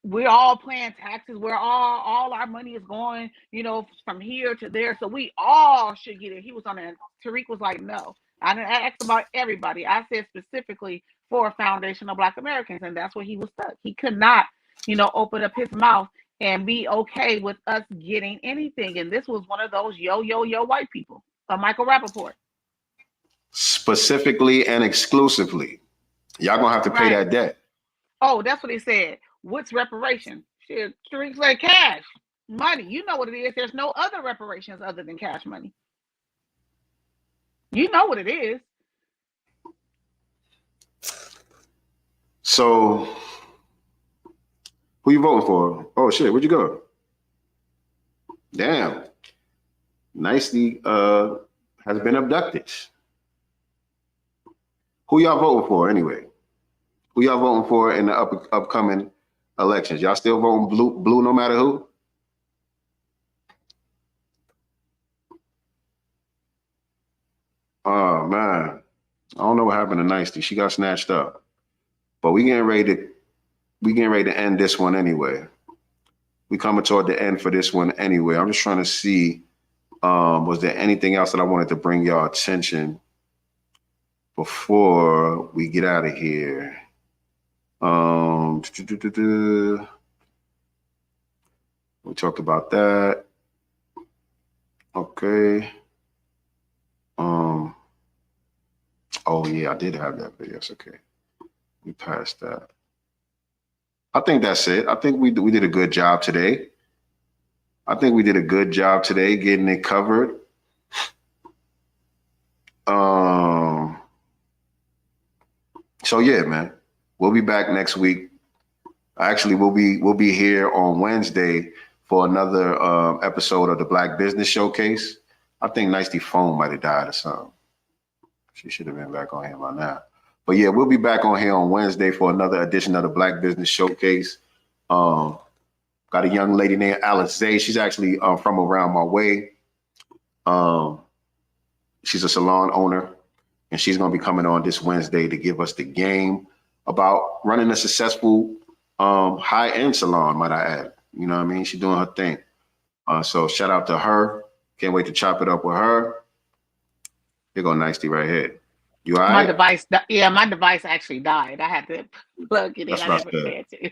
we're all paying taxes. We're all our money is going, you know, from here to there. So we all should get it. He was on that. Tariq was like, no. I didn't ask about everybody. I said specifically for Foundation of Black Americans, and that's where he was stuck. He could not, you know, open up his mouth and be okay with us getting anything. And this was one of those yo white people, Michael Rappaport. Specifically and exclusively. Y'all gonna have to pay that debt. Oh, that's what he said. What's reparation? Shit, Tariq said cash, money. You know what it is. There's no other reparations other than cash money. You know what it is. So, who you voting for? Oh shit, where'd you go? Damn. Nicely has been abducted. Who y'all voting for anyway? Who y'all voting for in the upcoming elections? Y'all still voting blue no matter who? Oh man, I don't know what happened to Nicely. She got snatched up, but we getting ready to end this one anyway. We coming toward the end for this one anyway. I'm just trying to see, was there anything else that I wanted to bring y'all attention before we get out of here? We talked about that. Okay. Oh yeah, I did have that video. It's okay. We passed that. I think that's it. I think we did a good job today. I think we did a good job today getting it covered. So yeah, man, we'll be back next week. Actually, we'll be here on Wednesday for another episode of the Black Business Showcase. I think Nicely phone might have died or something. She should have been back on here by now. But yeah, we'll be back on here on Wednesday for another edition of the Black Business Showcase. Got a young lady named Alice. She's actually from around my way. She's a salon owner, and she's going to be coming on this Wednesday to give us the game about running a successful high-end salon, might I add. You know what I mean? She's doing her thing. So shout out to her. Can't wait to chop it up with her. Here go Nicety right here. You all right? My device, my device actually died. I had to plug it in. That's I what never I had to.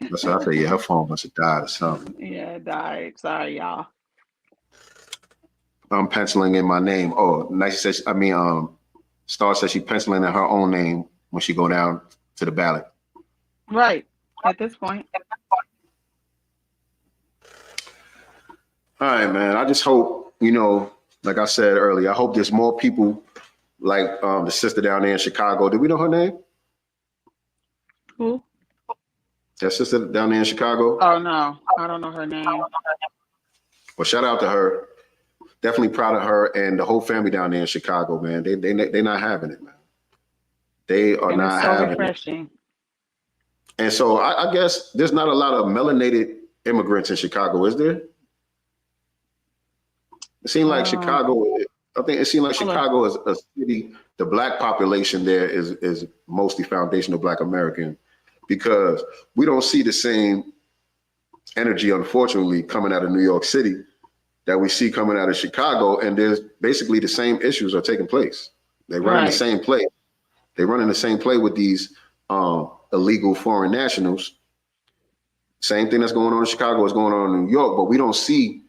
That's what I said. Yeah, her phone must have died or something. Yeah, it died. Sorry, y'all. I'm penciling in my name. Oh, Nicety says, Star says she penciling in her own name when she go down to the ballot. Right. At this point. All right, man. I just hope, like I said earlier, I hope there's more people like the sister down there in Chicago. Did we know her name? Who? That sister down there in Chicago? Oh, no. I don't know her name. Well, shout out to her. Definitely proud of her and the whole family down there in Chicago, man. They're not having it, man. They are And not it's so having refreshing. it. And so I guess there's not a lot of melanated immigrants in Chicago, is there? It seemed like Chicago, I think it seemed like Chicago is a city, the black population there is mostly foundational Black American, because we don't see the same energy, unfortunately, coming out of New York City that we see coming out of Chicago. And there's basically the same issues are taking place. They run in the same play. They run in the same play with these illegal foreign nationals. Same thing that's going on in Chicago is going on in New York, but we don't see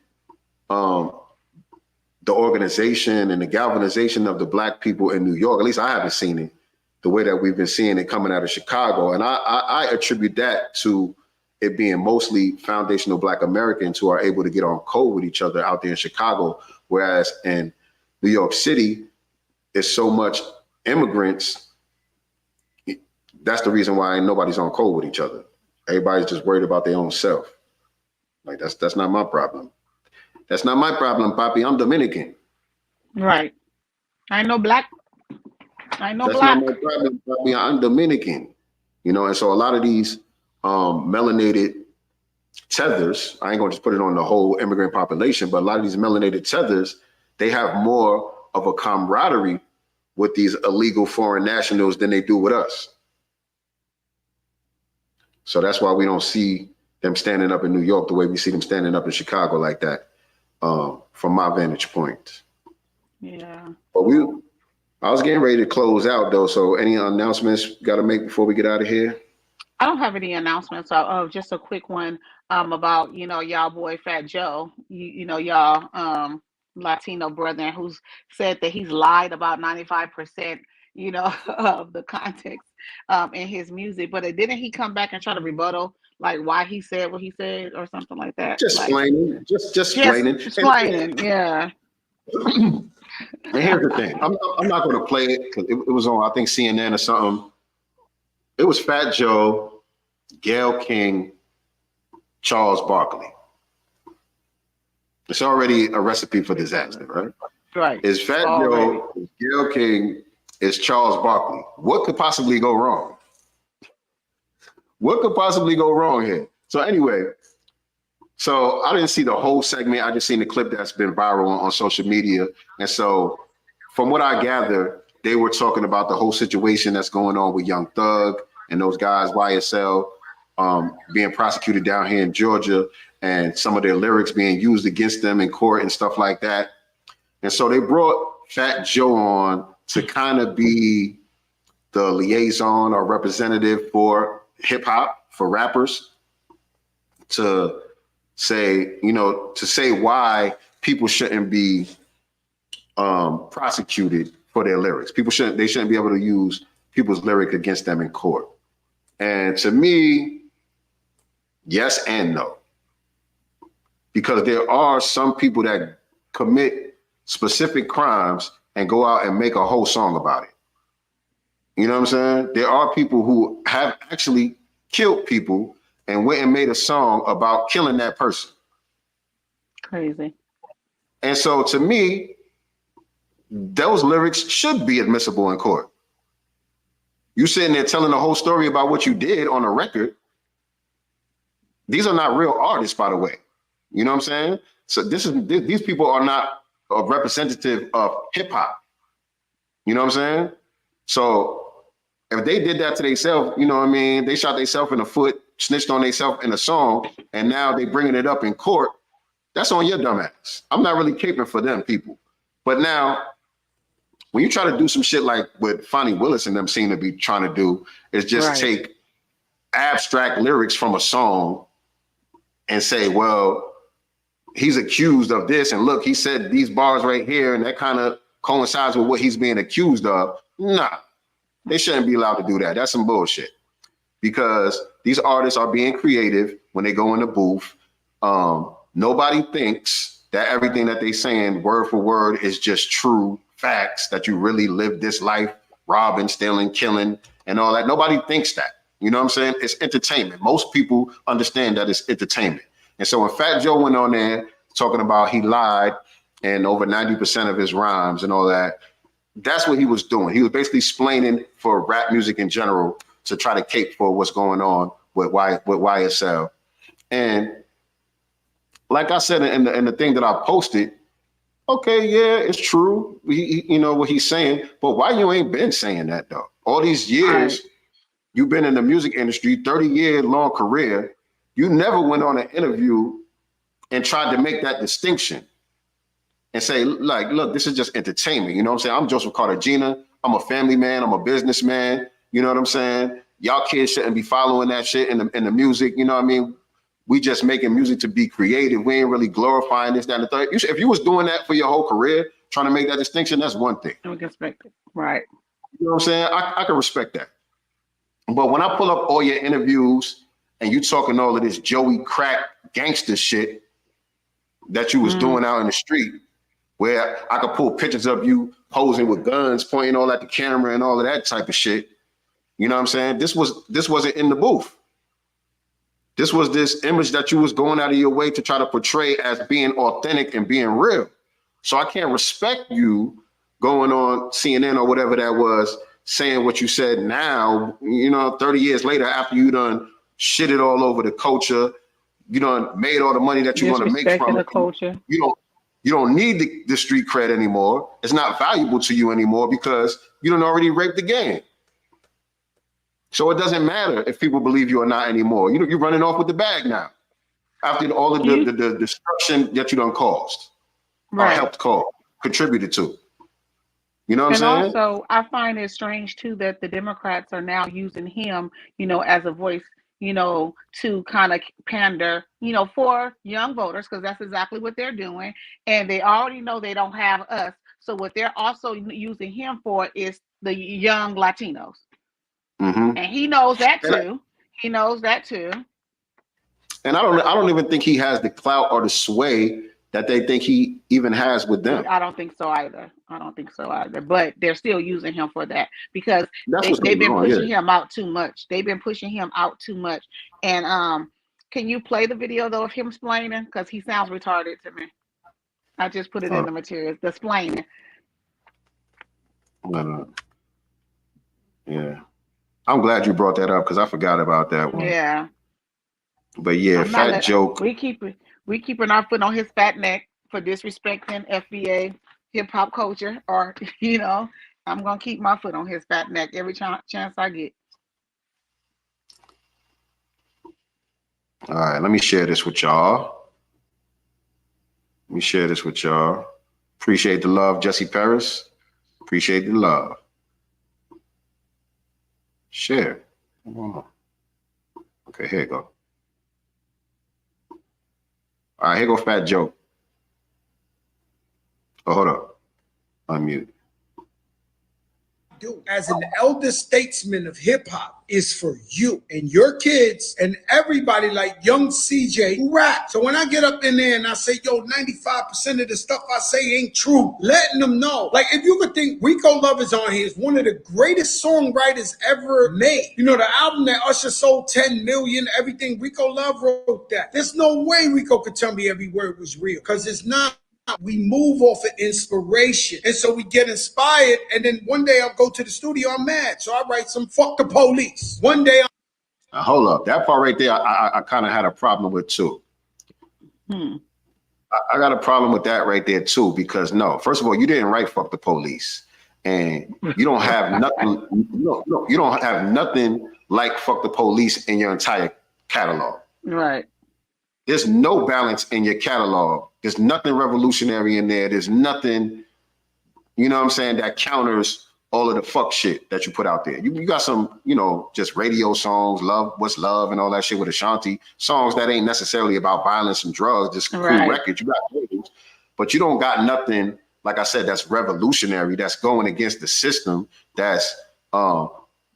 the organization and the galvanization of the Black people in New York. At least I haven't seen it the way that we've been seeing it coming out of Chicago. And I attribute that to it being mostly foundational Black Americans who are able to get on code with each other out there in Chicago, whereas in New York City, it's so much immigrants. That's the reason why nobody's on code with each other. Everybody's just worried about their own self. Like that's not my problem. That's not my problem, Papi. I'm Dominican. Right. I know Black. I know That's Black. not my problem, Papi. I'm Dominican. And so a lot of these melanated tethers, I ain't gonna just put it on the whole immigrant population, but a lot of these melanated tethers, they have more of a camaraderie with these illegal foreign nationals than they do with us. So that's why we don't see them standing up in New York the way we see them standing up in Chicago like that, from my vantage point. Yeah. But I was getting ready to close out though. So any announcements got to make before we get out of here? I don't have any announcements. Just a quick one about, y'all boy Fat Joe, y'all Latino brethren who's said that he's lied about 95%, of the context in his music. But didn't he come back and try to rebuttal like why he said what he said or something like that? Just explaining. Just explaining. Explaining, yeah. And here's the thing. I'm not going to play it because it was on, I think, CNN or something. It was Fat Joe, Gayle King, Charles Barkley. It's already a recipe for disaster, right? Right. It's Fat Joe, it's Gayle King, it's Charles Barkley. What could possibly go wrong? What could possibly go wrong here? So anyway, so I didn't see the whole segment. I just seen the clip that's been viral on social media. And so from what I gather, they were talking about the whole situation that's going on with Young Thug and those guys, YSL, being prosecuted down here in Georgia, and some of their lyrics being used against them in court and stuff like that. And so they brought Fat Joe on to kind of be the liaison or representative for hip hop, for rappers, to say, to say why people shouldn't be prosecuted for their lyrics. They shouldn't be able to use people's lyric against them in court. And to me, yes and no. Because there are some people that commit specific crimes and go out and make a whole song about it. You know what I'm saying? There are people who have actually killed people and went and made a song about killing that person. Crazy. And so to me, those lyrics should be admissible in court. You sitting there telling the whole story about what you did on a record. These are not real artists, by the way. You know what I'm saying? So these people are not a representative of hip hop. You know what I'm saying? So if they did that to themselves, you know what I mean? They shot themselves in the foot, snitched on themselves in a song, and now they bringing it up in court. That's on your dumb ass. I'm not really caping for them people. But now, when you try to do some shit like what Fonnie Willis and them seem to be trying to do, is just take abstract lyrics from a song and say, well, he's accused of this, and look, he said these bars right here, and that kind of coincides with what he's being accused of. Nah, they shouldn't be allowed to do that. That's some bullshit. Because these artists are being creative when they go in the booth. Nobody thinks that everything that they saying word for word is just true facts, that you really live this life, robbing, stealing, killing, and all that. Nobody thinks that. You know what I'm saying? It's entertainment. Most people understand that it's entertainment. And so when Fat Joe went on there talking about he lied and over 90% of his rhymes and all that, that's what he was doing. He was basically explaining for rap music in general to try to cape for what's going on with YSL. And like I said in the thing that I posted, okay, yeah, it's true. You know what he's saying, but why you ain't been saying that though? All these years, you've been in the music industry, 30-year long career. You never went on an interview and tried to make that distinction and say, like, look, this is just entertainment. You know what I'm saying? I'm Joseph Cartagena. I'm a family man. I'm a businessman. You know what I'm saying? Y'all kids shouldn't be following that shit in the music. You know what I mean? We just making music to be creative. We ain't really glorifying this, that, and the third. If you was doing that for your whole career, trying to make that distinction, that's one thing. We can respect it. Right. You know what I'm saying? I can respect that. But when I pull up all your interviews and you talking all of this Joey crack gangster shit that you was doing out in the street, where I could pull pictures of you posing with guns, pointing all at the camera and all of that type of shit. You know what I'm saying? This wasn't in the booth. This was this image that you was going out of your way to try to portray as being authentic and being real. So I can't respect you going on CNN or whatever that was, saying what you said now, you know, 30 years later, after you done shitted all over the culture, you done made all the money that you want to make from the it. culture. You don't need the street cred anymore. It's not valuable to you anymore because you done already raped the game. So it doesn't matter if people believe you or not anymore. You're running off with the bag now after all of the destruction that you done caused, or helped cause, contributed to. You know what I'm saying? And also, I find it strange too that the Democrats are now using him, you know, as a voice, you know, to kind of pander, you know, for young voters, because that's exactly what they're doing. And they already know they don't have us. So what they're also using him for is the young Latinos. Mm-hmm. And he knows that too. He knows that too. And I don't even think he has the clout or the sway that they think he even has with them. I don't think so either. But they're still using him for that because they've been pushing him out too much. And can you play the video though of him explaining? Because he sounds retarded to me. I just put it in the materials. The explaining. Yeah. I'm glad you brought that up because I forgot about that one. Yeah. But yeah, Fat Joke. We keeping our foot on his fat neck for disrespecting FBA hip hop culture, or you know, I'm gonna keep my foot on his fat neck every chance I get. All right, let me share this with y'all. Appreciate the love, Jesse Paris. Appreciate the love. Share. Okay, here you go. All right, here go Fat Joke. Oh, hold up. Unmute. Do as an elder statesman of hip hop is for you and your kids and everybody like young CJ who rap. So when I get up in there and I say, yo, 95% of the stuff I say ain't true, letting them know. Like if you could think Rico Love is on here is one of the greatest songwriters ever made. You know, the album that Usher sold 10 million, everything, Rico Love wrote that. There's no way Rico could tell me every word was real because it's not. We move off of inspiration. And so we get inspired. And then one day I'll go to the studio, I'm mad. So I write some fuck the police. One day hold up. That part right there, I kind of had a problem with too. I got a problem with that right there too, because no, first of all, you didn't write fuck the police. And you don't have nothing, you don't have nothing like fuck the police in your entire catalog. Right. There's no balance in your catalog. There's nothing revolutionary in there. There's nothing, you know what I'm saying, that counters all of the fuck shit that you put out there. You got some, you know, just radio songs, love, what's love and all that shit with Ashanti, songs that ain't necessarily about violence and drugs, just cool records. You got those, but you don't got nothing, like I said, that's revolutionary, that's going against the system, that's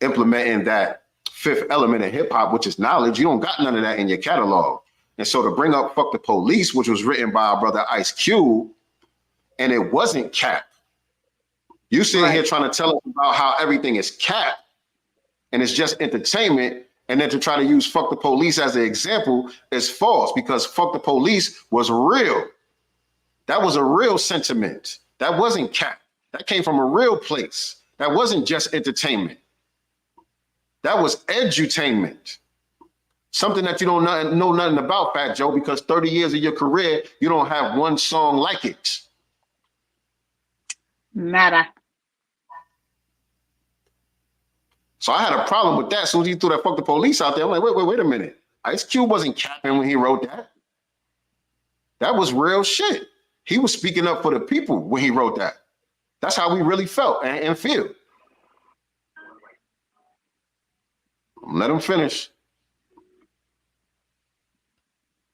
implementing that fifth element of hip hop, which is knowledge. You don't got none of that in your catalog. And so to bring up Fuck the Police, which was written by our brother Ice Cube, and it wasn't cap. You sitting here trying to tell us about how everything is cap and it's just entertainment, and then to try to use Fuck the Police as an example is false, because Fuck the Police was real. That was a real sentiment. That wasn't cap. That came from a real place. That wasn't just entertainment. That was edutainment. Something that you don't know nothing about, Fat Joe, because 30 years of your career, you don't have one song like it. Nada. So I had a problem with that. As soon as he threw that Fuck the Police out there, I'm like, wait a minute. Ice Cube wasn't capping when he wrote that. That was real shit. He was speaking up for the people when he wrote that. That's how we really felt and feel. Let him finish.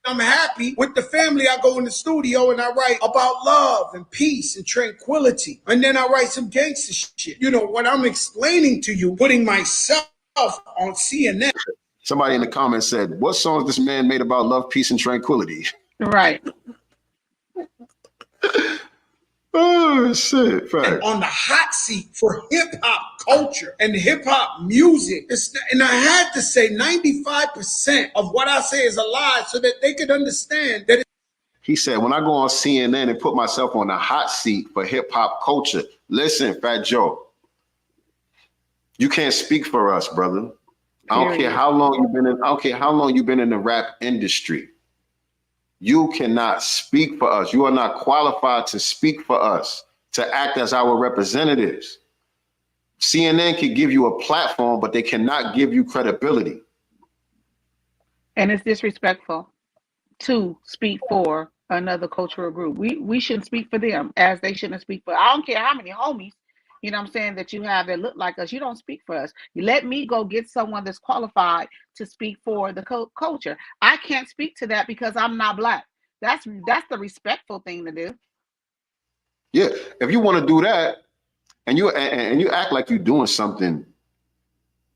I'm happy with the family. I go in the studio and I write about love and peace and tranquility. And then I write some gangster shit. You know, what I'm explaining to you, putting myself on CNN. Somebody in the comments said, what songs this man made about love, peace, and tranquility? Right. Oh, shit. Fact. On the hot seat for hip hop culture and hip hop music. And I had to say 95% of what I say is a lie so that they could understand that. He said, when I go on CNN and put myself on the hot seat for hip hop culture, listen, Fat Joe, you can't speak for us, brother. I don't care how long you've been in, I don't care how long you've been in the rap industry. You cannot speak for us. You are not qualified to speak for us, to act as our representatives. CNN can give you a platform, but they cannot give you credibility. And it's disrespectful to speak for another cultural group. We shouldn't speak for them as they shouldn't speak for. I don't care how many homies, you know what I'm saying, that you have that look like us. You don't speak for us. You let me go get someone that's qualified to speak for the culture. I can't speak to that because I'm not Black. That's the respectful thing to do. Yeah, if you want to do that, and you act like you're doing something,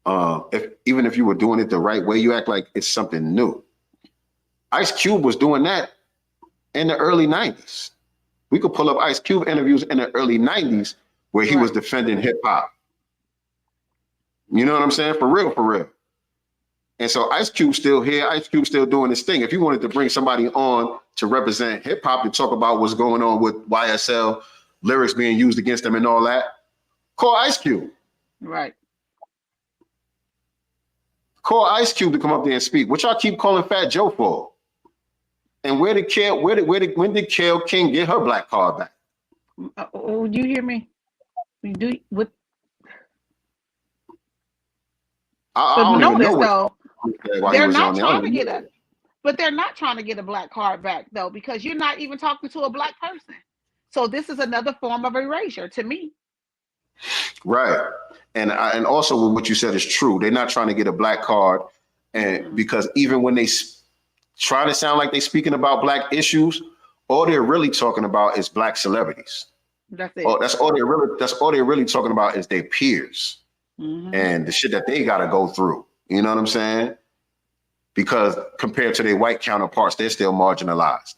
even if you were doing it the right way, you act like it's something new. Ice Cube was doing that in the early 90s. We could pull up Ice Cube interviews in the early 90s where he was defending hip hop. You know what I'm saying? For real, for real. And so Ice Cube's still here. Ice Cube's still doing this thing. If you wanted to bring somebody on to represent hip hop and talk about what's going on with YSL, lyrics being used against them and all that, call Ice Cube. Right. Call Ice Cube to come up there and speak. What y'all keep calling Fat Joe for? And when did Kale King get her black card back? Oh, you hear me? Do what? I don't even know though. They're not trying to get they're not trying to get a black card back though, because you're not even talking to a Black person. So this is another form of erasure to me. Right. And also what you said is true. They're not trying to get a black card, and because even when they try to sound like they're speaking about Black issues, all they're really talking about is Black celebrities. That's it. That's all they're really talking about is their peers and the shit that they got to go through. You know what I'm saying? Because compared to their white counterparts, they're still marginalized.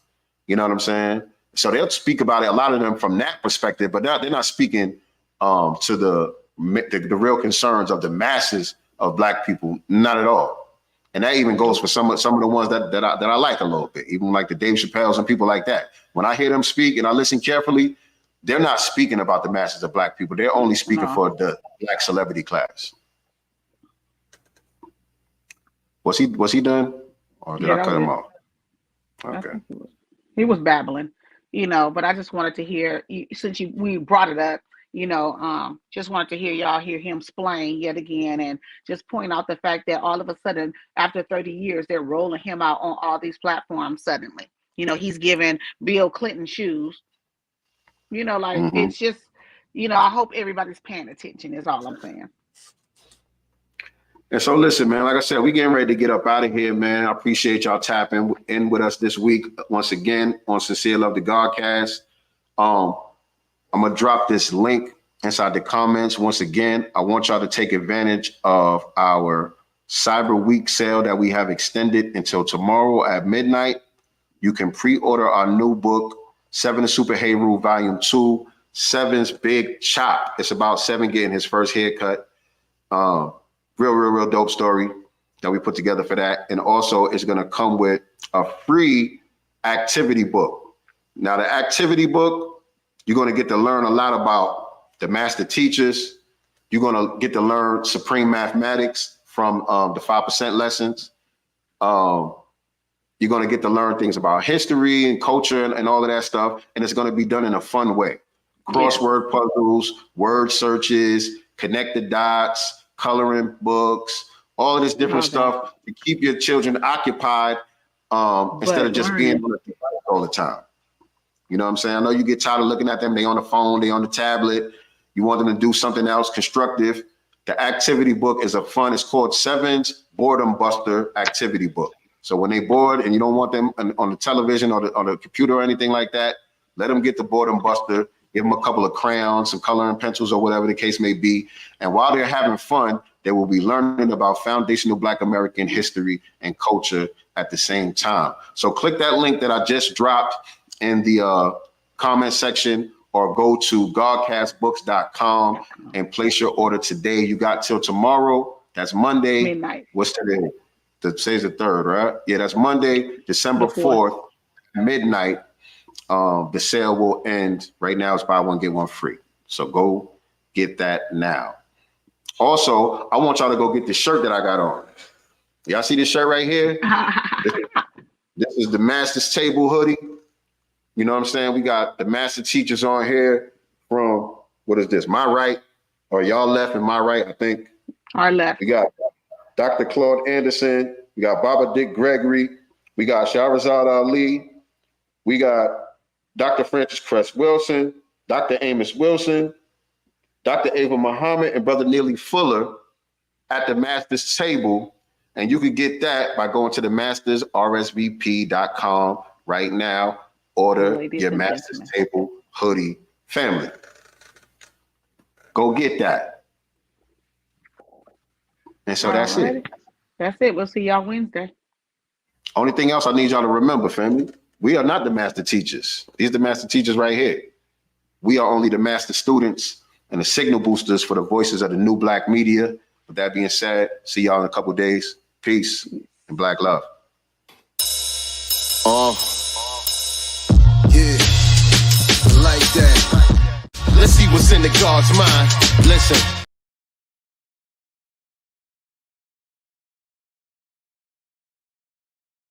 You know what I'm saying? So they'll speak about it, a lot of them from that perspective, but they're not speaking to the real concerns of the masses of Black people, not at all. And that even goes for some of the ones that I like a little bit, even like the Dave Chappelle's and people like that. When I hear them speak and I listen carefully, they're not speaking about the masses of Black people. They're only speaking for the Black celebrity class. Was he done? Or did I cut him off? Okay. He was babbling, you know, but I just wanted to hear, since we brought it up, just wanted to hear him explain yet again, and just point out the fact that all of a sudden, after 30 years, they're rolling him out on all these platforms suddenly. He's giving Bill Clinton shoes. It's just, I hope everybody's paying attention is all I'm saying. And so listen, man, like I said, we getting ready to get up out of here, man. I appreciate y'all tapping in with us this week once again on Sincere Love the Godcast. I'm going to drop this link inside the comments. Once again, I want y'all to take advantage of our Cyber Week sale that we have extended until tomorrow at midnight. You can pre-order our new book, Seven the Super Heru Volume 2, Seven's Big Chop. It's about Seven getting his first haircut. Real dope story that we put together for that. And also it's going to come with a free activity book. Now the activity book, you're going to get to learn a lot about the master teachers. You're going to get to learn supreme mathematics from the 5% lessons. You're going to get to learn things about history and culture and all of that stuff. And it's going to be done in a fun way. Crossword puzzles, word searches, connect the dots, coloring books, all of this different stuff to keep your children occupied instead of just being on the device all the time. You know what I'm saying? I know you get tired of looking at them. They on the phone, they on the tablet. You want them to do something else constructive. The activity book is it's called Seven's Boredom Buster Activity Book. So when they bored and you don't want them on the television or on the computer or anything like that, let them get the Boredom Buster. Give them a couple of crayons, some coloring pencils, or whatever the case may be. And while they're having fun, they will be learning about foundational Black American history and culture at the same time. So click that link that I just dropped in the comment section, or go to godcastbooks.com and place your order today. You got till tomorrow. That's Monday. Midnight. What's today? Today's the 3rd, right? Yeah, that's Monday, December 4th, midnight. The sale will end. Right now it's buy one, get one free. So go get that now. Also, I want y'all to go get the shirt that I got on. Y'all see this shirt right here? This is the Master's Table hoodie. You know what I'm saying? We got the master teachers on here from, what is this? My right, or y'all left and my right, I think. Our left. We got Dr. Claude Anderson. We got Baba Dick Gregory. We got Shahrazad Ali. We got Dr. Francis Crest Wilson, Dr. Amos Wilson, Dr. Ava Muhammad, and Brother Neely Fuller at the Master's Table. And you can get that by going to the mastersrsvp.com right now. Order your Master's Table hoodie, family. Go get that. And so that's it. That's it. We'll see y'all Wednesday. Only thing else I need y'all to remember, family, we are not the master teachers. These are the master teachers right here. We are only the master students and the signal boosters for the voices of the new Black media. With that being said, see y'all in a couple of days. Peace and Black love. Yeah, like that. Let's see what's in the God's mind. Listen.